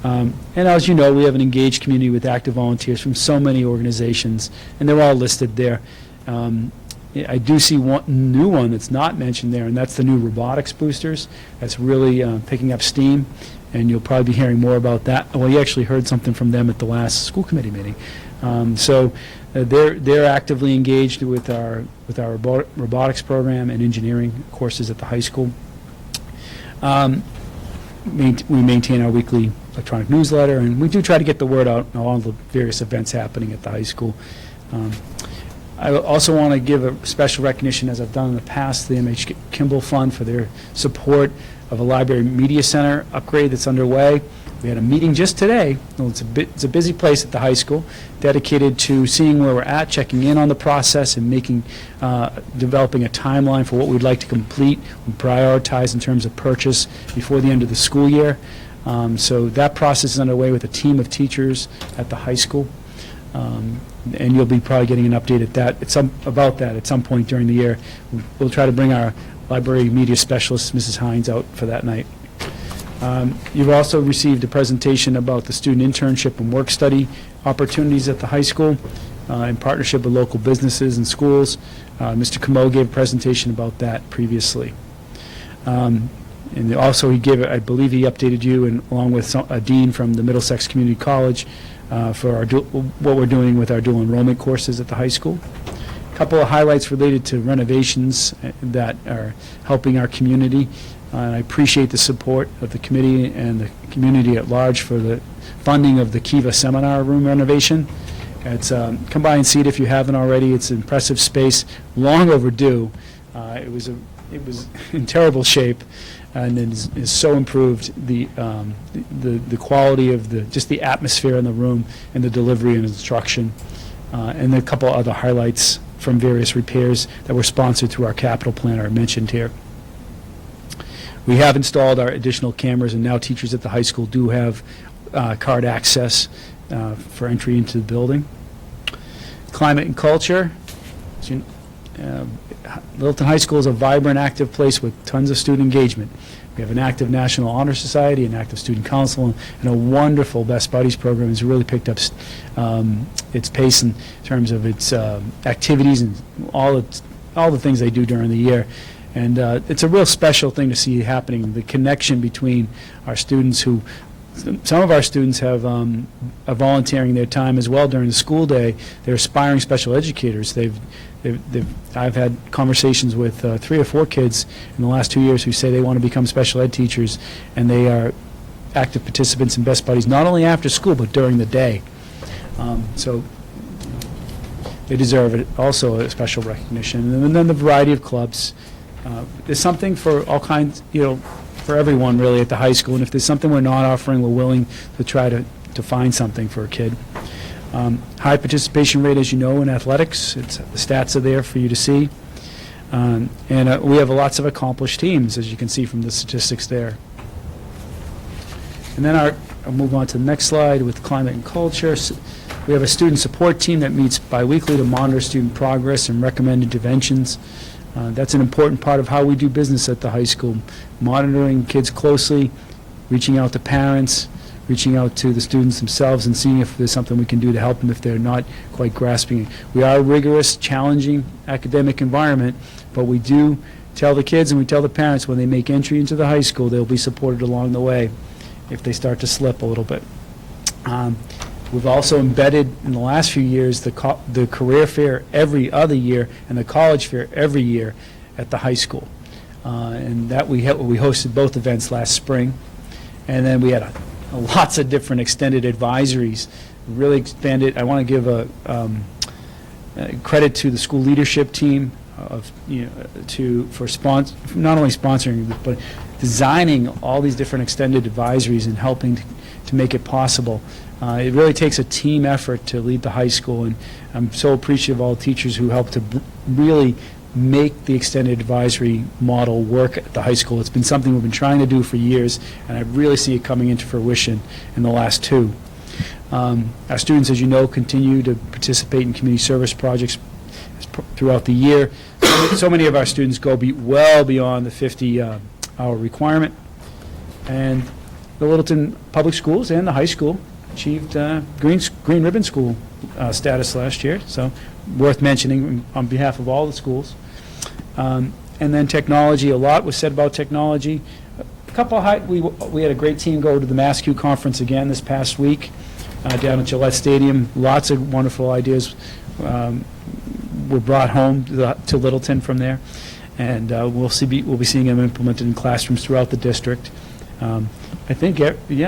And as you know, we have an engaged community with active volunteers from so many organizations, and they're all listed there. I do see one new one that's not mentioned there, and that's the new robotics boosters. That's really picking up steam, and you'll probably be hearing more about that. Well, you actually heard something from them at the last school committee meeting. So they're actively engaged with our robotics program and engineering courses at the high school. We maintain our weekly electronic newsletter, and we do try to get the word out on all the various events happening at the high school. I also want to give a special recognition, as I've done in the past, to the M.H. Kimball Fund for their support of a library media center upgrade that's underway. We had a meeting just today. Well, it's a busy place at the high school, dedicated to seeing where we're at, checking in on the process, and developing a timeline for what we'd like to complete and prioritize in terms of purchase before the end of the school year. So that process is underway with a team of teachers at the high school, and you'll be probably getting an update about that at some point during the year. We'll try to bring our library media specialist, Mrs. Hines, out for that night. You've also received a presentation about the student internship and work study opportunities at the high school in partnership with local businesses and schools. Mr. Camo gave a presentation about that previously. And also I believe he updated you, and along with a dean from the Middlesex Community College, for what we're doing with our dual enrollment courses at the high school. couple of highlights related to renovations that are helping our community. And I appreciate the support of the committee and the community at large for the funding of the Kiva Seminar Room renovation. It's, come by and see it if you haven't already. It's an impressive space, long overdue. It was in terrible shape, and it is so improved the quality of just the atmosphere in the room and the delivery and instruction, and a couple other highlights from various repairs that were sponsored through our capital plan are mentioned here. We have installed our additional cameras, and now teachers at the high school do have card access for entry into the building. Climate and culture. Littleton High School is a vibrant, active place with tons of student engagement. We have an active National Honor Society, an active student council, and a wonderful Best Buddies program. It's really picked up its pace in terms of its activities and all the things they do during the year. And it's a real special thing to see happening, the connection between our students who, some of our students have are volunteering their time as well during the school day. They're aspiring special educators. I've had conversations with 3 or 4 kids in the last 2 years who say they want to become special ed teachers, and they are active participants in Best Buddies, not only after school, but during the day. So they deserve it, also a special recognition. And then the variety of clubs. There's something for all kinds, for everyone really at the high school, and if there's something we're not offering, we're willing to try to find something for a kid. High participation rate, as you know, in athletics. The stats are there for you to see. And we have lots of accomplished teams, as you can see from the statistics there. And then I'll move on to the next slide with climate and culture. We have a student support team that meets biweekly to monitor student progress and recommend interventions. That's an important part of how we do business at the high school, monitoring kids closely, reaching out to parents, reaching out to the students themselves and seeing if there's something we can do to help them if they're not quite grasping it. We are a rigorous, challenging academic environment, but we do tell the kids and we tell the parents when they make entry into the high school, they'll be supported along the way if they start to slip a little bit. We've also embedded in the last few years the career fair every other year and the college fair every year at the high school. And that we hosted both events last spring. And then we had lots of different extended advisories, really expanded. I want to give a credit to the school leadership team for not only sponsoring but designing all these different extended advisories and helping to make it possible. It really takes a team effort to lead the high school, and I'm so appreciative of all the teachers who helped to really make the extended advisory model work at the high school. It's been something we've been trying to do for years, and I really see it coming into fruition in the last 2. Our students, as you know, continue to participate in community service projects throughout the year. So many of our students go well beyond the 50-hour requirement, and the Littleton Public Schools and the high school achieved Green Ribbon School status last year, so worth mentioning on behalf of all the schools. And then technology, a lot was said about technology. We had a great team go to the MassQ conference again this past week down at Gillette Stadium. Lots of wonderful ideas were brought home to Littleton from there, and we'll be seeing them implemented in classrooms throughout the district. I think, we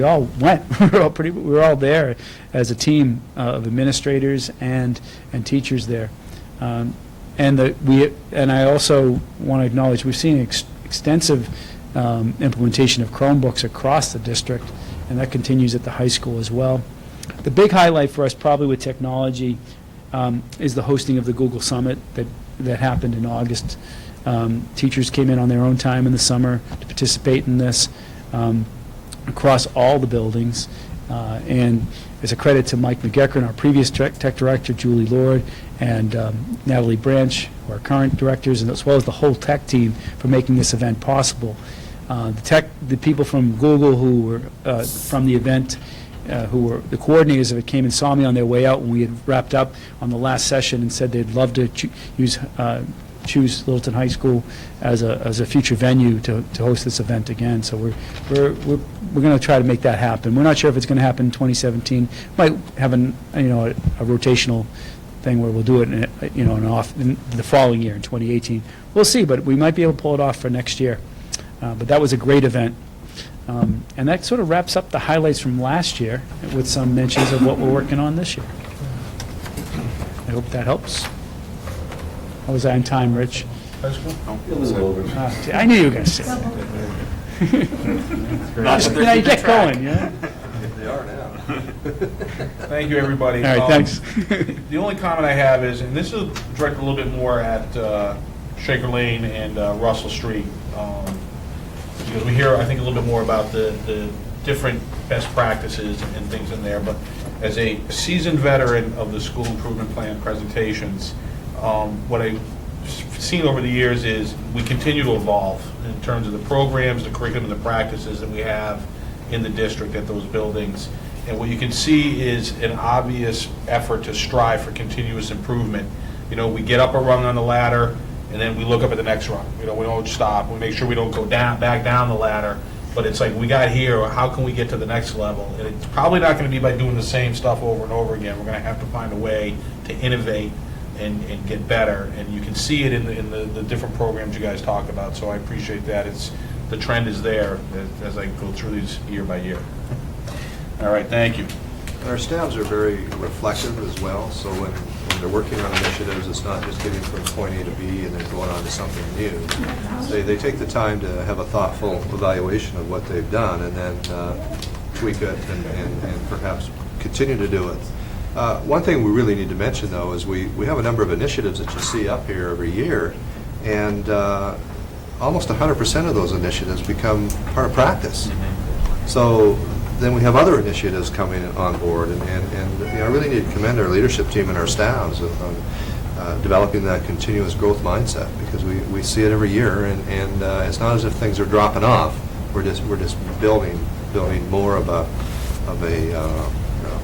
all went. we were all there as a team of administrators and teachers there. And I also want to acknowledge we've seen extensive implementation of Chromebooks across the district, and that continues at the high school as well. The big highlight for us, probably with technology, is the hosting of the Google Summit that happened in August. Teachers came in on their own time in the summer to participate in this across all the buildings. And it's a credit to Mike McGeckern, our previous tech director, Julie Lord, and Natalie Branch, our current directors, and as well as the whole tech team for making this event possible. The people from Google who were from the event, who were the coordinators of it, came and saw me on their way out when we had wrapped up on the last session and said they'd love to choose Littleton High School as a future venue to host this event again. So we're going to try to make that happen. We're not sure if it's going to happen in 2017. Might have a rotational thing where we'll do it in the following year, in 2018. We'll see, but we might be able to pull it off for next year. But that was a great event. And that sort of wraps up the highlights from last year with some mentions of what we're working on this year. I hope that helps. How was I on time, Rich? High school? A little over. I knew you were going to say that. You get going, yeah? They are now. Thank you, everybody. All right, thanks. The only comment I have is, and this is directed a little bit more at Shaker Lane and Russell Street, because we hear, I think, a little bit more about the different best practices and things in there, but as a seasoned veteran of the school improvement plan presentations, what I've seen over the years is we continue to evolve in terms of the programs, the curriculum, and the practices that we have in the district at those buildings. And what you can see is an obvious effort to strive for continuous improvement. You know, we get up a rung on the ladder, and then we look up at the next rung. You know, we don't stop. We make sure we don't go back down the ladder. But it's like, we got here, how can we get to the next level? And it's probably not going to be by doing the same stuff over and over again. We're going to have to find a way to innovate and get better. And you can see it in the different programs you guys talk about. So I appreciate that. The trend is there as I go through these year by year. All right, thank you. And our staffs are very reflective as well, so when they're working on initiatives, it's not just getting from point A to B and then going on to something new. They take the time to have a thoughtful evaluation of what they've done and then tweak it and perhaps continue to do it. One thing we really need to mention, though, is we have a number of initiatives that you see up here every year, and almost 100% of those initiatives become part of practice. So then we have other initiatives coming on board, and I really need to commend our leadership team and our staffs on developing that continuous growth mindset, because we see it every year, and it's not as if things are dropping off. We're just building more of a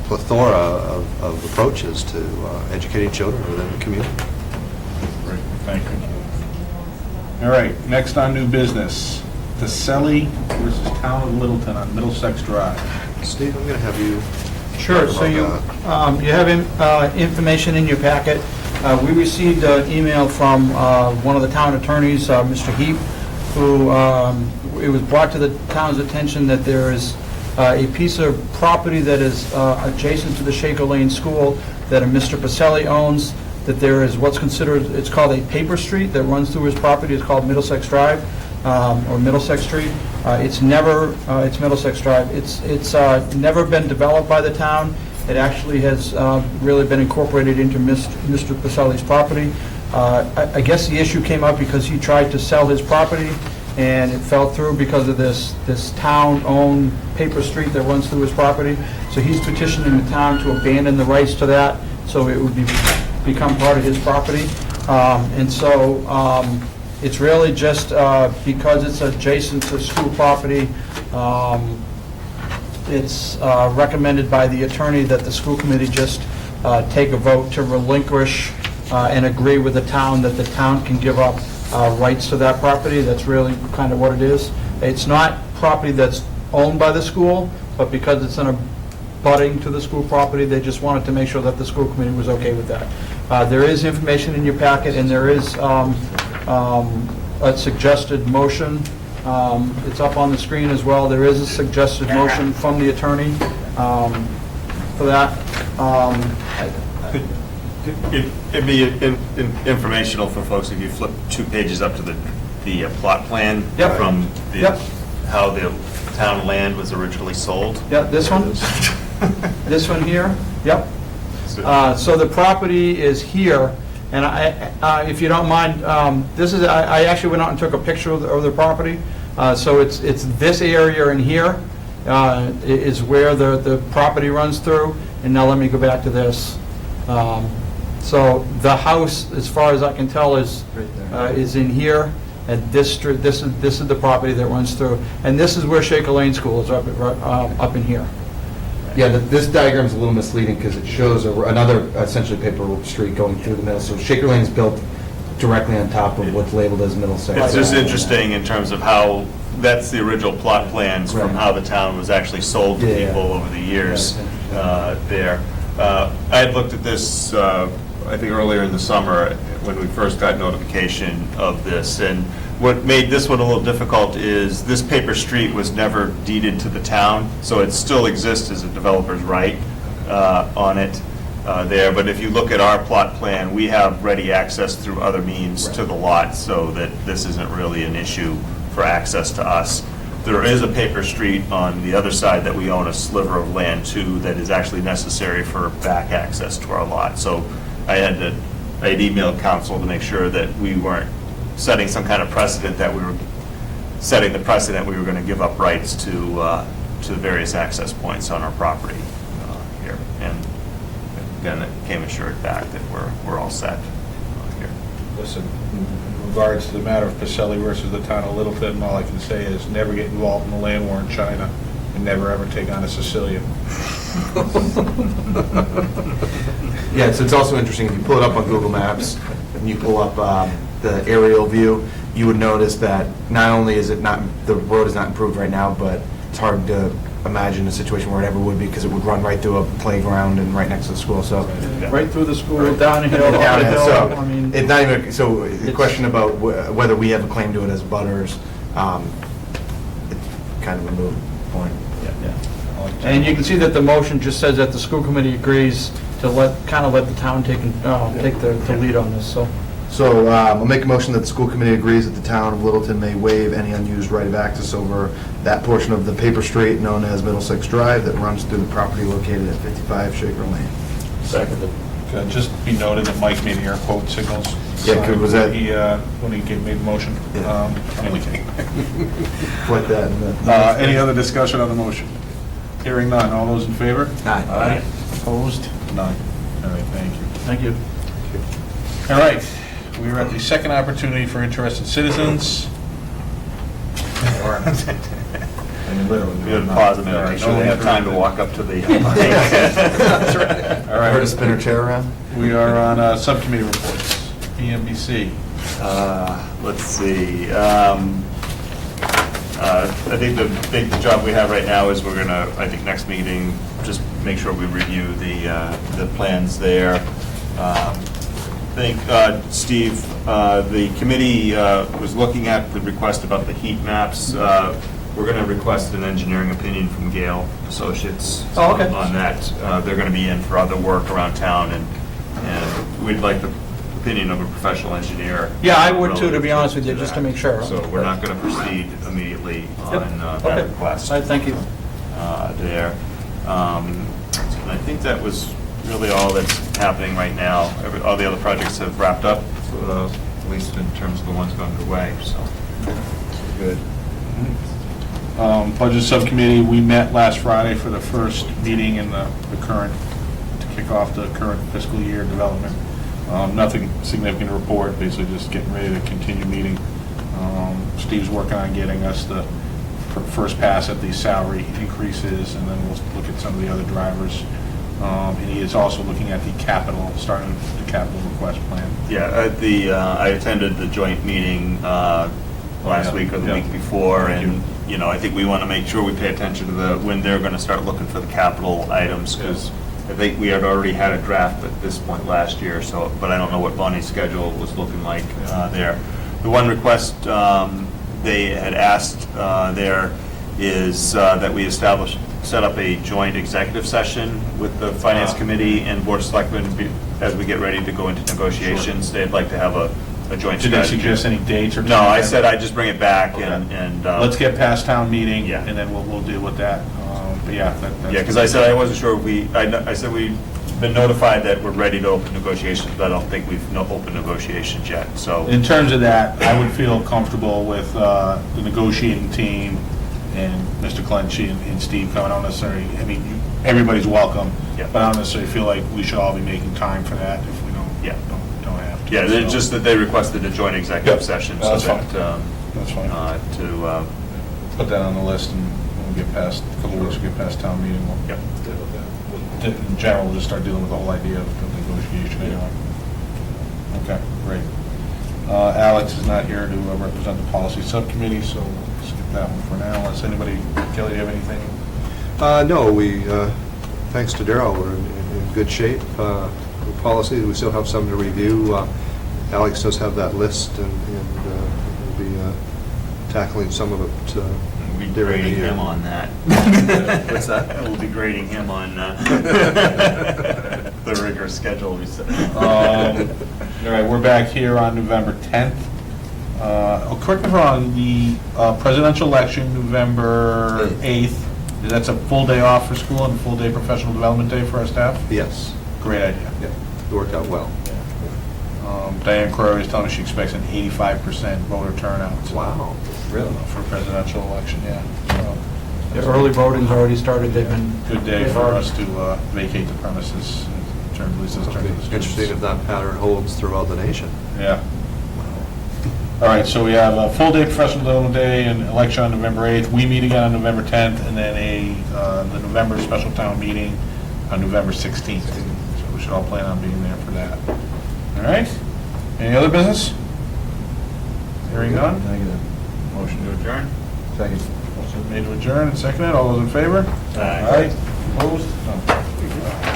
plethora of approaches to educating children within the community. Great, thank you. All right, next on new business, DeSelli versus Town of Littleton on Middlesex Drive. Steve, I'm going to have you. Sure. So you have information in your packet. We received an email from one of the town attorneys, Mr. Heap, who it was brought to the town's attention that there is a piece of property that is adjacent to the Shaker Lane School that a Mr. Pacelli owns, that there is what's considered, it's called a paper street that runs through his property. It's called Middlesex Drive, or Middlesex Street. It's Middlesex Drive. It's never been developed by the town. It actually has really been incorporated into Mr. Pacelli's property. I guess the issue came up because he tried to sell his property, and it fell through because of this town-owned paper street that runs through his property. So he's petitioning the town to abandon the rights to that, so it would become part of his property. And so it's really just because it's adjacent to school property, it's recommended by the attorney that the school committee just take a vote to relinquish and agree with the town that the town can give up rights to that property. That's really kind of what it is. It's not property that's owned by the school, but because it's in a butting to the school property, they just wanted to make sure that the school committee was okay with that. There is information in your packet, and there is a suggested motion. It's up on the screen as well. There is a suggested motion from the attorney for that. It'd be informational for folks if you flip 2 pages up to the plot plan from how the town land was originally sold. Yeah, this one? This one here? Yep. So the property is here, and if you don't mind, I actually went out and took a picture of the property. So it's this area in here is where the property runs through. And now let me go back to this. So the house, as far as I can tell, is in here, and this is the property that runs through, and this is where Shaker Lane School is up in here. Yeah, this diagram is a little misleading because it shows another essentially paper street going through the middle. So Shaker Lane is built directly on top of what's labeled as Middlesex. It's just interesting in terms of how that's the original plot plans from how the town was actually sold to people over the years there. I had looked at this I think earlier in the summer, when we first got notification of this. And what made this one a little difficult is this paper street was never deeded to the town, so it still exists as a developer's right on it there. But if you look at our plot plan, we have ready access through other means to the lot, so that this isn't really an issue for access to us. There is a paper street on the other side that we own a sliver of land to that is actually necessary for back access to our lot. So I had emailed council to make sure that we weren't setting some kind of precedent, that we were setting the precedent we were going to give up rights to the various access points on our property here. And again, it came assured back that we're all set here. Listen, in regards to the matter of Pacelli versus the town of Littleton, all I can say is never get involved in the land war in China and never ever take on a Sicilian. Yeah, so it's also interesting, if you pull it up on Google Maps, and you pull up the aerial view, you would notice that not only is it not, the road is not improved right now, but it's hard to imagine a situation where it ever would be, because it would run right through a playground and right next to the school, so. Right through the school, downhill, up the hill, So, I mean. it's not even, so the question about whether we have a claim to it as butters, it's kind of a moot point. And you can see that the motion just says that the school committee agrees to kind of let the town take the lead on this, so. So I'll make a motion that the school committee agrees that the town of Littleton may waive any unused right of access over that portion of the paper street known as Middlesex Drive that runs through the property located at 55 Shaker Lane. Seconded. Just be noted that Mike made air quote signals. Yeah, was that? When he made the motion. I'm only kidding. Put that in the. Any other discussion on the motion? Hearing none. All those in favor? Aye. Opposed? None. All right, thank you. Thank you. All right, we are at the second opportunity for interested citizens. Literally. We had to pause a minute, make sure they have time to walk up to the mic. That's right. All right. Heard a spinner chair around? We are on subcommittee reports. PMBC. Let's see. I think the big job we have right now is we're gonna, I think next meeting, just make sure we review the plans there. I think, Steve, the committee was looking at the request about the heat maps. We're going to request an engineering opinion from Gale Associates on that. They're going to be in for other work around town, and we'd like the opinion of a professional engineer. Yeah, I would too, to be honest with you, just to make sure. So we're not going to proceed immediately on that request. Thank you. There. And I think that was really all that's happening right now. All the other projects have wrapped up, at least in terms of the ones going underway, so. Good. Budget Subcommittee, we met last Friday for the first meeting in the current, to kick off the current fiscal year development. Nothing significant to report, basically just getting ready to continue meeting. Steve's working on getting us the first pass at the salary increases, and then we'll look at some of the other drivers. And he is also looking at the capital, starting the capital request plan. Yeah, I attended the joint meeting last week or the week before, and I think we want to make sure we pay attention to when they're going to start looking for the capital items, because I think we had already had a draft at this point last year, so, but I don't know what Bonnie's schedule was looking like there. The one request they had asked there is that we set up a joint executive session with the Finance Committee and Board of Selectmen as we get ready to go into negotiations. They'd like to have a joint Did strategy. they suggest any dates or? No, I said I'd just bring it back and. Let's get past town meeting, and then we'll deal with that. But yeah, that's. Yeah, because I said I wasn't sure if I said we've been notified that we're ready to open negotiations, but I don't think we've opened negotiations yet, so. In terms of that, I would feel comfortable with the negotiating team and Mr. Clenchey and Steve coming. I don't necessarily, everybody's welcome, but I don't necessarily feel like we should all be making time for that if we don't have to. Yeah, it's just that they requested a joint executive session, so that's fine. that's fine. To put that on the list, and when we get past, a couple weeks, we get past town meeting, we'll deal with that. In general, we'll just start dealing with the whole idea of the negotiation anyway. Okay, great. Alex is not here to represent the policy subcommittee, so we'll skip that one for now. Unless anybody, Kelly, do you have anything? No, thanks to Darrell, we're in good shape. We'll policy. We still have some to review. Alex does have that list, and we'll be tackling some of it We'll be during the grading year. him on that. What's that? We'll be grading him on the rigorous schedule we set. All right, we're back here on November 10th. Correct me if I'm wrong, the presidential election, November 8th, that's a full day off for school and a full day professional development day for our staff? Yes. Great idea. Yeah, it worked out well. Diane Crowe is telling me she expects an 85% voter turnout. Wow, really? For a presidential election, yeah. So, The early voting's already started, they've been... good day for us to vacate the premises, in terms, at least in terms of the students. Interesting if that pattern holds throughout the nation. Yeah. All right, so we have a full day professional development day and election on November 8th. We meet again on November 10th, and then the November special town meeting on November 16th. So we should all plan on being there for that. All right? Any other business? Hearing none? Motion to adjourn? Second. Motion made to adjourn and seconded. All those in favor? Aye. Opposed? No.